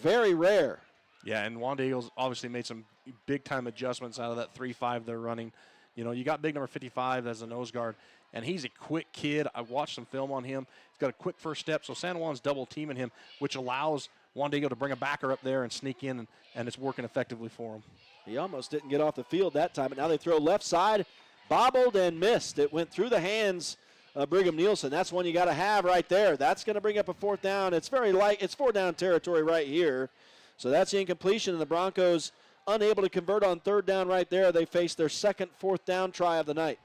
Very rare. Yeah, and Juan Diego's obviously made some big-time adjustments out of that 3-5 they're running. You know, you got big number 55 as a nose guard, and he's a quick kid. I watched some film on him. He's got a quick first step, so San Juan's double-teaming him, which allows Juan Diego to bring a backer up there and sneak in, and it's working effectively for him. He almost didn't get off the field that time, but now they throw left side, bobbled and missed. It went through the hands of Brigham Nielsen. That's one you got to have right there. That's going to bring up a 4th down. It's very light. It's 4th-down territory right here. So that's the incompletion, and the Broncos unable to convert on 3rd down right there. They face their 2nd 4th down try of the night.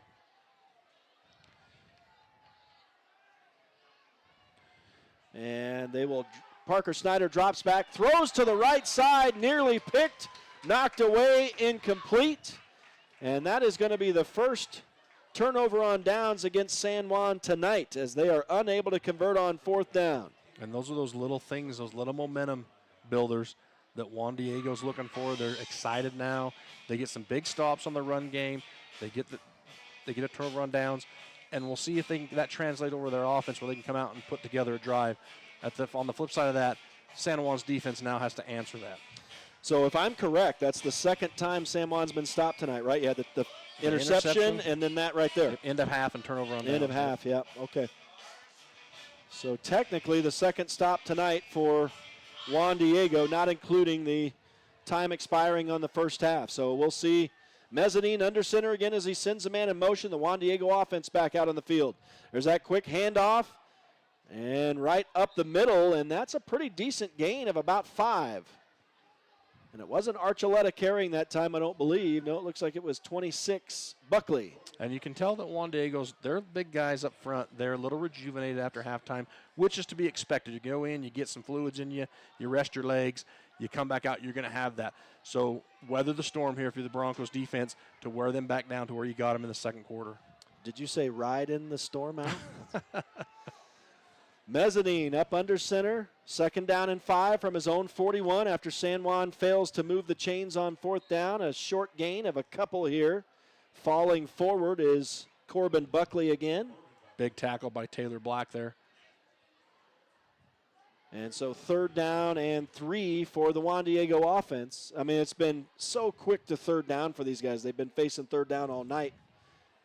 And they will, Parker Snyder drops back, throws to the right side, nearly picked, knocked away, incomplete. And that is going to be the first turnover on downs against San Juan tonight, as they are unable to convert on 4th down. And those are those little things, those little momentum builders that Juan Diego's looking for. They're excited now. They get some big stops on the run game. They get a turnover on downs, and we'll see if that translates over their offense where they can come out and put together a drive. On the flip side of that, San Juan's defense now has to answer that. So if I'm correct, that's the 2nd time San Juan's been stopped tonight, right? Yeah, the interception and then that right there. End of half and turnover on downs. End of half, yeah, okay. So technically the 2nd stop tonight for Juan Diego, not including the time expiring on the first half. So we'll see Mezzanine under center again as he sends a man in motion. The Juan Diego offense back out on the field. There's that quick handoff, and right up the middle, and that's a pretty decent gain of about 5. And it wasn't Archuleta carrying that time, I don't believe. No, it looks like it was 26 Buckley. And you can tell that Juan Diego's, they're big guys up front. They're a little rejuvenated after halftime, which is to be expected. You go in, you get some fluids in you, you rest your legs, you come back out, you're going to have that. So weather the storm here for the Broncos defense to wear them back down to where you got them in the 2nd quarter. Did you say ride in the storm out? Mezzanine up under center. 2nd down and 5 from his own 41 after San Juan fails to move the chains on 4th down. A short gain of a couple here. Falling forward is Corbin Buckley again. Big tackle by Taylor Black there. And so 3rd down and 3 for the Juan Diego offense. I mean, it's been so quick to 3rd down for these guys. They've been facing 3rd down all night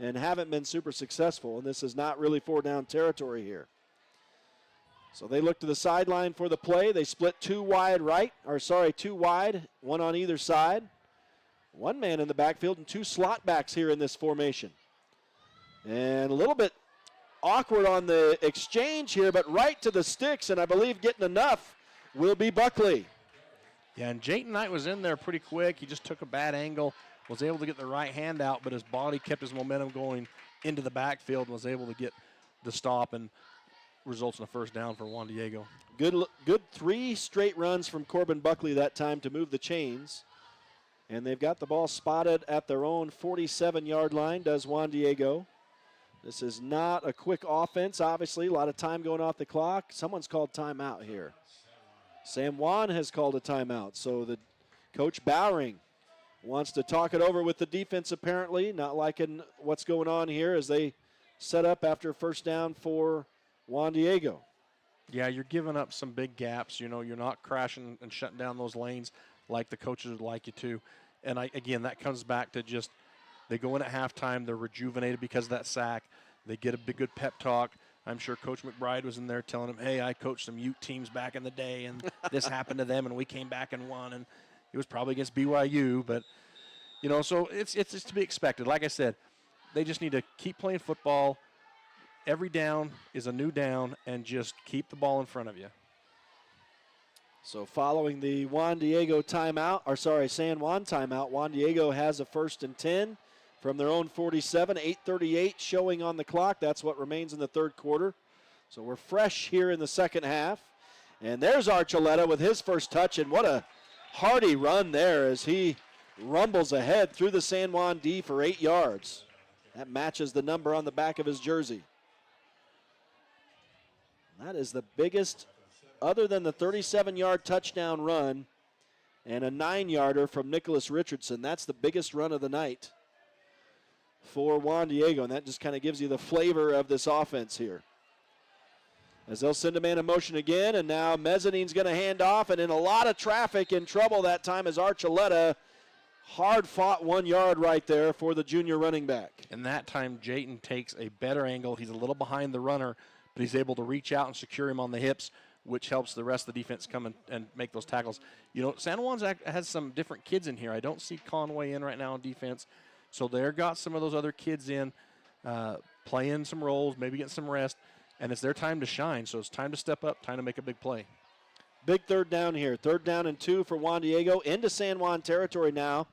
and haven't been super successful. And this is not really 4-down territory here. So they look to the sideline for the play. They split 2 wide, one on either side. 1 man in the backfield and 2 slot backs here in this formation. And a little bit awkward on the exchange here, but right to the sticks, and I believe getting enough will be Buckley. Yeah, and Jayton Knight was in there pretty quick. He just took a bad angle, was able to get the right hand out, but his body kept his momentum going into the backfield and was able to get the stop and results in a 1st down for Juan Diego. Good 3 straight runs from Corbin Buckley that time to move the chains. And they've got the ball spotted at their own 47-yard line, does Juan Diego. This is not a quick offense, obviously. A lot of time going off the clock. Someone's called timeout here. San Juan has called a timeout. So the coach Bowering wants to talk it over with the defense apparently. Not liking what's going on here as they set up after 1st down for Juan Diego. Yeah, you're giving up some big gaps. You know, you're not crashing and shutting down those lanes like the coaches would like you to. And, again, that comes back to just they go in at halftime. They're rejuvenated because of that sack. They get a good pep talk. I'm sure Coach McBride was in there telling them, hey, I coached some Ute teams back in the day, and this happened to them, and we came back and won. And it was probably against BYU. But, you know, so it's to be expected. Like I said, they just need to keep playing football. Every down is a new down, and just keep the ball in front of you. So following the San Juan timeout, Juan Diego has a 1st and 10 from their own 47, 8:38 showing on the clock. That's what remains in the 3rd quarter. So we're fresh here in the 2nd half. And there's Archuleta with his first touch, and what a hearty run there as he rumbles ahead through the San Juan D for 8 yards. That matches the number on the back of his jersey. That is the biggest, other than the 37-yard touchdown run and a 9-yarder from Nicholas Richardson. That's the biggest run of the night for Juan Diego, and that just kind of gives you the flavor of this offense here. As they'll send a man in motion again, and now Mezzanine's going to hand off, and in a lot of traffic, in trouble that time is Archuleta. Hard-fought 1 yard right there for the junior running back. And that time, Jayton takes a better angle. He's a little behind the runner, but he's able to reach out and secure him on the hips, which helps the rest of the defense come and make those tackles. You know, San Juan's has some different kids in here. I don't see Conway in right now on defense. So they've got some of those other kids in, playing some roles, maybe getting some rest, and it's their time to shine. So it's time to step up, time to make a big play. Big third down here. 3rd down and 2 for Juan Diego into San Juan territory now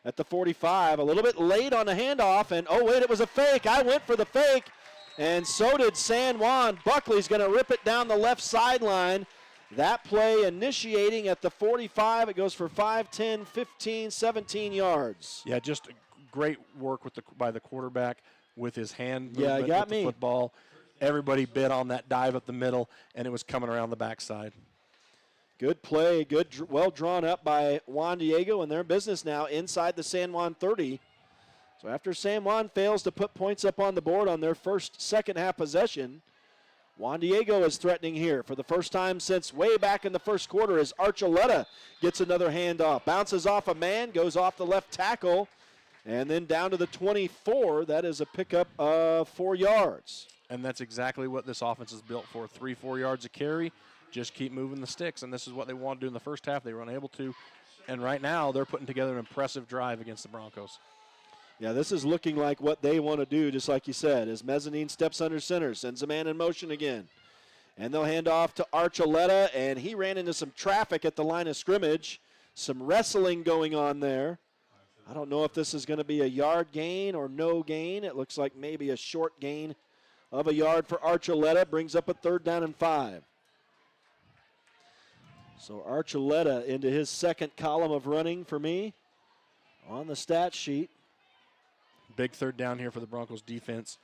at the 45. A little bit late on the handoff, and oh, wait, it was a fake. I went for the fake, and so did San Juan. Buckley's going to rip it down the left sideline. That play initiating at the 45. It goes for 5, 10, 15, 17 yards. Yeah, just great work by the quarterback with his hand movement, yeah, got with the me. football. Everybody bid on that dive up the middle, and it was coming around the backside. Good play, well drawn up by Juan Diego, and they're in business now inside the San Juan 30. So after San Juan fails to put points up on the board on their first second-half possession, Juan Diego is threatening here for the first time since way back in the first quarter as Archuleta gets another handoff. Bounces off a man, goes off the left tackle, and then down to the 24. That is a pickup of 4 yards. And that's exactly what this offense is built for. 3-4 yards a carry. Just keep moving the sticks, and this is what they want to do in the first half. They were unable to, and right now they're putting together an impressive drive against the Broncos. Yeah, this is looking like what they want to do, just like you said, as Mezzanine steps under center, sends a man in motion again. And they'll hand off to Archuleta, and he ran into some traffic at the line of scrimmage. Some wrestling going on there. I don't know if this is going to be a yard gain or no gain. It looks like maybe a short gain of a yard for Archuleta. Brings up a 3rd down and 5. So Archuleta into his second column of running for me on the stat sheet. Big 3rd down here for the Broncos defense.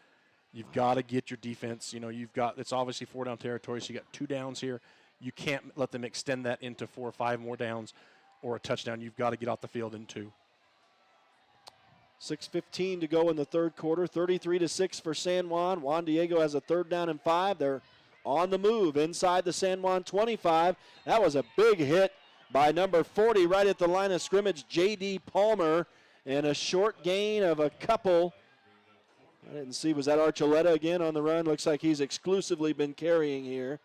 You've got to get your defense. You know, it's obviously 4-down territory, so you got 2 downs here. You can't let them extend that into 4 or 5 more downs or a touchdown. You've got to get off the field in 2. 6:15 to go in the third quarter. 33-6 for San Juan. Juan Diego has a 3rd down and 5. They're on the move inside the San Juan 25. That was a big hit by number 40 right at the line of scrimmage, J.D. Palmer, and a short gain of a couple. I didn't see, was that Archuleta again on the run? Looks like he's exclusively been carrying here.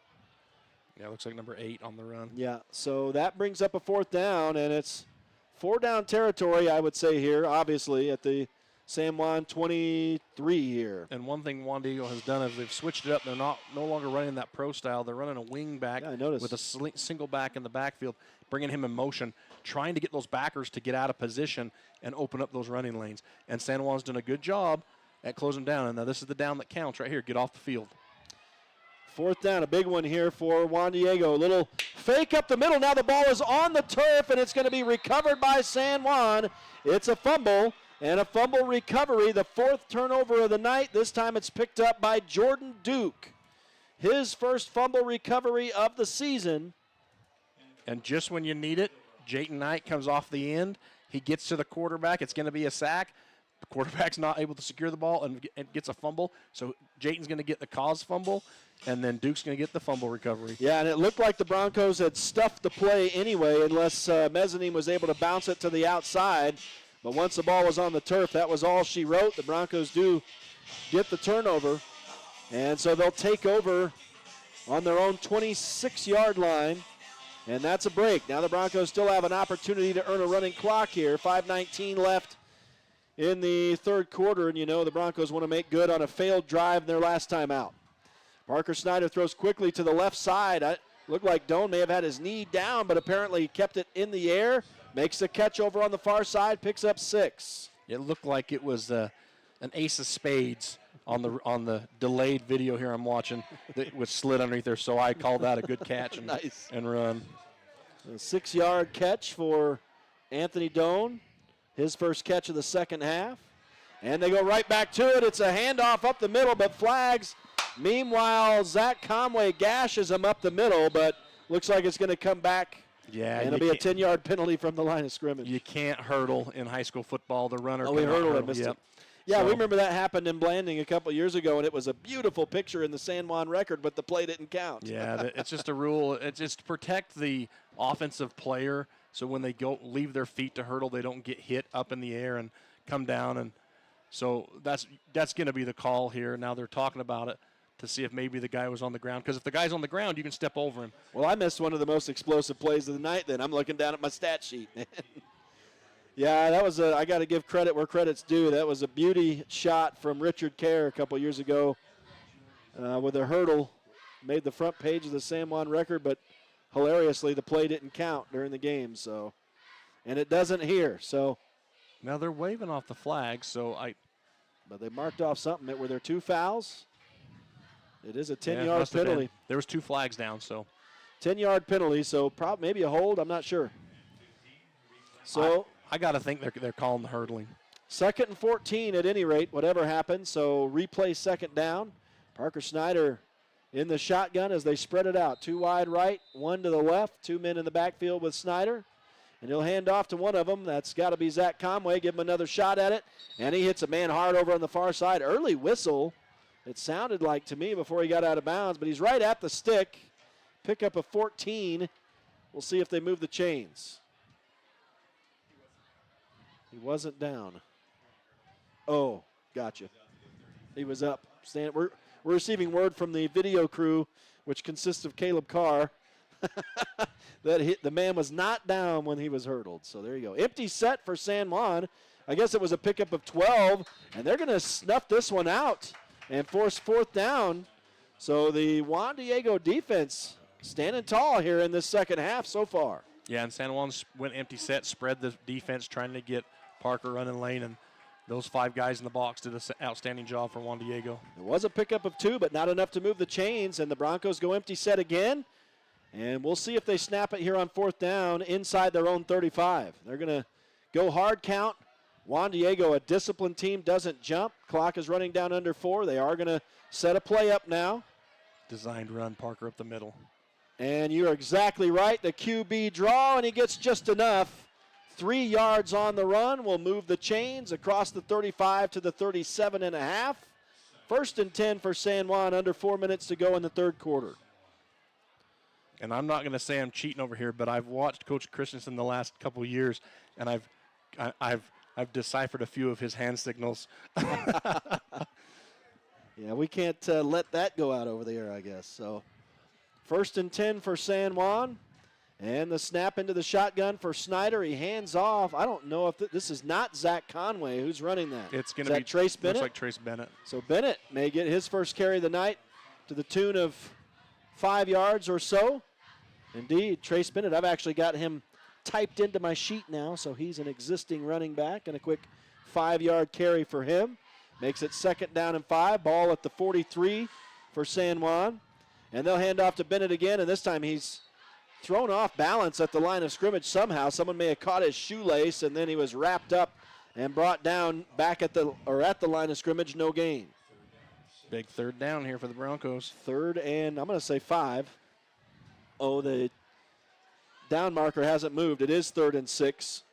Yeah, looks like number 8 on the run. Yeah, so that brings up a 4th down, and it's 4-down territory, I would say here, obviously, at the San Juan 23 here. And one thing Juan Diego has done is they've switched it up. They're no longer running that pro style. They're running a wing back with a single back in the backfield, bringing him in motion, trying to get those backers to get out of position and open up those running lanes. And San Juan's done a good job at closing down. And now this is the down that counts right here. Get off the field. 4th down, a big one here for Juan Diego. A little fake up the middle. Now the ball is on the turf, and it's going to be recovered by San Juan. It's a fumble. And a fumble recovery, the 4th turnover of the night. This time it's picked up by Jordan Duke. His first fumble recovery of the season. And just when you need it, Jayton Knight comes off the end. He gets to the quarterback. It's going to be a sack. The quarterback's not able to secure the ball and gets a fumble. So Jayton's going to get the cause fumble, and then Duke's going to get the fumble recovery. Yeah, and it looked like the Broncos had stuffed the play anyway, unless Mezzanine was able to bounce it to the outside. But once the ball was on the turf, that was all she wrote. The Broncos do get the turnover. And so they'll take over on their own 26-yard line. And that's a break. Now the Broncos still have an opportunity to earn a running clock here. 5:19 left in the third quarter. And you know the Broncos want to make good on a failed drive in their last time out. Parker Snyder throws quickly to the left side. It looked like Doan may have had his knee down, but apparently he kept it in the air. Makes the catch over on the far side, picks up 6. It looked like it was an ace of spades on the delayed video here I'm watching that was slid underneath there, so I called that a good catch and, nice. And run. A 6-yard catch for Anthony Doan, his first catch of the second half. And they go right back to it. It's a handoff up the middle, but flags Meanwhile, Zach Conway gashes him up the middle, but looks like it's going to come back. Yeah, and it'll be a 10-yard penalty from the line of scrimmage. You can't hurdle in high school football. The runner we cannot hurdled hurdle. and missed Yep. it. Yeah, So- we remember that happened in Blanding a couple years ago, and it was a beautiful picture in the San Juan record, but the play didn't count. Yeah, it's just a rule. It's just to protect the offensive player, so when they leave their feet to hurdle, they don't get hit up in the air and come down. And so that's going to be the call here. Now they're talking about it to see if maybe the guy was on the ground. Because if the guy's on the ground, you can step over him. Well, I missed one of the most explosive plays of the night then. I'm looking down at my stat sheet. Yeah, that was I got to give credit where credit's due. That was a beauty shot from Richard Kerr a couple years ago with a hurdle. Made the front page of the San Juan record, but hilariously the play didn't count during the game. So, and it doesn't here. So now they're waving off the flag. But they marked off something. Were there 2 fouls? It is a 10-yard must have been. penalty. There was 2 flags down, so 10-yard penalty. So maybe a hold. I'm not sure. So I got to think they're calling the hurdling. 2nd and 14 at any rate, whatever happens. So replay 2nd down. Parker Snyder in the shotgun as they spread it out. 2 wide right, 1 to the left. 2 men in the backfield with Snyder. And he'll hand off to one of them. That's got to be Zach Conway. Give him another shot at it. And he hits a man hard over on the far side. Early whistle, it sounded like to me before he got out of bounds. But he's right at the stick. Pick up a 14. We'll see if they move the chains. He wasn't down. Oh, gotcha. He was up. We're receiving word from the video crew, which consists of Caleb Carr, that the man was not down when he was hurdled. So there you go. Empty set for San Juan. I guess it was a pickup of 12, and they're going to snuff this one out and force 4th down. So the Juan Diego defense standing tall here in this second half so far. Yeah, and San Juan went empty set, spread the defense, trying to get Parker running lane, and those 5 guys in the box did an outstanding job for Juan Diego. It was a pickup of 2, but not enough to move the chains, and the Broncos go empty set again. And we'll see if they snap it here on 4th down inside their own 35. They're going to go hard count. Juan Diego, a disciplined team, doesn't jump. Clock is running down under 4. They are going to set a play up now. Designed run, Parker up the middle. And you're exactly right. The QB draw, and he gets just enough. 3 yards on the run will move the chains across the 35 to the 37.5. 1st and 10 for San Juan, under 4 minutes to go in the 3rd quarter. And I'm not going to say I'm cheating over here, but I've watched Coach Christensen the last couple of years, and I've deciphered a few of his hand signals. Yeah, we can't let that go out over the air, I guess. So 1st and 10 for San Juan. And the snap into the shotgun for Snyder. He hands off. I don't know if this is not Zach Conway. Who's running that? It's going to be Trace Bennett. Looks like Trace Bennett. So Bennett may get his first carry of the night to the tune of 5 yards or so. Indeed, Trace Bennett. I've actually got him typed into my sheet now, so he's an existing running back, and a quick 5-yard carry for him. Makes it 2nd down and 5. Ball at the 43 for San Juan. And they'll hand off to Bennett again, and this time he's thrown off balance at the line of scrimmage somehow. Someone may have caught his shoelace, and then he was wrapped up and brought down back at the line of scrimmage. No gain. Big 3rd down here for the Broncos. 3rd and I'm going to say 5. Oh, the down marker hasn't moved. It is 3rd and 6.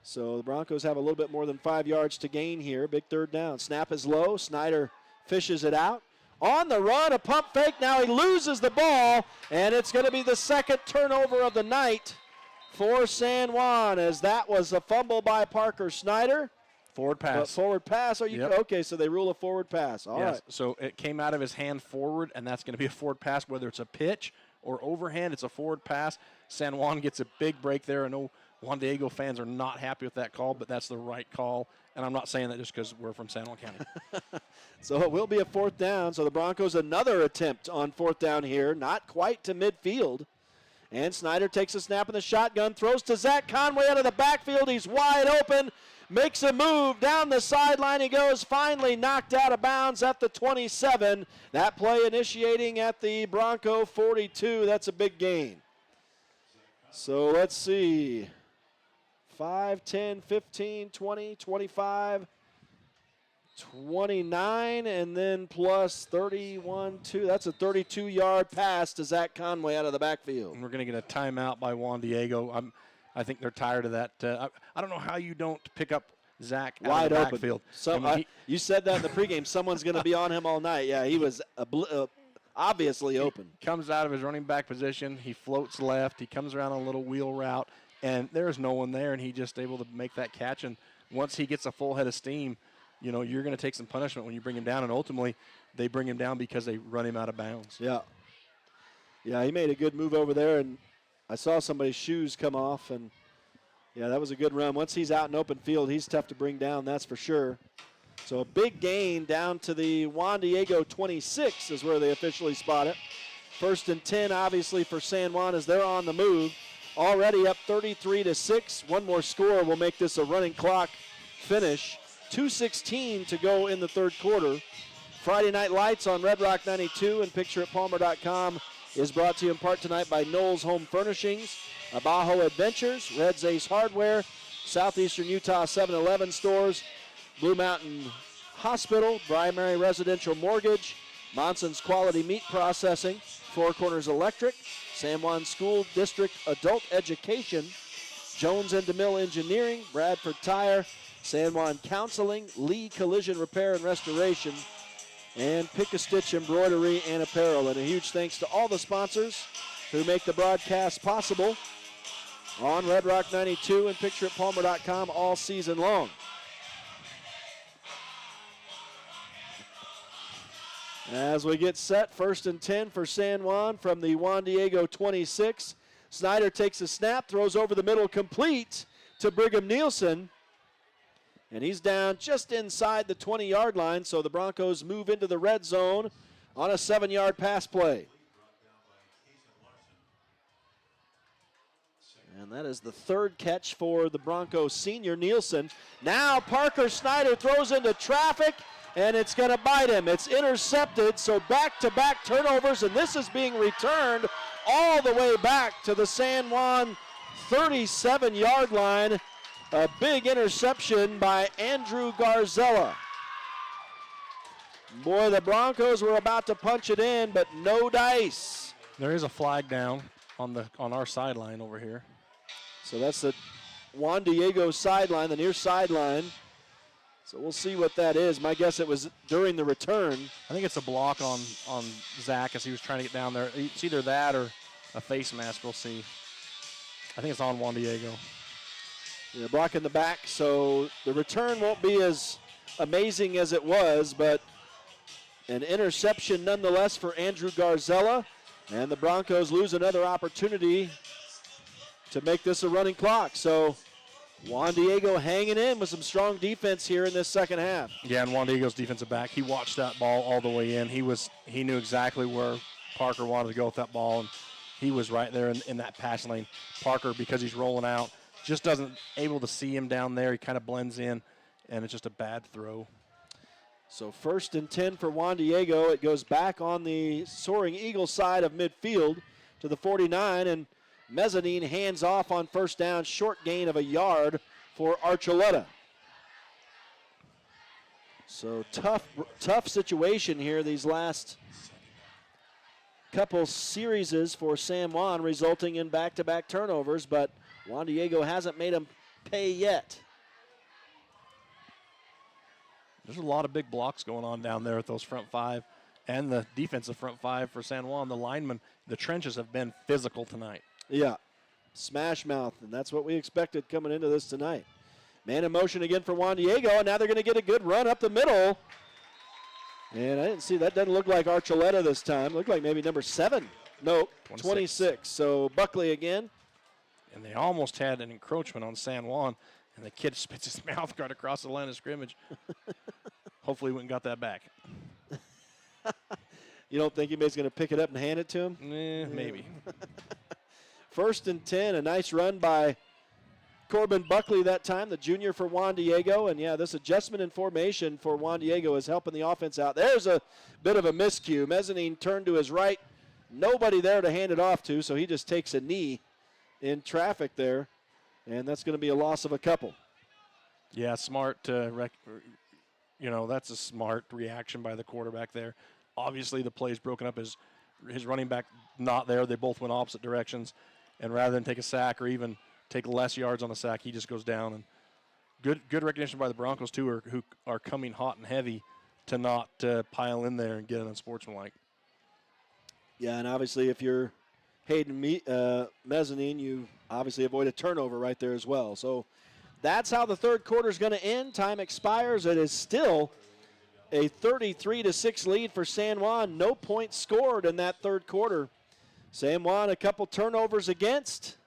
So the Broncos have a little bit more than 5 yards to gain here. Big 3rd down. Snap is low. Snyder fishes it out. On the run, a pump fake. Now he loses the ball, and it's going to be the 2nd turnover of the night for San Juan, as that was a fumble by Parker Snyder. Forward pass. Forward pass. Are you Yep. okay? So they rule a forward pass. All right. So it came out of his hand forward, and that's going to be a forward pass, whether it's a pitch or overhand. It's a forward pass. San Juan gets a big break there. I know Juan Diego fans are not happy with that call, but that's the right call. And I'm not saying that just because we're from San Juan County. So it will be a 4th down. So the Broncos another attempt on 4th down here. Not quite to midfield. And Snyder takes a snap in the shotgun. Throws to Zach Conway out of the backfield. He's wide open. Makes a move. Down the sideline he goes. Finally knocked out of bounds at the 27. That play initiating at the Bronco 42. That's a big gain. So let's see. 5, 10, 15, 20, 25, 29 and then plus 31, 2. That's a 32-yard pass to Zach Conway out of the backfield. And we're going to get a timeout by Juan Diego. I think they're tired of that. I don't know how you don't pick up Zach out wide of the open. backfield. You said that in the pregame. Someone's going to be on him all night. Yeah, he was obviously open. Comes out of his running back position. He floats left. He comes around on a little wheel route, and there's no one there, and he just able to make that catch. And once he gets a full head of steam, you know, you're going to take some punishment when you bring him down, and ultimately they bring him down because they run him out of bounds. Yeah. Yeah, he made a good move over there, and I saw somebody's shoes come off, and, yeah, that was a good run. Once he's out in open field, he's tough to bring down, that's for sure. So a big gain down to the Juan Diego 26 is where they officially spot it. 1st and 10, obviously, for San Juan as they're on the move. Already up 33-6. One more score will make this a running clock finish. 2:16 to go in the third quarter. Friday Night Lights on Red Rock 92 and PictureItPalmer.com is brought to you in part tonight by Knowles Home Furnishings, Abajo Adventures, Red's Ace Hardware, Southeastern Utah 7-Eleven stores, Blue Mountain Hospital, Primary Residential Mortgage, Monson's Quality Meat Processing, Four Corners Electric, San Juan School District Adult Education, Jones and DeMille Engineering, Bradford Tire, San Juan Counseling, Lee Collision Repair and Restoration, and Pick-A-Stitch Embroidery and Apparel. And a huge thanks to all the sponsors who make the broadcast possible on Red Rock 92 and PictureItPalmer.com all season long. As we get set, 1st and 10 for San Juan from the Juan Diego 26. Snyder takes a snap, throws over the middle, complete to Brigham Nielsen. And he's down just inside the 20-yard line, so the Broncos move into the red zone on a 7-yard pass play. And that is the third catch for the Broncos senior, Nielsen. Now Parker Snyder throws into traffic, and it's going to bite him. It's intercepted, so back-to-back turnovers, and this is being returned all the way back to the San Juan 37-yard line. A big interception by Andrew Garzella. Boy, the Broncos were about to punch it in, but no dice. There is a flag down on our sideline over here. So that's the Juan Diego sideline, the near sideline. So we'll see what that is. My guess it was during the return. I think it's a block on Zach as he was trying to get down there. It's either that or a face mask. We'll see. I think it's on Juan Diego. Yeah, block in the back, so the return won't be as amazing as it was, but an interception nonetheless for Andrew Garzella, and the Broncos lose another opportunity to make this a running clock. So Juan Diego hanging in with some strong defense here in this second half. Yeah, and Juan Diego's defensive back, he watched that ball all the way in. He knew exactly where Parker wanted to go with that ball, and he was right there in that pass lane. Parker, because he's rolling out, just doesn't able to see him down there. He kind of blends in, and it's just a bad throw. So 1st and 10 for Juan Diego. It goes back on the Soaring Eagle side of midfield to the 49, and Mezzanine hands off on first down, short gain of a yard for Archuleta. So tough situation here these last couple series for San Juan, resulting in back-to-back turnovers, but Juan Diego hasn't made them pay yet. There's a lot of big blocks going on down there with those front five and the defensive front five for San Juan. The linemen, the trenches have been physical tonight. Yeah, smash mouth, and that's what we expected coming into this tonight. Man in motion again for Juan Diego, and now they're going to get a good run up the middle. And I didn't see, that doesn't look like Archuleta this time. Looked like maybe number 7. No, 26. So Buckley again. And they almost had an encroachment on San Juan, and the kid spits his mouth guard across the line of scrimmage. Hopefully we got that back. You don't think anybody's going to pick it up and hand it to him? Maybe. 1st and 10, a nice run by Corbin Buckley that time, the junior for Juan Diego. And, yeah, this adjustment in formation for Juan Diego is helping the offense out. There's a bit of a miscue. Mezzanine turned to his right. Nobody there to hand it off to, so he just takes a knee in traffic there, and that's going to be a loss of a couple. Yeah, smart, You know, that's a smart reaction by the quarterback there. Obviously, the play's broken up. His running back not there. They both went opposite directions. And rather than take a sack or even take less yards on a sack, he just goes down. And good recognition by the Broncos, too, who are coming hot and heavy to not pile in there and get an unsportsmanlike. Yeah, and obviously if you're Hayden Mezzanine, you obviously avoid a turnover right there as well. So that's how the third quarter is going to end. Time expires. It is still a 33-6 lead for San Juan. No points scored in that third quarter. San Juan a couple turnovers against.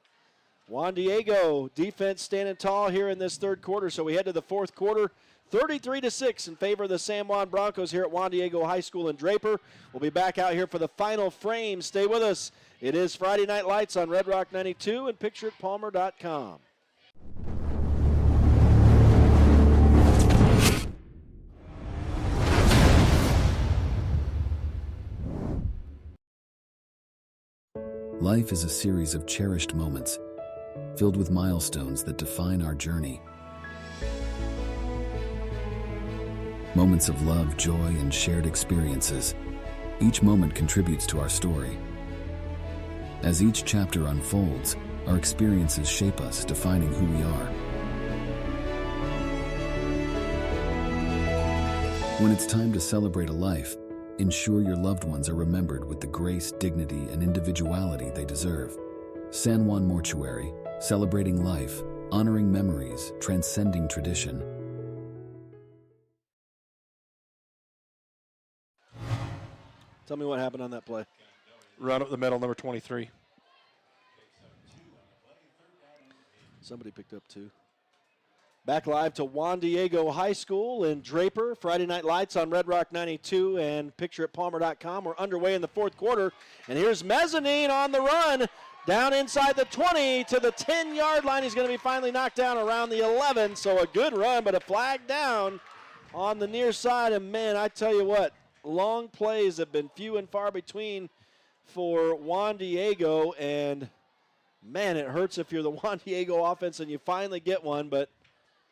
Juan Diego defense standing tall here in this third quarter. So we head to the fourth quarter. 33-6 in favor of the San Juan Broncos here at Juan Diego High School in Draper. We'll be back out here for the final frame. Stay with us. It is Friday Night Lights on Red Rock 92 and PictureItPalmer.com. Life is a series of cherished moments, filled with milestones that define our journey. Moments of love, joy, and shared experiences. Each moment contributes to our story. As each chapter unfolds, our experiences shape us, defining who we are. When it's time to celebrate a life, ensure your loved ones are remembered with the grace, dignity, and individuality they deserve. San Juan Mortuary, celebrating life, honoring memories, transcending tradition. Tell me what happened on that play. Run up the middle, number 23. Somebody picked up two. Back live to Juan Diego High School in Draper. Friday Night Lights on Red Rock 92 and PictureItPalmer.com. We're underway in the fourth quarter. And here's Mezzanine on the run. Down inside the 20 to the 10-yard line. He's going to be finally knocked down around the 11. So a good run, but a flag down on the near side. And, man, I tell you what, long plays have been few and far between for Juan Diego. And, man, it hurts if you're the Juan Diego offense and you finally get one, but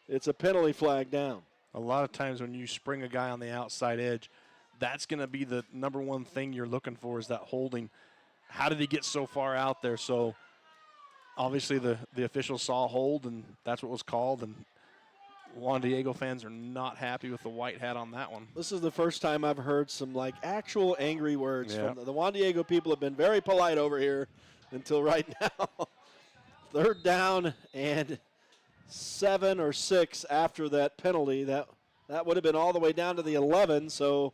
it's a penalty flag down. A lot of times when you spring a guy on the outside edge, that's going to be the number one thing you're looking for is that holding. How did he get so far out there? So obviously the officials saw a hold, and that's what was called. And Juan Diego fans are not happy with the white hat on that one. This is the first time I've heard some like actual angry words Yeah. from the Juan Diego people. Have been very polite over here until right now. Third down and 7 or 6 after that penalty. That would have been all the way down to the 11. So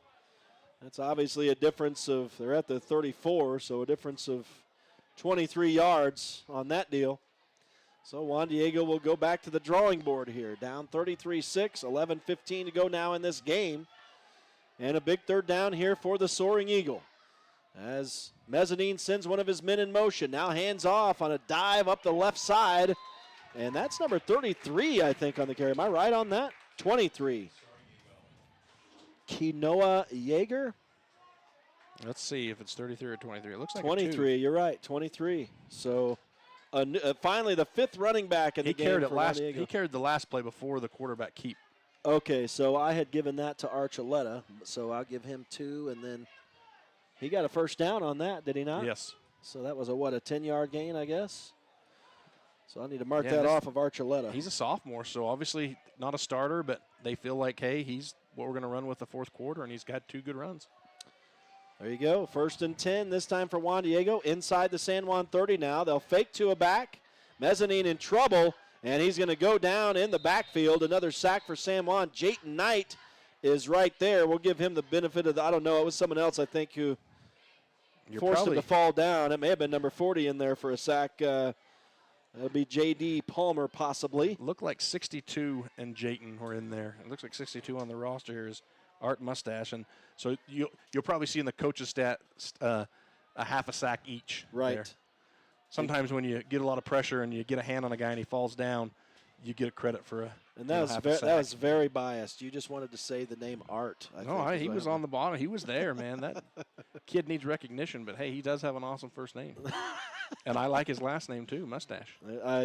that's obviously a difference of, they're at the 34, so a difference of 23 yards on that deal. So Juan Diego will go back to the drawing board here. Down 33-6, 11:15 to go now in this game. And a big third down here for the Soaring Eagle. As Mezzanine sends one of his men in motion. Now hands off on a dive up the left side. And that's number 33, I think, on the carry. Am I right on that? 23. Kenoa Yeager? Let's see if it's 33 or 23. It looks like 23, you're right, 23. So finally the fifth running back in the game for Juan Diego. He carried the last play before the quarterback keep. Okay, so I had given that to Archuleta, so I'll give him 2, and then he got a first down on that, did he not? Yes. So that was a 10-yard gain, I guess? So I need to mark that off of Archuleta. He's a sophomore, so obviously not a starter, but they feel like, hey, he's what we're going to run with the fourth quarter, and he's got 2 good runs. There you go. 1st and 10 this time for Juan Diego. Inside the San Juan 30 now. They'll fake to a back. Mezzanine in trouble, and he's going to go down in the backfield. Another sack for San Juan. Jayton Knight is right there. We'll give him the benefit of I don't know. It was someone else, I think, who forced him to fall down. It may have been number 40 in there for a sack. That'll be J.D. Palmer, possibly. Looked like 62 and Jayton were in there. It looks like 62 on the roster here is Art Mustache. And so you'll probably see in the coach's stat a half a sack each. Right. There. Sometimes when you get a lot of pressure and you get a hand on a guy and he falls down, you get a credit for a And that was very biased. You just wanted to say the name Art. He was on the bottom. He was there, man. That kid needs recognition, but, hey, he does have an awesome first name. And I like his last name, too, Mustache.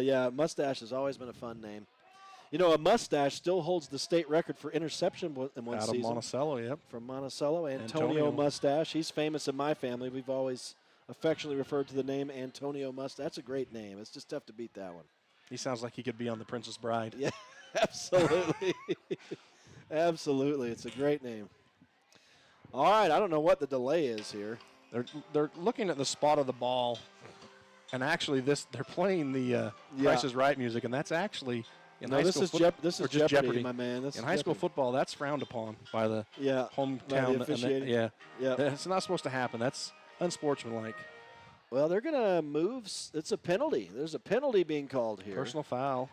Yeah, Mustache has always been a fun name. You know, a mustache still holds the state record for interception in one Out season. of Monticello, yep. From Monticello, Antonio Mustache. He's famous in my family. We've always affectionately referred to the name Antonio Mustache. That's a great name. It's just tough to beat that one. He sounds like he could be on The Princess Bride. Yeah, absolutely. Absolutely. It's a great name. All right, I don't know what the delay is here. They're looking at the spot of the ball, and actually they're playing the Price is Right music, and that's actually in high school football. This is Jeopardy, my man. In high school football, that's frowned upon by the hometown. Yeah. It's not supposed to happen. That's unsportsmanlike. Well, they're going to move. It's a penalty. There's a penalty being called here. Personal foul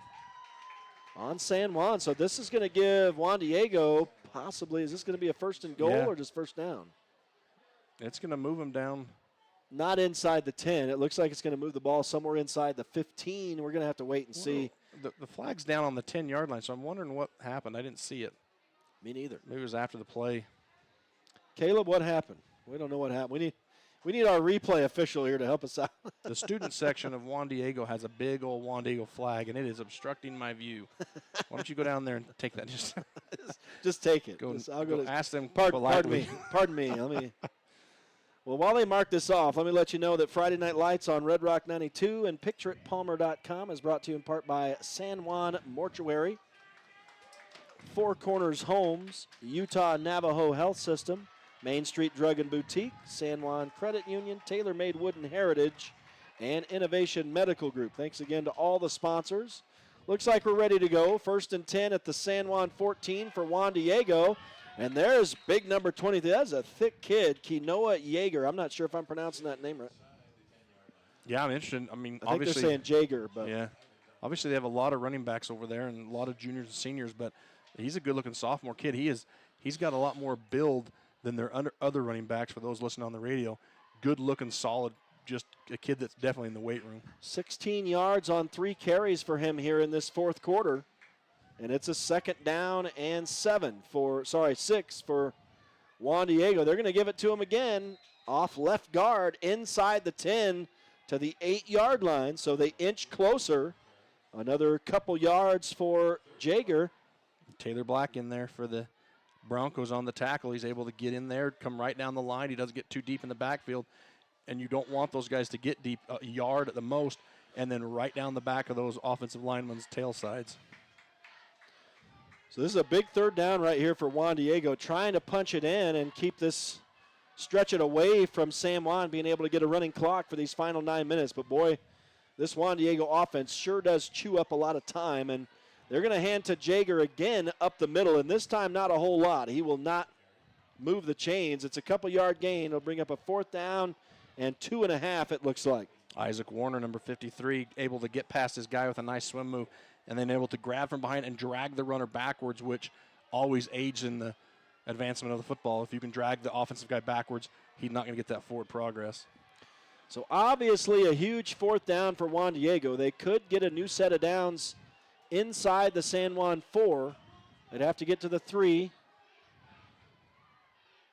on San Juan. So this is going to give Juan Diego possibly, is this going to be a first and goal or just first down? It's going to move him down. Not inside the 10. It looks like it's going to move the ball somewhere inside the 15. We're going to have to wait and see. The flag's down on the 10-yard line, so I'm wondering what happened. I didn't see it. Me neither. Maybe it was after the play. Caleb, what happened? We don't know what happened. We need our replay official here to help us out. The student section of Juan Diego has a big old Juan Diego flag, and it is obstructing my view. Why don't you go down there and take that? Just take it. I'll go ask them pardon me. Pardon me. Let me. Well, while they mark this off, let me let you know that Friday Night Lights on Red Rock 92 and PictureItPalmer.com is brought to you in part by San Juan Mortuary, Four Corners Homes, Utah Navajo Health System, Main Street Drug and Boutique, San Juan Credit Union, Tailor Made Wooden Heritage, and Innovation Medical Group. Thanks again to all the sponsors. Looks like we're ready to go. 1st and 10 at the San Juan 14 for Juan Diego. And there's big number 20. That's a thick kid, Kenoa Yeager. I'm not sure if I'm pronouncing that name right. Yeah, I'm interested. I mean, I think they're saying Jaeger, but yeah, obviously they have a lot of running backs over there and a lot of juniors and seniors. But he's a good-looking sophomore kid. He's got a lot more build than their other running backs. For those listening on the radio, good-looking, solid. Just a kid that's definitely in the weight room. 16 yards on 3 carries for him here in this fourth quarter. And it's a 2nd down and 6 for Juan Diego. They're going to give it to him again off left guard inside the 10 to the 8-yard line. So they inch closer. Another couple yards for Jaeger. Taylor Black in there for the Broncos on the tackle. He's able to get in there, come right down the line. He doesn't get too deep in the backfield. And you don't want those guys to get deep, a yard at the most, and then right down the back of those offensive linemen's tail sides. So this is a big 3rd down right here for Juan Diego, trying to punch it in and stretch it away from San Juan being able to get a running clock for these final 9 minutes. But boy, this Juan Diego offense sure does chew up a lot of time, and they're going to hand to Jaeger again up the middle, and this time not a whole lot. He will not move the chains. It's a couple-yard gain. It'll bring up a 4th down and 2.5, it looks like. Isaac Warner, number 53, able to get past his guy with a nice swim move, and then able to grab from behind and drag the runner backwards, which always aids in the advancement of the football. If you can drag the offensive guy backwards, he's not going to get that forward progress. So obviously a huge 4th down for Juan Diego. They could get a new set of downs inside the San Juan 4. They'd have to get to the 3.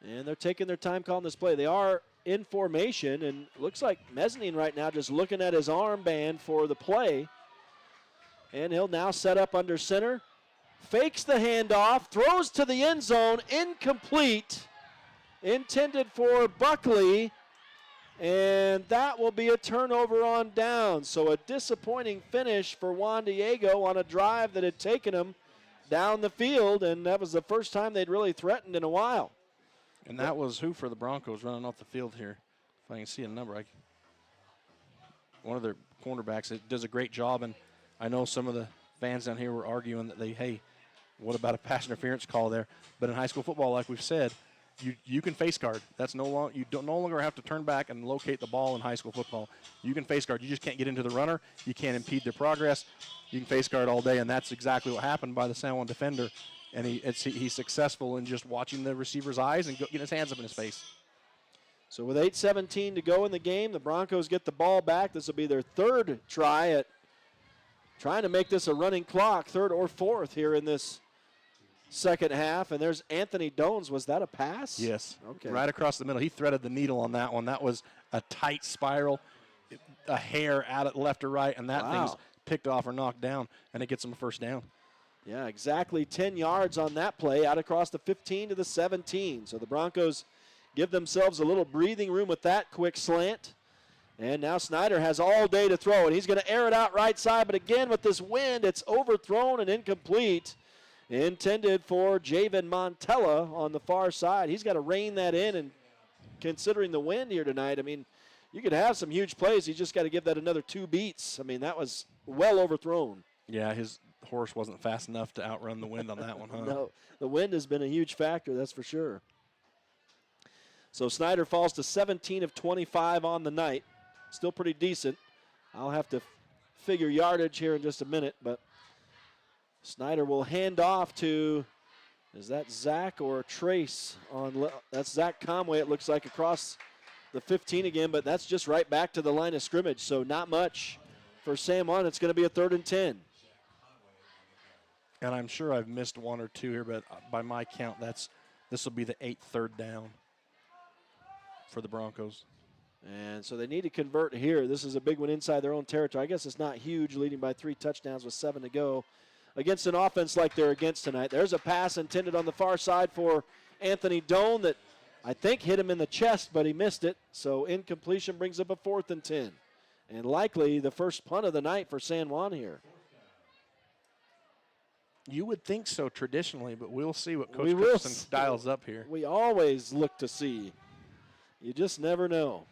And they're taking their time calling this play. They are in formation, and looks like Mezzanine right now just looking at his armband for the play. And he'll now set up under center. Fakes the handoff, throws to the end zone, incomplete. Intended for Buckley, and that will be a turnover on down. So a disappointing finish for Juan Diego on a drive that had taken him down the field, and that was the first time they'd really threatened in a while. And that was who for the Broncos running off the field here? If I can see a number. One of their cornerbacks does a great job, and I know some of the fans down here were arguing that what about a pass interference call there? But in high school football, like we've said, you can face guard. That's no longer have to turn back and locate the ball in high school football. You can face guard. You just can't get into the runner. You can't impede their progress. You can face guard all day, and that's exactly what happened by the San Juan defender. And he's successful in just watching the receiver's eyes and getting his hands up in his face. So with 8:17 to go in the game, the Broncos get the ball back. This will be their 3rd try at trying to make this a running clock, 3rd or 4th here in this second half. And there's Anthony Dones. Was that a pass? Yes. Okay. Right across the middle. He threaded the needle on that one. That was a tight spiral, a hair out at left or right, and that thing's picked off or knocked down, and it gets him a 1st down. Yeah, exactly 10 yards on that play, out across the 15 to the 17. So the Broncos give themselves a little breathing room with that quick slant. And now Snyder has all day to throw, and he's going to air it out right side. But again, with this wind, it's overthrown and incomplete. Intended for Javen Montella on the far side. He's got to rein that in, and considering the wind here tonight, I mean, you could have some huge plays. You just got to give that another 2 beats. I mean, that was well overthrown. Yeah, his horse wasn't fast enough to outrun the wind on that one, huh? No, the wind has been a huge factor, that's for sure. So Snyder falls to 17 of 25 on the night. Still pretty decent. I'll have to figure yardage here in just a minute, but Snyder will hand off to, is that Zach or Trace? That's Zach Conway, it looks like, across the 15 again, but that's just right back to the line of scrimmage, so not much for San Juan. It's going to be a 3rd and 10. And I'm sure I've missed one or two here, but by my count, this will be the 8th third down for the Broncos. And so they need to convert here. This is a big one inside their own territory. I guess it's not huge, leading by 3 touchdowns with 7 to go against an offense like they're against tonight. There's a pass intended on the far side for Anthony Doan that I think hit him in the chest, but he missed it. So incompletion brings up a 4th and 10. And likely the first punt of the night for San Juan here. You would think so traditionally, but we'll see what Coach Gibson dials up here. We always look to see. You just never know.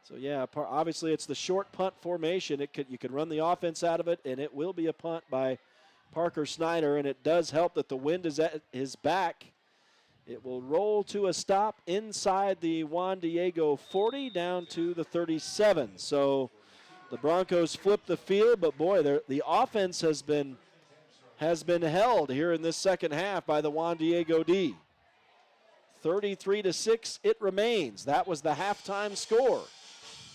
So, yeah, obviously it's the short punt formation. You could run the offense out of it, and it will be a punt by Parker Snyder, and it does help that the wind is at his back. It will roll to a stop inside the Juan Diego 40 down to the 37. So the Broncos flip the field, but, boy, the offense has been held here in this second half by the Juan Diego D. 33-6 it remains. That was the halftime score.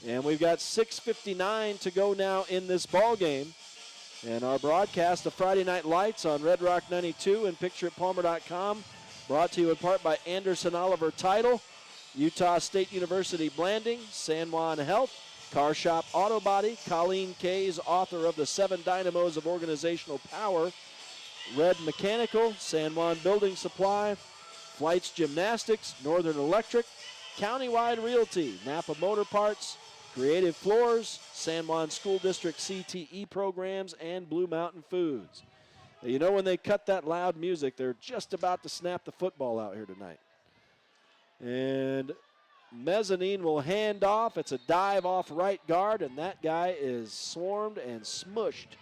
And we've got 6:59 to go now in this ball game. And our broadcast of Friday Night Lights on Red Rock 92 and pictureitpalmer.com, brought to you in part by Anderson Oliver Title, Utah State University Blanding, San Juan Health, Car Shop Auto Body, Colleen Kays, author of the 7 Dynamos of Organizational Power, Red Mechanical, San Juan Building Supply, Flights Gymnastics, Northern Electric, Countywide Realty, Napa Motor Parts, Creative Floors, San Juan School District CTE programs, and Blue Mountain Foods. Now, you know when they cut that loud music, they're just about to snap the football out here tonight. And Mezzanine will hand off. It's a dive off right guard, and that guy is swarmed and smushed.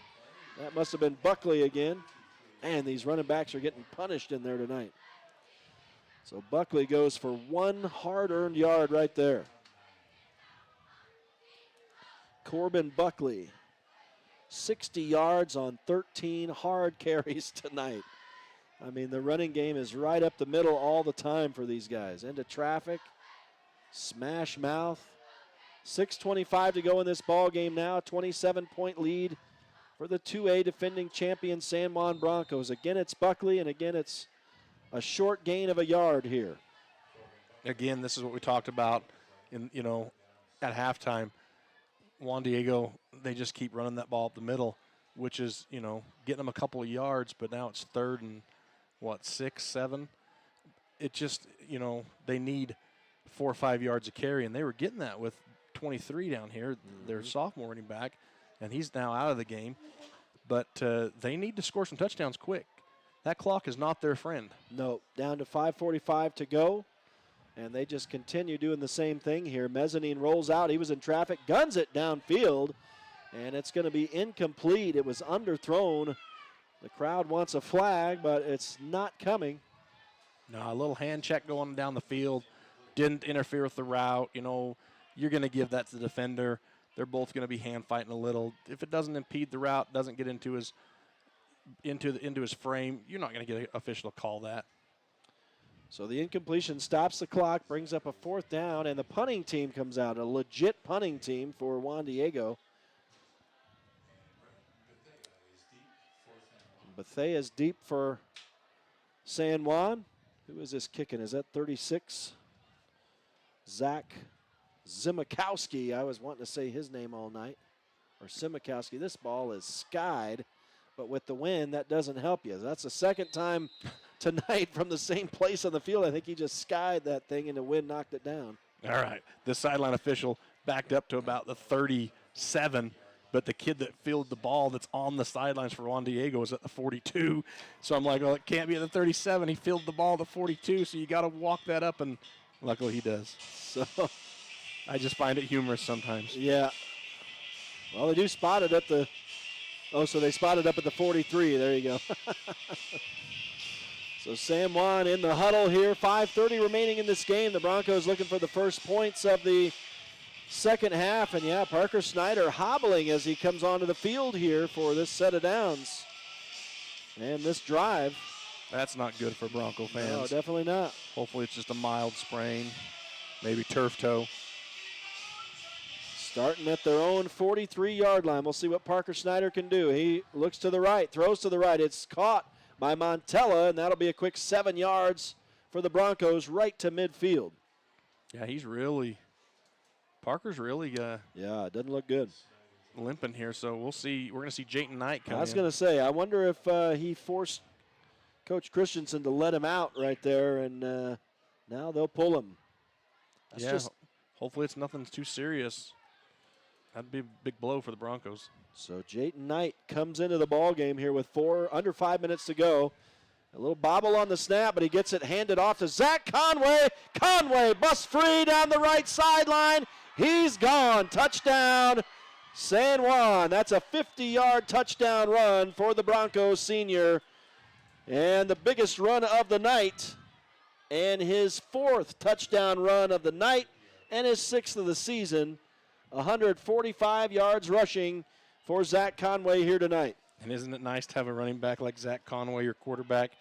That must have been Buckley again. Man, these running backs are getting punished in there tonight. So Buckley goes for 1 hard-earned yard right there. Corbin Buckley, 60 yards on 13 hard carries tonight. I mean, the running game is right up the middle all the time for these guys. Into traffic, smash mouth. 6:25 to go in this ball game now. 27-point lead for the 2A defending champion San Juan Broncos. Again, it's Buckley, and again, it's a short gain of a yard here. Again, this is what we talked about at halftime. Juan Diego, they just keep running that ball up the middle, which is, getting them a couple of yards, but now it's 3rd and, 6, 7? It just, they need 4 or 5 yards of carry, and they were getting that with 23 down here, their sophomore running back, and he's now out of the game. But they need to score some touchdowns quick. That clock is not their friend. No, down to 5:45 to go. And they just continue doing the same thing here. Mezzanine rolls out. He was in traffic, guns it downfield, and it's going to be incomplete. It was underthrown. The crowd wants a flag, but it's not coming. No, a little hand check going down the field. Didn't interfere with the route. You're going to give that to the defender. They're both going to be hand fighting a little. If it doesn't impede the route, doesn't get into his frame, you're not going to get an official to call that. So the incompletion stops the clock, brings up a 4th down, and the punting team comes out, a legit punting team for Juan Diego. Bethea's deep for San Juan. Who is this kicking? Is that 36? Zach Zimakowski. I was wanting to say his name all night. Or Simakowski. This ball is skied but with the wind, that doesn't help you. That's the second time tonight from the same place on the field. I think he just skied that thing and the wind knocked it down. All right. The sideline official backed up to about the 37, but the kid that fielded the ball that's on the sidelines for Juan Diego is at the 42. So I'm like, well, it can't be at the 37. He fielded the ball at the 42, so you got to walk that up, and luckily he does. So I just find it humorous sometimes. Yeah. Well, they do spot it at the – oh, so they spotted up at the 43. There you go. So San Juan in the huddle here. 5:30 remaining in this game. The Broncos looking for the first points of the second half. And, yeah, Parker Snyder hobbling as he comes onto the field here for this set of downs. And this drive. That's not good for Bronco fans. No, definitely not. Hopefully it's just a mild sprain, maybe turf toe. Starting at their own 43-yard line. We'll see what Parker Snyder can do. He looks to the right, throws to the right. It's caught by Montella, and that'll be a quick 7 yards for the Broncos right to midfield. Yeah, Parker's really yeah, it doesn't look good. Limping here, so we'll see. We're going to see Jayton Knight come in. I was going to say, I wonder if he forced Coach Christensen to let him out right there, and now they'll pull him. Hopefully it's nothing too serious. That'd be a big blow for the Broncos. So Jayton Knight comes into the ball game here with under 5 minutes to go. A little bobble on the snap, but he gets it handed off to Zach Conway. Conway busts free down the right sideline. He's gone. Touchdown, San Juan. That's a 50-yard touchdown run for the Broncos senior. And the biggest run of the night. And his 4th touchdown run of the night and his 6th of the season. 145 yards rushing for Zach Conway here tonight. And isn't it nice to have a running back like Zach Conway, your quarterback,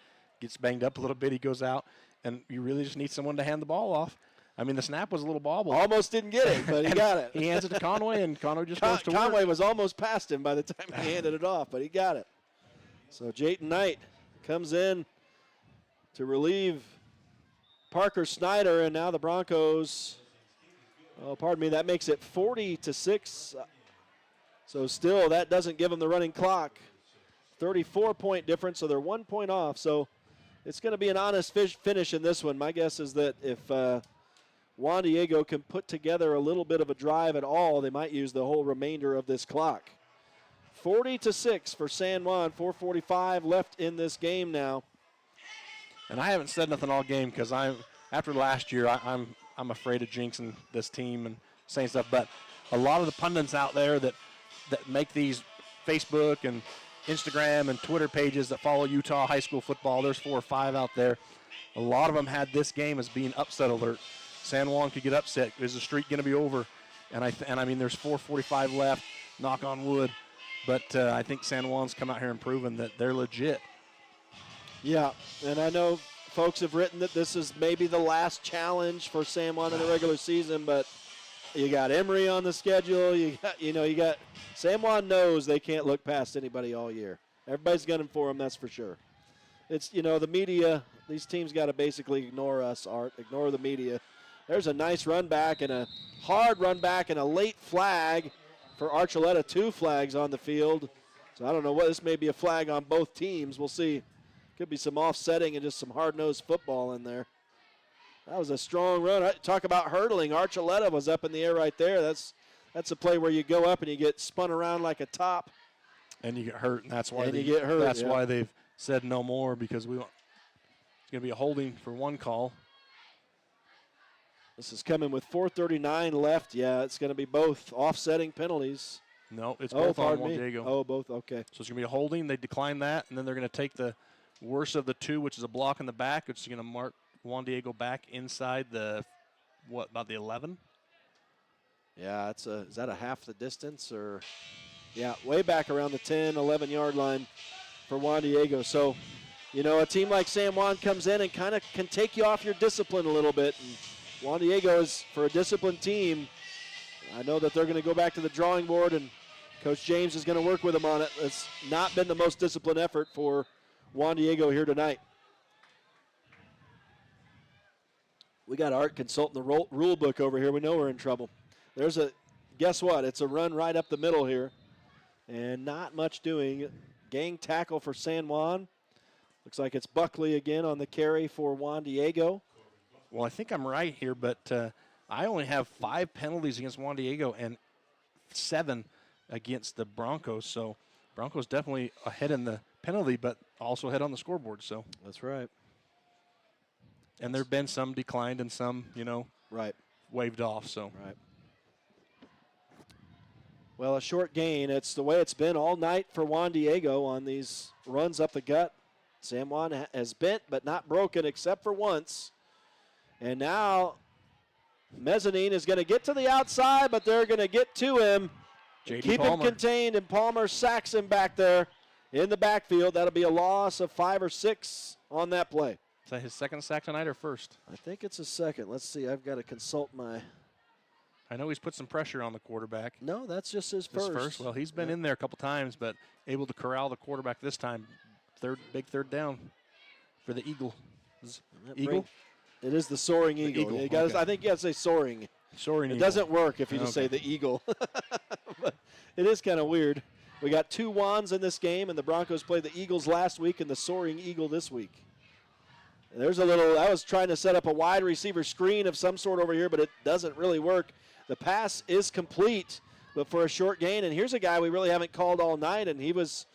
gets banged up a little bit, he goes out, and you really just need someone to hand the ball off. I mean, the snap was a little bobble. Almost didn't get it, but he got it. He hands it to Conway, and Conway just goes to work. Conway was almost past him by the time he handed it off, but he got it. So Jayton Knight comes in to relieve Parker Snyder, and now the Broncos, that makes it 40-6. So still, that doesn't give them the running clock. 34-point difference, so they're 1 point off. So it's going to be an honest finish in this one. My guess is that if Juan Diego can put together a little bit of a drive at all, they might use the whole remainder of this clock. 40-6 for San Juan. 4:45 left in this game now. And I haven't said nothing all game because after last year, I'm afraid of jinxing this team and saying stuff. But a lot of the pundits out there that make these Facebook and Instagram and Twitter pages that follow Utah high school football, there's 4 or 5 out there. A lot of them had this game as being upset alert. San Juan could get upset. Is the streak going to be over? And I mean, there's 4:45 left. Knock on wood. But I think San Juan's come out here and proven that they're legit. Yeah, and I know folks have written that this is maybe the last challenge for San Juan in the regular season, but you got Emory on the schedule. You got San Juan knows they can't look past anybody all year. Everybody's gunning for them, that's for sure. It's, the media, these teams got to basically ignore us, Art, ignore the media. There's a nice run back and a hard run back and a late flag for Archuleta. 2 flags on the field. So I don't know this may be a flag on both teams. We'll see. Could be some offsetting and just some hard-nosed football in there. That was a strong run. Talk about hurdling. Archuleta was up in the air right there. That's a play where you go up and you get spun around like a top. And you get hurt, and that's why you get hurt. That's why they've said no more, because it's going to be a holding for one call. This is coming with 4:39 left. Yeah, it's going to be both offsetting penalties. No, it's both on Juan Diego. Oh, both, okay. So it's going to be a holding. They decline that, and then they're going to take the worst of the 2, which is a block in the back, which is going to mark Juan Diego back inside about the 11? Yeah, is that a half the distance? Or, yeah, way back around the 10, 11-yard line for Juan Diego. So, a team like San Juan comes in and kind of can take you off your discipline a little bit. And Juan Diego is, for a disciplined team, I know that they're going to go back to the drawing board, and Coach James is going to work with them on it. It's not been the most disciplined effort for Juan Diego here tonight. We got Art consulting the rule book over here. We know we're in trouble. Guess what? It's a run right up the middle here, and not much doing. gang tackle for San Juan. Looks like it's Buckley again on the carry for Juan Diego. Well, I think I'm right here, but I only have 5 penalties against Juan Diego and 7 against the Broncos. So Broncos definitely ahead in the penalty, but also ahead on the scoreboard. So that's right. And there have been some declined and some, right, waved off. So right. Well, a short gain. It's the way it's been all night for Juan Diego on these runs up the gut. San Juan has bent but not broken except for once. And now Mezzanine is going to get to the outside, but they're going to get to him. Keep him contained, and Palmer sacks him back there in the backfield. That'll be a loss of 5 or 6 on that play. Is that his second sack tonight or first? I think it's a second. Let's see. I've got to consult my. I know he's put some pressure on the quarterback. No, that's just his first. Well, he's been in there a couple times, but able to corral the quarterback this time. Big third down for the Eagle. Eagle? It is the soaring eagle. Okay. I think you got to say soaring. Soaring It eagle. doesn't work if you just say the Eagle. But it is kind of weird. We got 2 Juans in this game, and the Broncos played the Eagles last week and the soaring eagle this week. And there's a little, I was trying to set up a wide receiver screen of some sort over here, but it doesn't really work. The pass is complete, but for a short gain. And here's a guy we really haven't called all night, and he was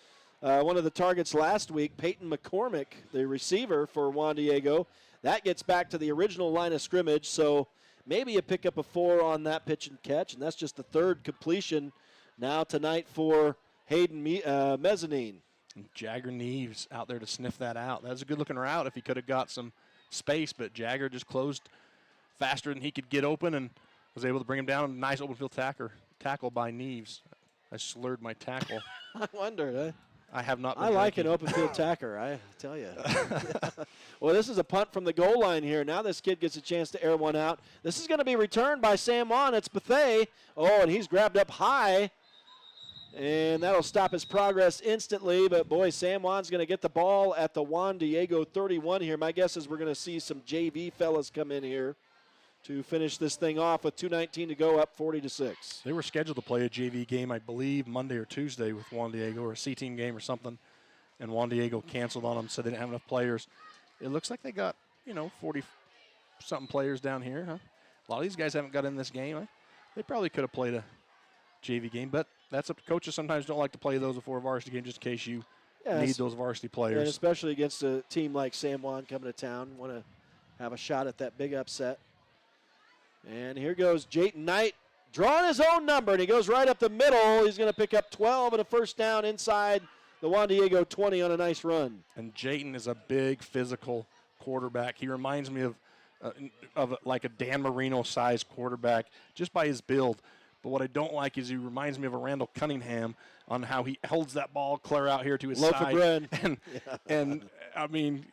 one of the targets last week, Peyton McCormick, the receiver for Juan Diego. That gets back to the original line of scrimmage, so maybe a pickup of 4 on that pitch and catch, and that's just the 3rd completion now tonight for Hayden Mezzanine. And Jagger Neves out there to sniff that out. That was a good-looking route if he could have got some space, but Jagger just closed faster than he could get open and was able to bring him down. Nice open field tackle by Neves. I slurred my tackle. I wondered. I have not been I like drinking. an open field tacker, I tell you. Well, this is a punt from the goal line here. Now this kid gets a chance to air one out. This is going to be returned by San Juan. It's Bethea. Oh, and he's grabbed up high. And that'll stop his progress instantly. But, boy, San Juan's going to get the ball at the Juan Diego 31 here. My guess is we're going to see some JV fellas come in here to finish this thing off with 2:19 to go, up 40-6. They were scheduled to play a JV game, I believe, Monday or Tuesday with Juan Diego, or a C-team game or something, and Juan Diego canceled on them, said they didn't have enough players. It looks like they got, 40-something players down here, huh? A lot of these guys haven't got in this game. They probably could have played a JV game, but that's up to coaches. Sometimes don't like to play those before a varsity game just in case you need those varsity players. And especially against a team like San Juan coming to town, want to have a shot at that big upset. And here goes Jayton Knight, drawing his own number, and he goes right up the middle. He's going to pick up 12 and a first down inside the Juan Diego 20 on a nice run. And Jayton is a big physical quarterback. He reminds me of like a Dan Marino-sized quarterback just by his build. But what I don't like is he reminds me of a Randall Cunningham on how he holds that ball clear out here to his Loaf side. of bread. And I mean,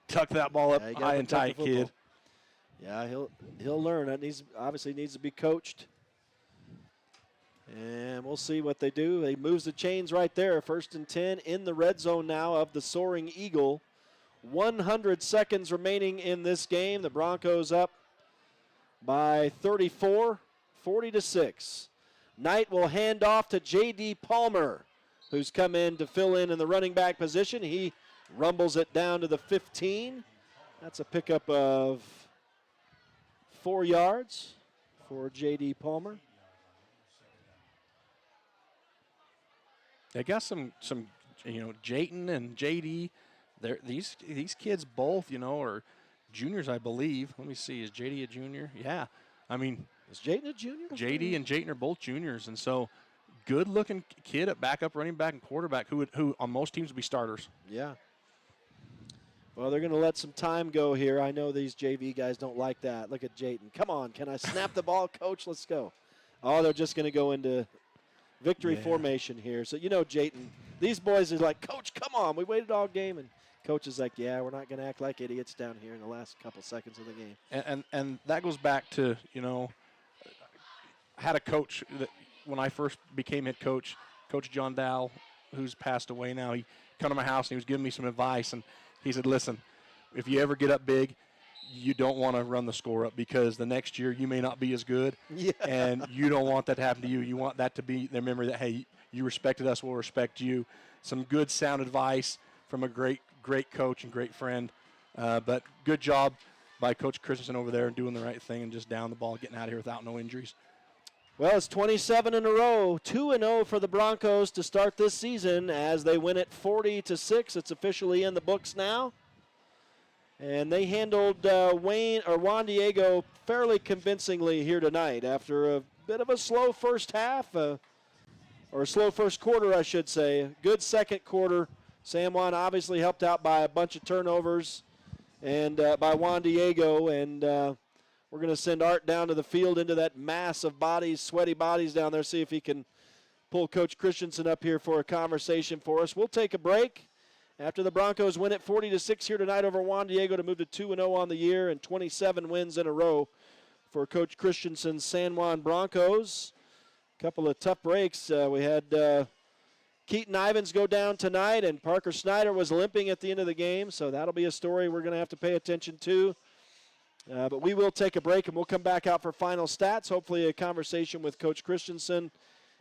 tuck that ball up high and tight, kid. Yeah, he'll learn. That obviously needs to be coached. And we'll see what they do. He moves the chains right there. 1st and 10 in the red zone now of the Soaring Eagle. 100 seconds remaining in this game. The Broncos up by 34, 40-6. Knight will hand off to J.D. Palmer, who's come in to fill in the running back position. He rumbles it down to the 15. That's a pickup of 4 yards for J.D. Palmer. They got some Jayton and J.D. These kids both, are juniors, I believe. Let me see. Is J.D. a junior? Yeah. I mean, is Jayton a junior? J.D. and Jayton are both juniors, and so good-looking kid at backup running back and quarterback who on most teams would be starters. Yeah. Well, they're going to let some time go here. I know these JV guys don't like that. Look at Jayton. Come on, can I snap the ball, Coach? Let's go. Oh, they're just going to go into victory formation here. So, Jayton, these boys are like, Coach, come on. We waited all game. And Coach is like, yeah, we're not going to act like idiots down here in the last couple seconds of the game. And that goes back to, I had a coach that when I first became head coach, Coach John Dow, who's passed away now, he come to my house and he was giving me some advice. And he said, listen, if you ever get up big, you don't want to run the score up because the next year you may not be as good, and you don't want that to happen to you. You want that to be the memory that, hey, You respected us, we'll respect you. Some good sound advice from a great coach and great friend. But good job by Coach Christensen over there and doing the right thing and just down the ball, getting out of here without no injuries. Well, it's 27 in a row, 2-0 for the Broncos to start this season as they win it 40-6. It's officially in the books now. And they handled Juan Diego fairly convincingly here tonight after a bit of a slow first half, or a slow first quarter, I should say. Good second quarter. San Juan obviously helped out by a bunch of turnovers and by Juan Diego, and we're going to send Art down to the field into that mass of bodies, sweaty bodies down there, see if he can pull Coach Christensen up here for a conversation for us. We'll take a break after the Broncos win it 40-6 here tonight over Juan Diego to move to 2-0 on the year and 27 wins in a row for Coach Christensen's San Juan Broncos. A couple of tough breaks. We had Keaton Ivins go down tonight, and Parker Snyder was limping at the end of the game, so that'll be a story we're going to have to pay attention to. But we will take a break, and we'll come back out for final stats, hopefully a conversation with Coach Christensen.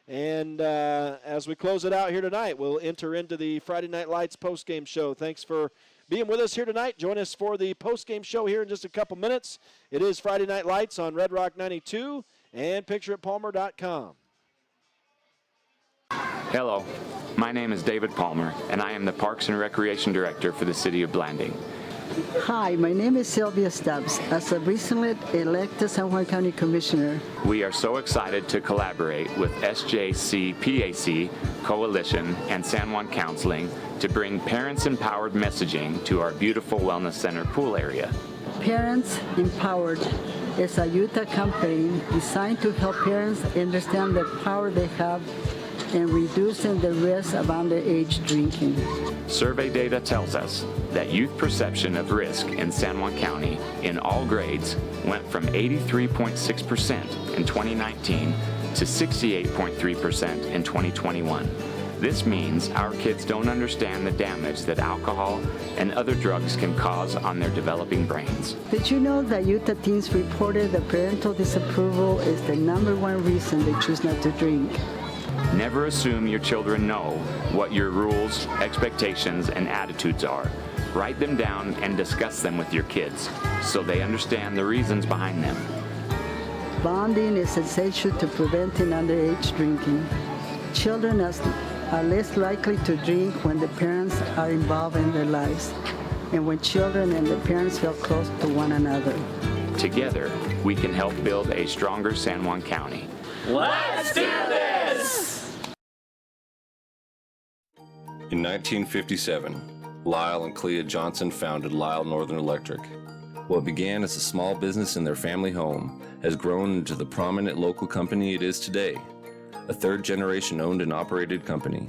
And as we close it out here tonight, we'll enter into the Friday Night Lights postgame show. Thanks for being with us here tonight. Join us for the postgame show here in just a couple minutes. It is Friday Night Lights on Red Rock 92 and pictureitpalmer.com. Hello, my name is David Palmer, and I am the Parks and Recreation Director for the City of Blanding. Hi, my name is Sylvia Stubbs. As a recently elected San Juan County Commissioner, We are so excited to collaborate with SJC-PAC Coalition and San Juan Counseling to bring parents-empowered messaging to our beautiful Wellness Center pool area. Parents Empowered is a Utah campaign designed to help parents understand the power they have in reducing the risk of underage drinking. Survey data tells us that youth perception of risk in San Juan County in all grades went from 83.6% in 2019 to 68.3% in 2021. This means our kids don't understand the damage that alcohol and other drugs can cause on their developing brains. Did you know that Utah teens reported that parental disapproval is the #1 reason they choose not to drink? Never assume your children know what your rules, expectations, and attitudes are. Write them down and discuss them with your kids so they understand the reasons behind them. Bonding is essential to preventing underage drinking. Children are less likely to drink when the parents are involved in their lives and when children and the parents feel close to one another. Together, we can help build a stronger San Juan County. Let's do this! In 1957, Lyle and Clea Johnson founded Lyle Northern Electric. What began as a small business in their family home has grown into the prominent local company it is today, a third-generation owned and operated company.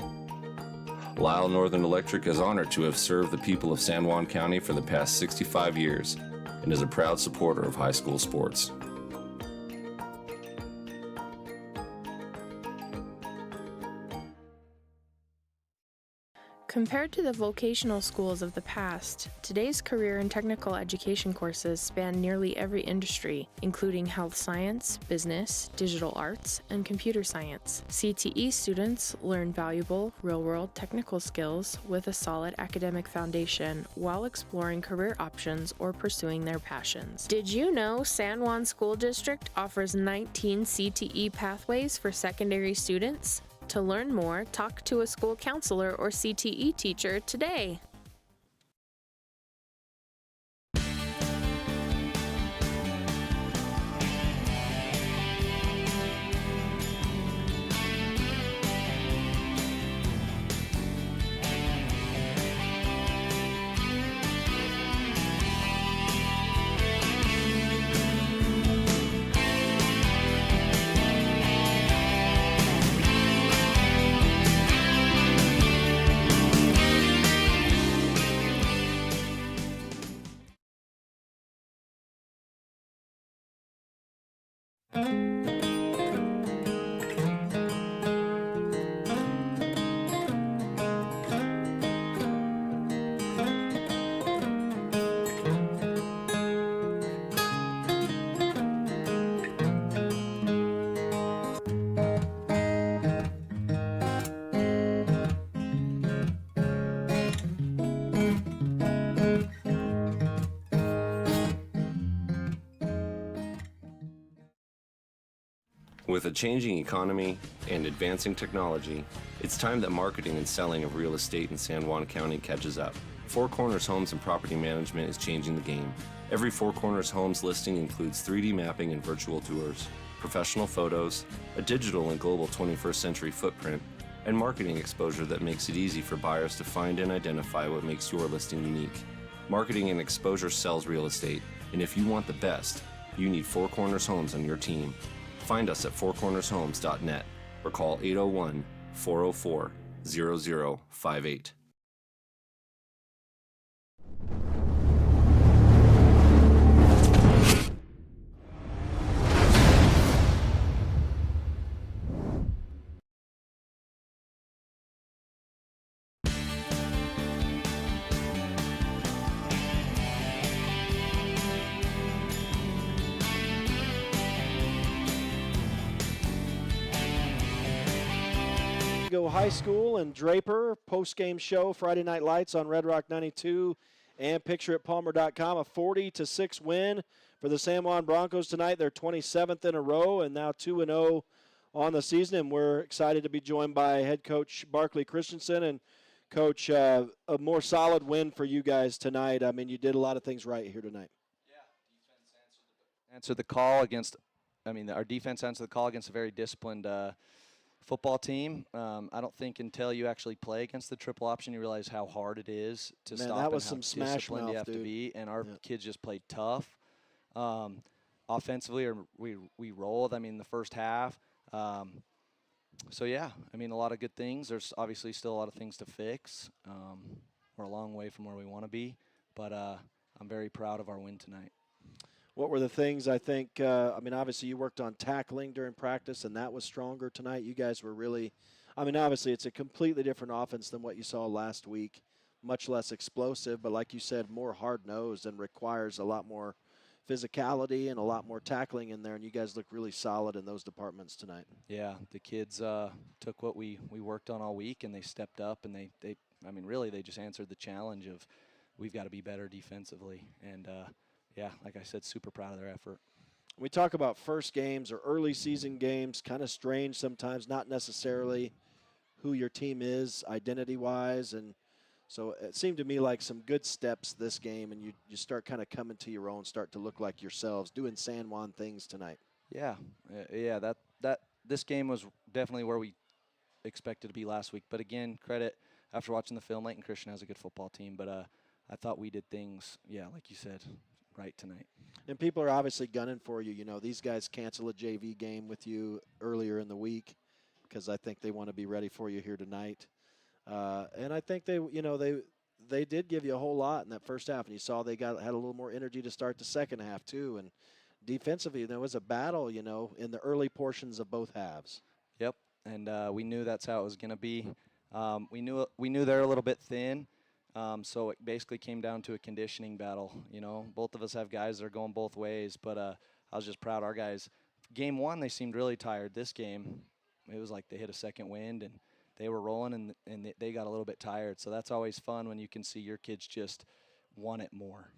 Lyle Northern Electric is honored to have served the people of San Juan County for the past 65 years and is a proud supporter of high school sports. Compared to the vocational schools of the past, today's career and technical education courses span nearly every industry, including health science, business, digital arts, and computer science. CTE students learn valuable, real-world technical skills with a solid academic foundation while exploring career options or pursuing their passions. Did you know San Juan School District offers 19 CTE pathways for secondary students? To learn more, talk to a school counselor or CTE teacher today. With a changing economy and advancing technology, it's time that marketing and selling of real estate in San Juan County catches up. Four Corners Homes and Property Management is changing the game. Every Four Corners Homes listing includes 3D mapping and virtual tours, professional photos, a digital and global 21st century footprint, and marketing exposure that makes it easy for buyers to find and identify what makes your listing unique. Marketing and exposure sells real estate, and if you want the best, you need Four Corners Homes on your team. Find us at fourcornershomes.net or call 801-404-0058. High School and Draper post-game show, Friday Night Lights on Red Rock 92 and pictureitpalmer.com. A 40-6 win for the San Juan Broncos tonight. They're 27th in a row and now 2-0 on the season. And we're excited to be joined by head coach Barkley Christensen. And coach, a more solid win for you guys tonight. I mean, you did a lot of things right here tonight. Answered the call against. Our defense answered the call against a very disciplined football team. I don't think until you actually play against the triple option you realize how hard it is to stop that was and some how smash disciplined you have to be. And our kids just played tough. Offensively, we rolled. The first half. So yeah, a lot of good things. There's obviously still a lot of things to fix. We're a long way from where we want to be, but I'm very proud of our win tonight. What were the things I think, obviously you worked on tackling during practice, and that was stronger tonight. You guys were really, obviously it's a completely different offense than what you saw last week. Much less explosive, but like you said, more hard-nosed and requires a lot more physicality and a lot more tackling in there, and you guys look really solid in those departments tonight. Yeah, the kids took what we worked on all week, and they stepped up, and they just answered the challenge of we've got to be better defensively, and yeah, like I said, super proud of their effort. We talk about first games or early season games, kind of strange sometimes, not necessarily who your team is identity-wise. And so it seemed to me like some good steps this game, and you start kind of coming to your own, start to look like yourselves, doing San Juan things tonight. Yeah, that this game was definitely where we expected to be last week. But again, credit, after watching the film, Layton Christian has a good football team, but I thought we did things, like you said, right tonight. And people are obviously gunning for you. You know, these guys cancel a JV game with you earlier in the week because I think they want to be ready for you here tonight. And I think they did give you a whole lot in that first half, and you saw they had a little more energy to start the second half too. And defensively, there was a battle, in the early portions of both halves. Yep, and we knew that's how it was going to be. We knew they're a little bit thin. So it basically came down to a conditioning battle. Both of us have guys that are going both ways, but I was just proud. Our guys, game one, they seemed really tired. This game, it was like they hit a second wind, and they were rolling, and they got a little bit tired. So that's always fun when you can see your kids just want it more.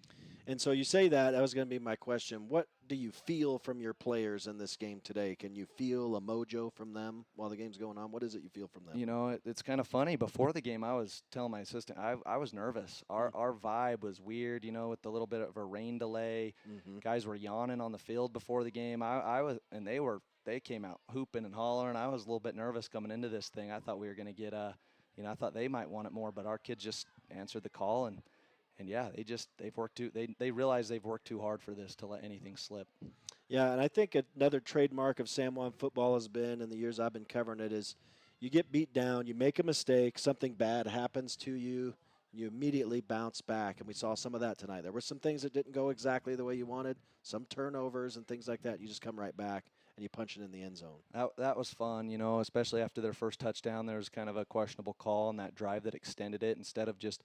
And so you say that was going to be my question. What do you feel from your players in this game today? Can you feel a mojo from them while the game's going on? What is it you feel from them? It's kind of funny. Before the game, I was telling my assistant, I was nervous. Our vibe was weird, with a little bit of a rain delay. Mm-hmm. Guys were yawning on the field before the game. And they came out hooping and hollering. I was a little bit nervous coming into this thing. I thought we were going to get I thought they might want it more, but our kids just answered the call, and yeah, they realize they've worked too hard for this to let anything slip. Yeah, and I think another trademark of San Juan football has been, in the years I've been covering it, is you get beat down, you make a mistake, something bad happens to you, you immediately bounce back, and we saw some of that tonight. There were some things that didn't go exactly the way you wanted, some turnovers and things like that. You just come right back and you punch it in the end zone. That was fun, especially after their first touchdown. There was kind of a questionable call on that drive that extended it. Instead of just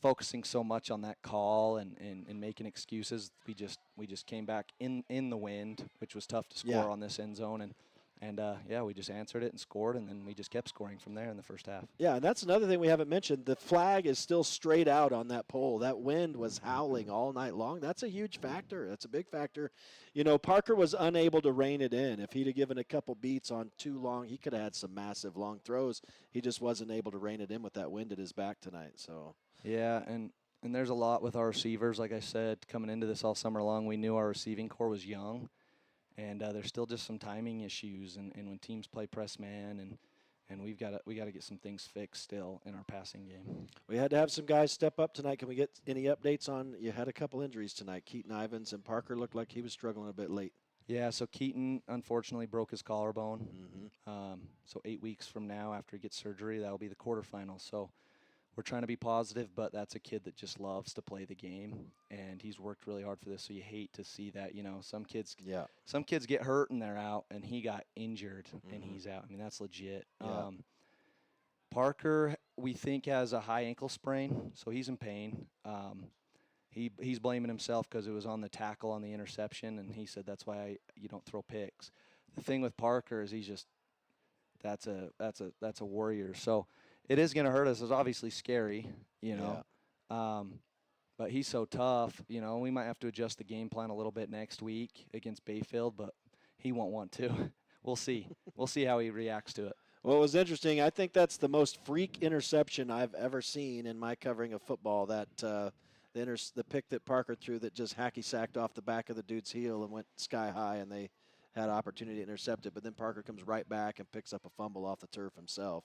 focusing so much on that call and making excuses, we just came back in the wind, which was tough to score on this end zone, And, we just answered it and scored, and then we just kept scoring from there in the first half. Yeah, and that's another thing we haven't mentioned. The flag is still straight out on that pole. That wind was howling all night long. That's a huge factor. That's a big factor. Parker was unable to rein it in. If he'd have given a couple beats on too long, he could have had some massive long throws. He just wasn't able to rein it in with that wind at his back tonight. So Yeah, and there's a lot with our receivers. Like I said, coming into this all summer long, we knew our receiving core was young. And there's still just some timing issues, and when teams play press man, and we got to get some things fixed still in our passing game. We had to have some guys step up tonight. Can we get any updates on? You had a couple injuries tonight. Keaton Ivins and Parker looked like he was struggling a bit late. Yeah, so Keaton unfortunately broke his collarbone. So 8 weeks from now, after he gets surgery, that'll be the quarterfinal. So we're trying to be positive, but that's a kid that just loves to play the game, and he's worked really hard for this. So you hate to see that. Some kids get hurt and they're out, and he got injured and he's out. I mean, that's legit. Yeah. Parker, we think, has a high ankle sprain, so he's in pain. He's blaming himself because it was on the tackle on the interception, and he said that's why you don't throw picks. The thing with Parker is he's just that's a warrior. So it is going to hurt us. It's obviously scary, but he's so tough. We might have to adjust the game plan a little bit next week against Bayfield, but he won't want to. We'll see. We'll see how he reacts to it. Well, it was interesting. I think that's the most freak interception I've ever seen in my covering of football. That the pick that Parker threw that just hacky-sacked off the back of the dude's heel and went sky high, and they had opportunity to intercept it. But then Parker comes right back and picks up a fumble off the turf himself.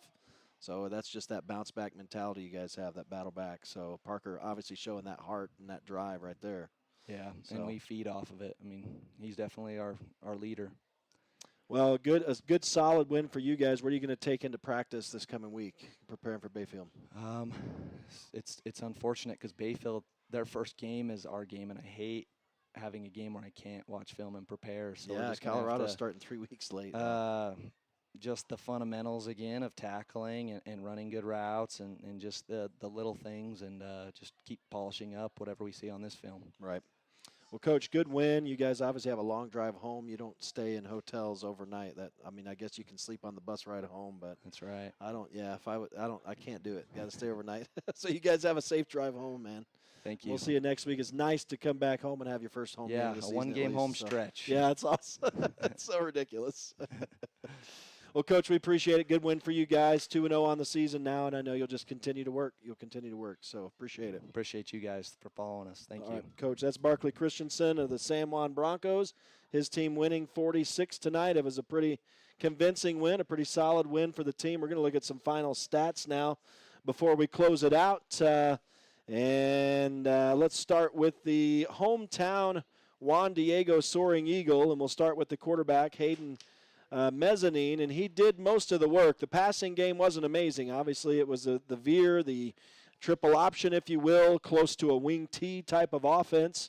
So that's just that bounce-back mentality you guys have, that battle back. So Parker obviously showing that heart and that drive right there. Yeah, and we feed off of it. I mean, he's definitely our leader. Well, a good solid win for you guys. What are you going to take into practice this coming week, preparing for Bayfield? It's unfortunate because Bayfield, their first game is our game, and I hate having a game where I can't watch film and prepare. So yeah, Colorado's starting 3 weeks late. Just the fundamentals again of tackling and running good routes and just the little things, and just keep polishing up whatever we see on this film. Right. Well, Coach, good win. You guys obviously have a long drive home. You don't stay in hotels overnight. I guess you can sleep on the bus ride home, but that's right. I can't do it. Got to stay overnight. So you guys have a safe drive home, man. Thank you. We'll see you next week. It's nice to come back home and have your first home game of the season. Yeah, a one-game home stretch. Yeah, it's awesome. It's so ridiculous. Well, Coach, we appreciate it. Good win for you guys. 2-0 on the season now, and I know you'll just continue to work. So appreciate it. Appreciate you guys for following us. Thank you. Right, Coach, that's Barkley Christensen of the San Juan Broncos. His team winning 46 tonight. It was a pretty convincing win, a pretty solid win for the team. We're going to look at some final stats now before we close it out. Let's start with the hometown Juan Diego Soaring Eagle, and we'll start with the quarterback, Hayden Mezzanine, and he did most of the work. The passing game wasn't amazing. Obviously, it was the veer, the triple option, if you will, close to a wing T type of offense.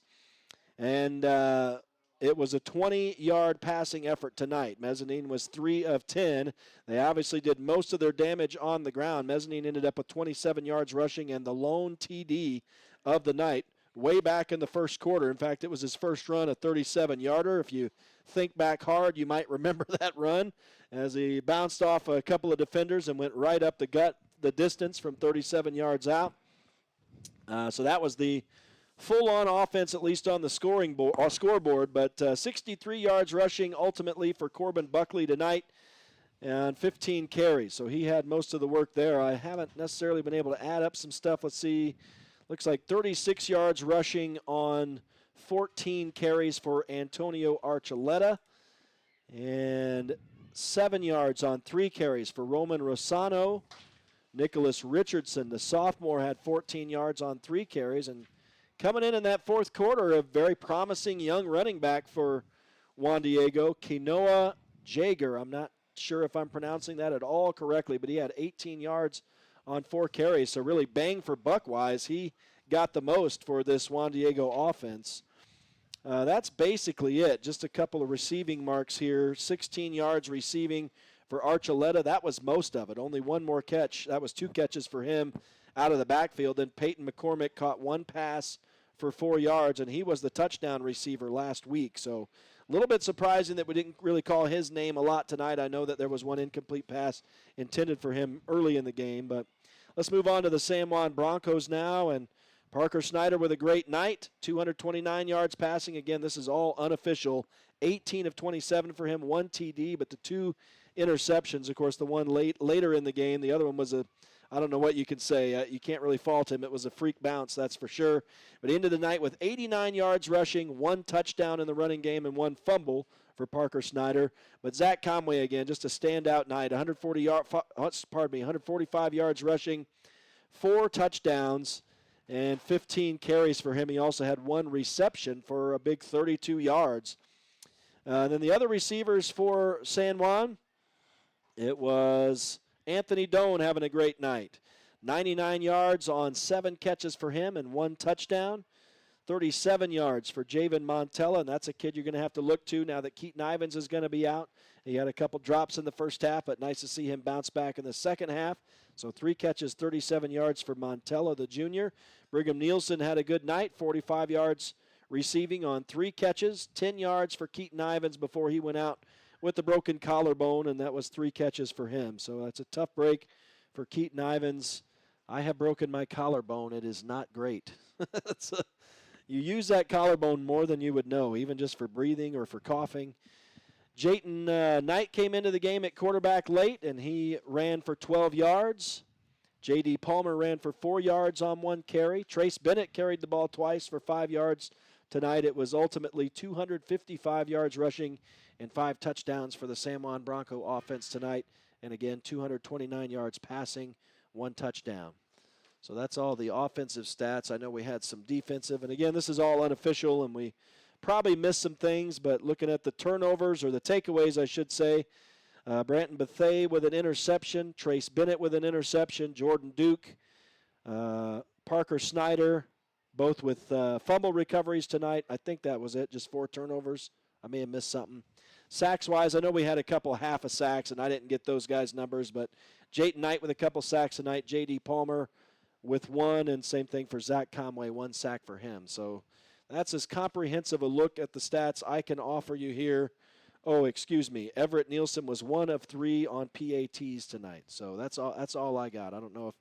And it was a 20-yard passing effort tonight. Mezzanine was 3 of 10. They obviously did most of their damage on the ground. Mezzanine ended up with 27 yards rushing and the lone TD of the night way back in the first quarter. In fact, it was his first run, a 37-yarder. If you think back hard, you might remember that run as he bounced off a couple of defenders and went right up the distance from 37 yards out. So that was the full-on offense, at least on the scoreboard, but 63 yards rushing ultimately for Corbin Buckley tonight and 15 carries. So he had most of the work there. I haven't necessarily been able to add up some stuff. Let's see. Looks like 36 yards rushing on 14 carries for Antonio Archuleta and 7 yards on 3 carries for Roman Rosano. Nicholas Richardson, the sophomore, had 14 yards on 3 carries. And coming in that fourth quarter, a very promising young running back for Juan Diego, Kenoa Jager. I'm not sure if I'm pronouncing that at all correctly, but he had 18 yards on 4 carries. So really bang for buck-wise, he got the most for this Juan Diego offense. That's basically it. Just a couple of receiving marks here. 16 yards receiving for Archuleta. That was most of it. Only one more catch. That was 2 catches for him out of the backfield. Then Peyton McCormick caught 1 pass for 4 yards, and he was the touchdown receiver last week. So a little bit surprising that we didn't really call his name a lot tonight. I know that there was one incomplete pass intended for him early in the game, but let's move on to the San Juan Broncos now, and Parker Snyder with a great night, 229 yards passing. Again, this is all unofficial. 18 of 27 for him, 1 TD, but the 2 interceptions, of course, the one later in the game. The other one was I don't know what you can say. You can't really fault him. It was a freak bounce, that's for sure. But he ended the night with 89 yards rushing, 1 touchdown in the running game, and 1 fumble for Parker Snyder. But Zach Conway, again, just a standout night. 145 yards rushing, 4 touchdowns, and 15 carries for him. He also had 1 reception for a big 32 yards. Then the other receivers for San Juan, it was Anthony Doan having a great night. 99 yards on 7 catches for him and 1 touchdown. 37 yards for Javen Montella, and that's a kid you're going to have to look to now that Keaton Ivins is going to be out. He had a couple drops in the first half, but nice to see him bounce back in the second half. So 3 catches, 37 yards for Montella, the junior. Brigham Nielsen had a good night, 45 yards receiving on 3 catches, 10 yards for Keaton Ivins before he went out with the broken collarbone, and that was 3 catches for him. So that's a tough break for Keaton Ivins. I have broken my collarbone. It is not great. You use that collarbone more than you would know, even just for breathing or for coughing. Jayton Knight came into the game at quarterback late, and he ran for 12 yards. J.D. Palmer ran for 4 yards on 1 carry. Trace Bennett carried the ball twice for 5 yards tonight. It was ultimately 255 yards rushing and 5 touchdowns for the San Juan Bronco offense tonight. And again, 229 yards passing, 1 touchdown. So that's all the offensive stats. I know we had some defensive. And again, this is all unofficial, and we probably missed some things. But looking at the turnovers, or the takeaways, I should say, Branton Bethea with an interception, Trace Bennett with an interception, Jordan Duke, Parker Snyder, both with fumble recoveries tonight. I think that was it, just 4 turnovers. I may have missed something. Sacks-wise, I know we had a couple half of sacks, and I didn't get those guys' numbers, but Jayton Knight with a couple sacks tonight, J.D. Palmer with 1, and same thing for Zach Conway, 1 sack for him. So that's as comprehensive a look at the stats I can offer you here. Oh, excuse me. Everett Nielsen was 1 of 3 on PATs tonight. So that's all I got. I don't know if,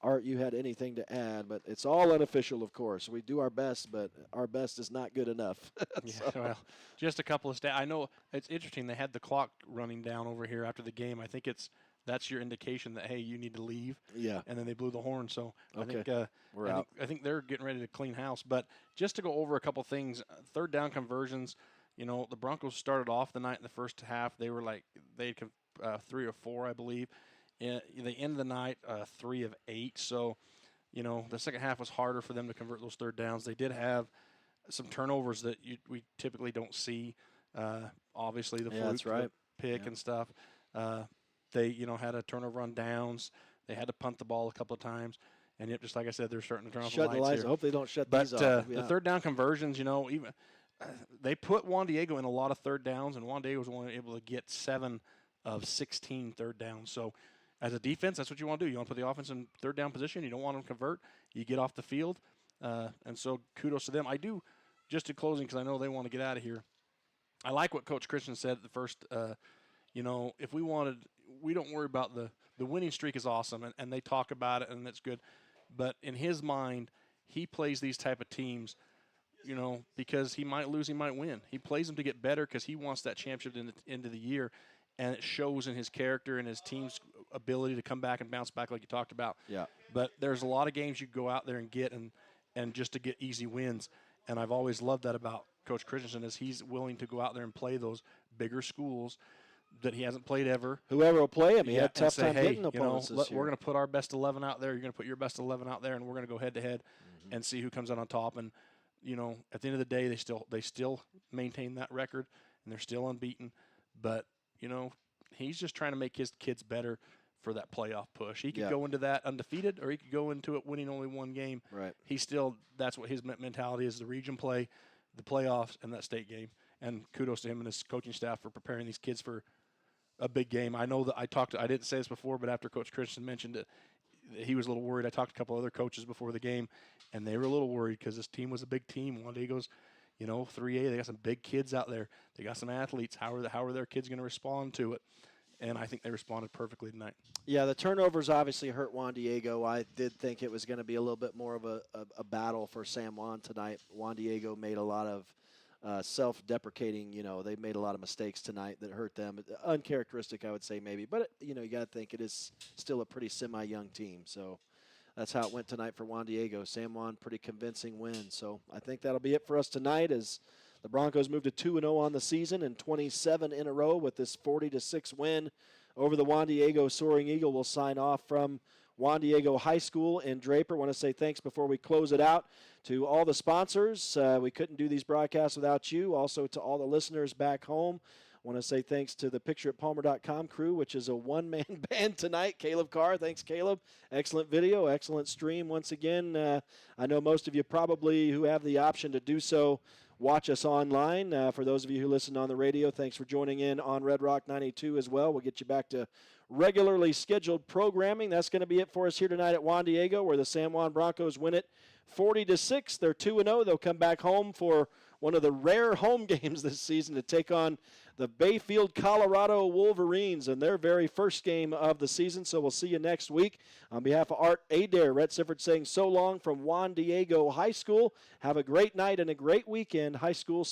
Art, you had anything to add, but it's all unofficial, of course. We do our best, but our best is not good enough. Yeah, well, just a couple of stats. I know it's interesting. They had the clock running down over here after the game. I think that's your indication that, hey, you need to leave. Yeah. And then they blew the horn. So okay. I think they're getting ready to clean house. But just to go over a couple things, 3rd down conversions. You know, the Broncos started off the night in the first half. They were they had 3 or 4, I believe. They ended the night 3 of 8. So, you know, the second half was harder for them to convert those 3rd downs. They did have some turnovers that we typically don't see. Obviously, the fluke, the pick and stuff. They, you know, had a turnover on downs. They had to punt the ball a couple of times. And yet, just like I said, they're starting to turn off the lights here. I hope they don't shut these off. But the 3rd down conversions, you know, even they put Juan Diego in a lot of 3rd downs, and Juan Diego was only able to get 7 of 16 3rd downs. So as a defense, that's what you want to do. You want to put the offense in 3rd down position. You don't want them to convert. You get off the field. And so kudos to them. I do, just in closing, because I know they want to get out of here, I like what Coach Christian said at the first, you know, if we don't worry about the winning streak is awesome, and they talk about it, and that's good. But in his mind, he plays these type of teams, you know, because he might lose, he might win. He plays them to get better because he wants that championship in the end of the year, and it shows in his character and his team's ability to come back and bounce back like you talked about. Yeah. But there's a lot of games you go out there and get and just to get easy wins, and I've always loved that about Coach Christensen is he's willing to go out there and play those bigger schools that he hasn't played ever. Whoever will play him, he had tough say, time hey, getting opponents this year. We're going to put our best 11 out there. You're going to put your best 11 out there, and we're going to go head-to-head and see who comes out on top. And, you know, at the end of the day, they still maintain that record, and they're still unbeaten. But, you know, he's just trying to make his kids better for that playoff push. He could go into that undefeated, or he could go into it winning only 1 game. Right. That's what his mentality is, the region play, the playoffs, and that state game. And kudos to him and his coaching staff for preparing these kids for a big game. I know that I didn't say this before, but after Coach Christian mentioned it, he was a little worried. I talked to a couple other coaches before the game, and they were a little worried because this team was a big team. Juan Diego's, 3A. They got some big kids out there. They got some athletes. How are their kids going to respond to it? And I think they responded perfectly tonight. Yeah, the turnovers obviously hurt Juan Diego. I did think it was going to be a little bit more of a battle for San Juan tonight. Juan Diego made a lot of self-deprecating, they made a lot of mistakes tonight that hurt them. Uncharacteristic, I would say, maybe. But, you got to think it is still a pretty semi-young team. So that's how it went tonight for Juan Diego. San Juan, pretty convincing win. So I think that'll be it for us tonight as the Broncos move to 2-0 on the season and 27 in a row with this 40-6 win over the Juan Diego Soaring Eagle. Will sign off from Juan Diego High School in Draper. I want to say thanks before we close it out to all the sponsors. We couldn't do these broadcasts without you. Also to all the listeners back home. I want to say thanks to the PictureItPalmer.com crew, which is a one-man band tonight. Caleb Carr, thanks, Caleb. Excellent video, excellent stream once again. I know most of you probably who have the option to do so watch us online. For those of you who listen on the radio, thanks for joining in on Red Rock 92 as well. We'll get you back to regularly scheduled programming. That's going to be it for us here tonight at Juan Diego, where the San Juan Broncos win it 40-6. They're 2-0. They'll come back home for one of the rare home games this season to take on the Bayfield, Colorado Wolverines in their very first game of the season. So we'll see you next week. On behalf of Art Adair, Rhett Sifford saying so long from Juan Diego High School. Have a great night and a great weekend, high school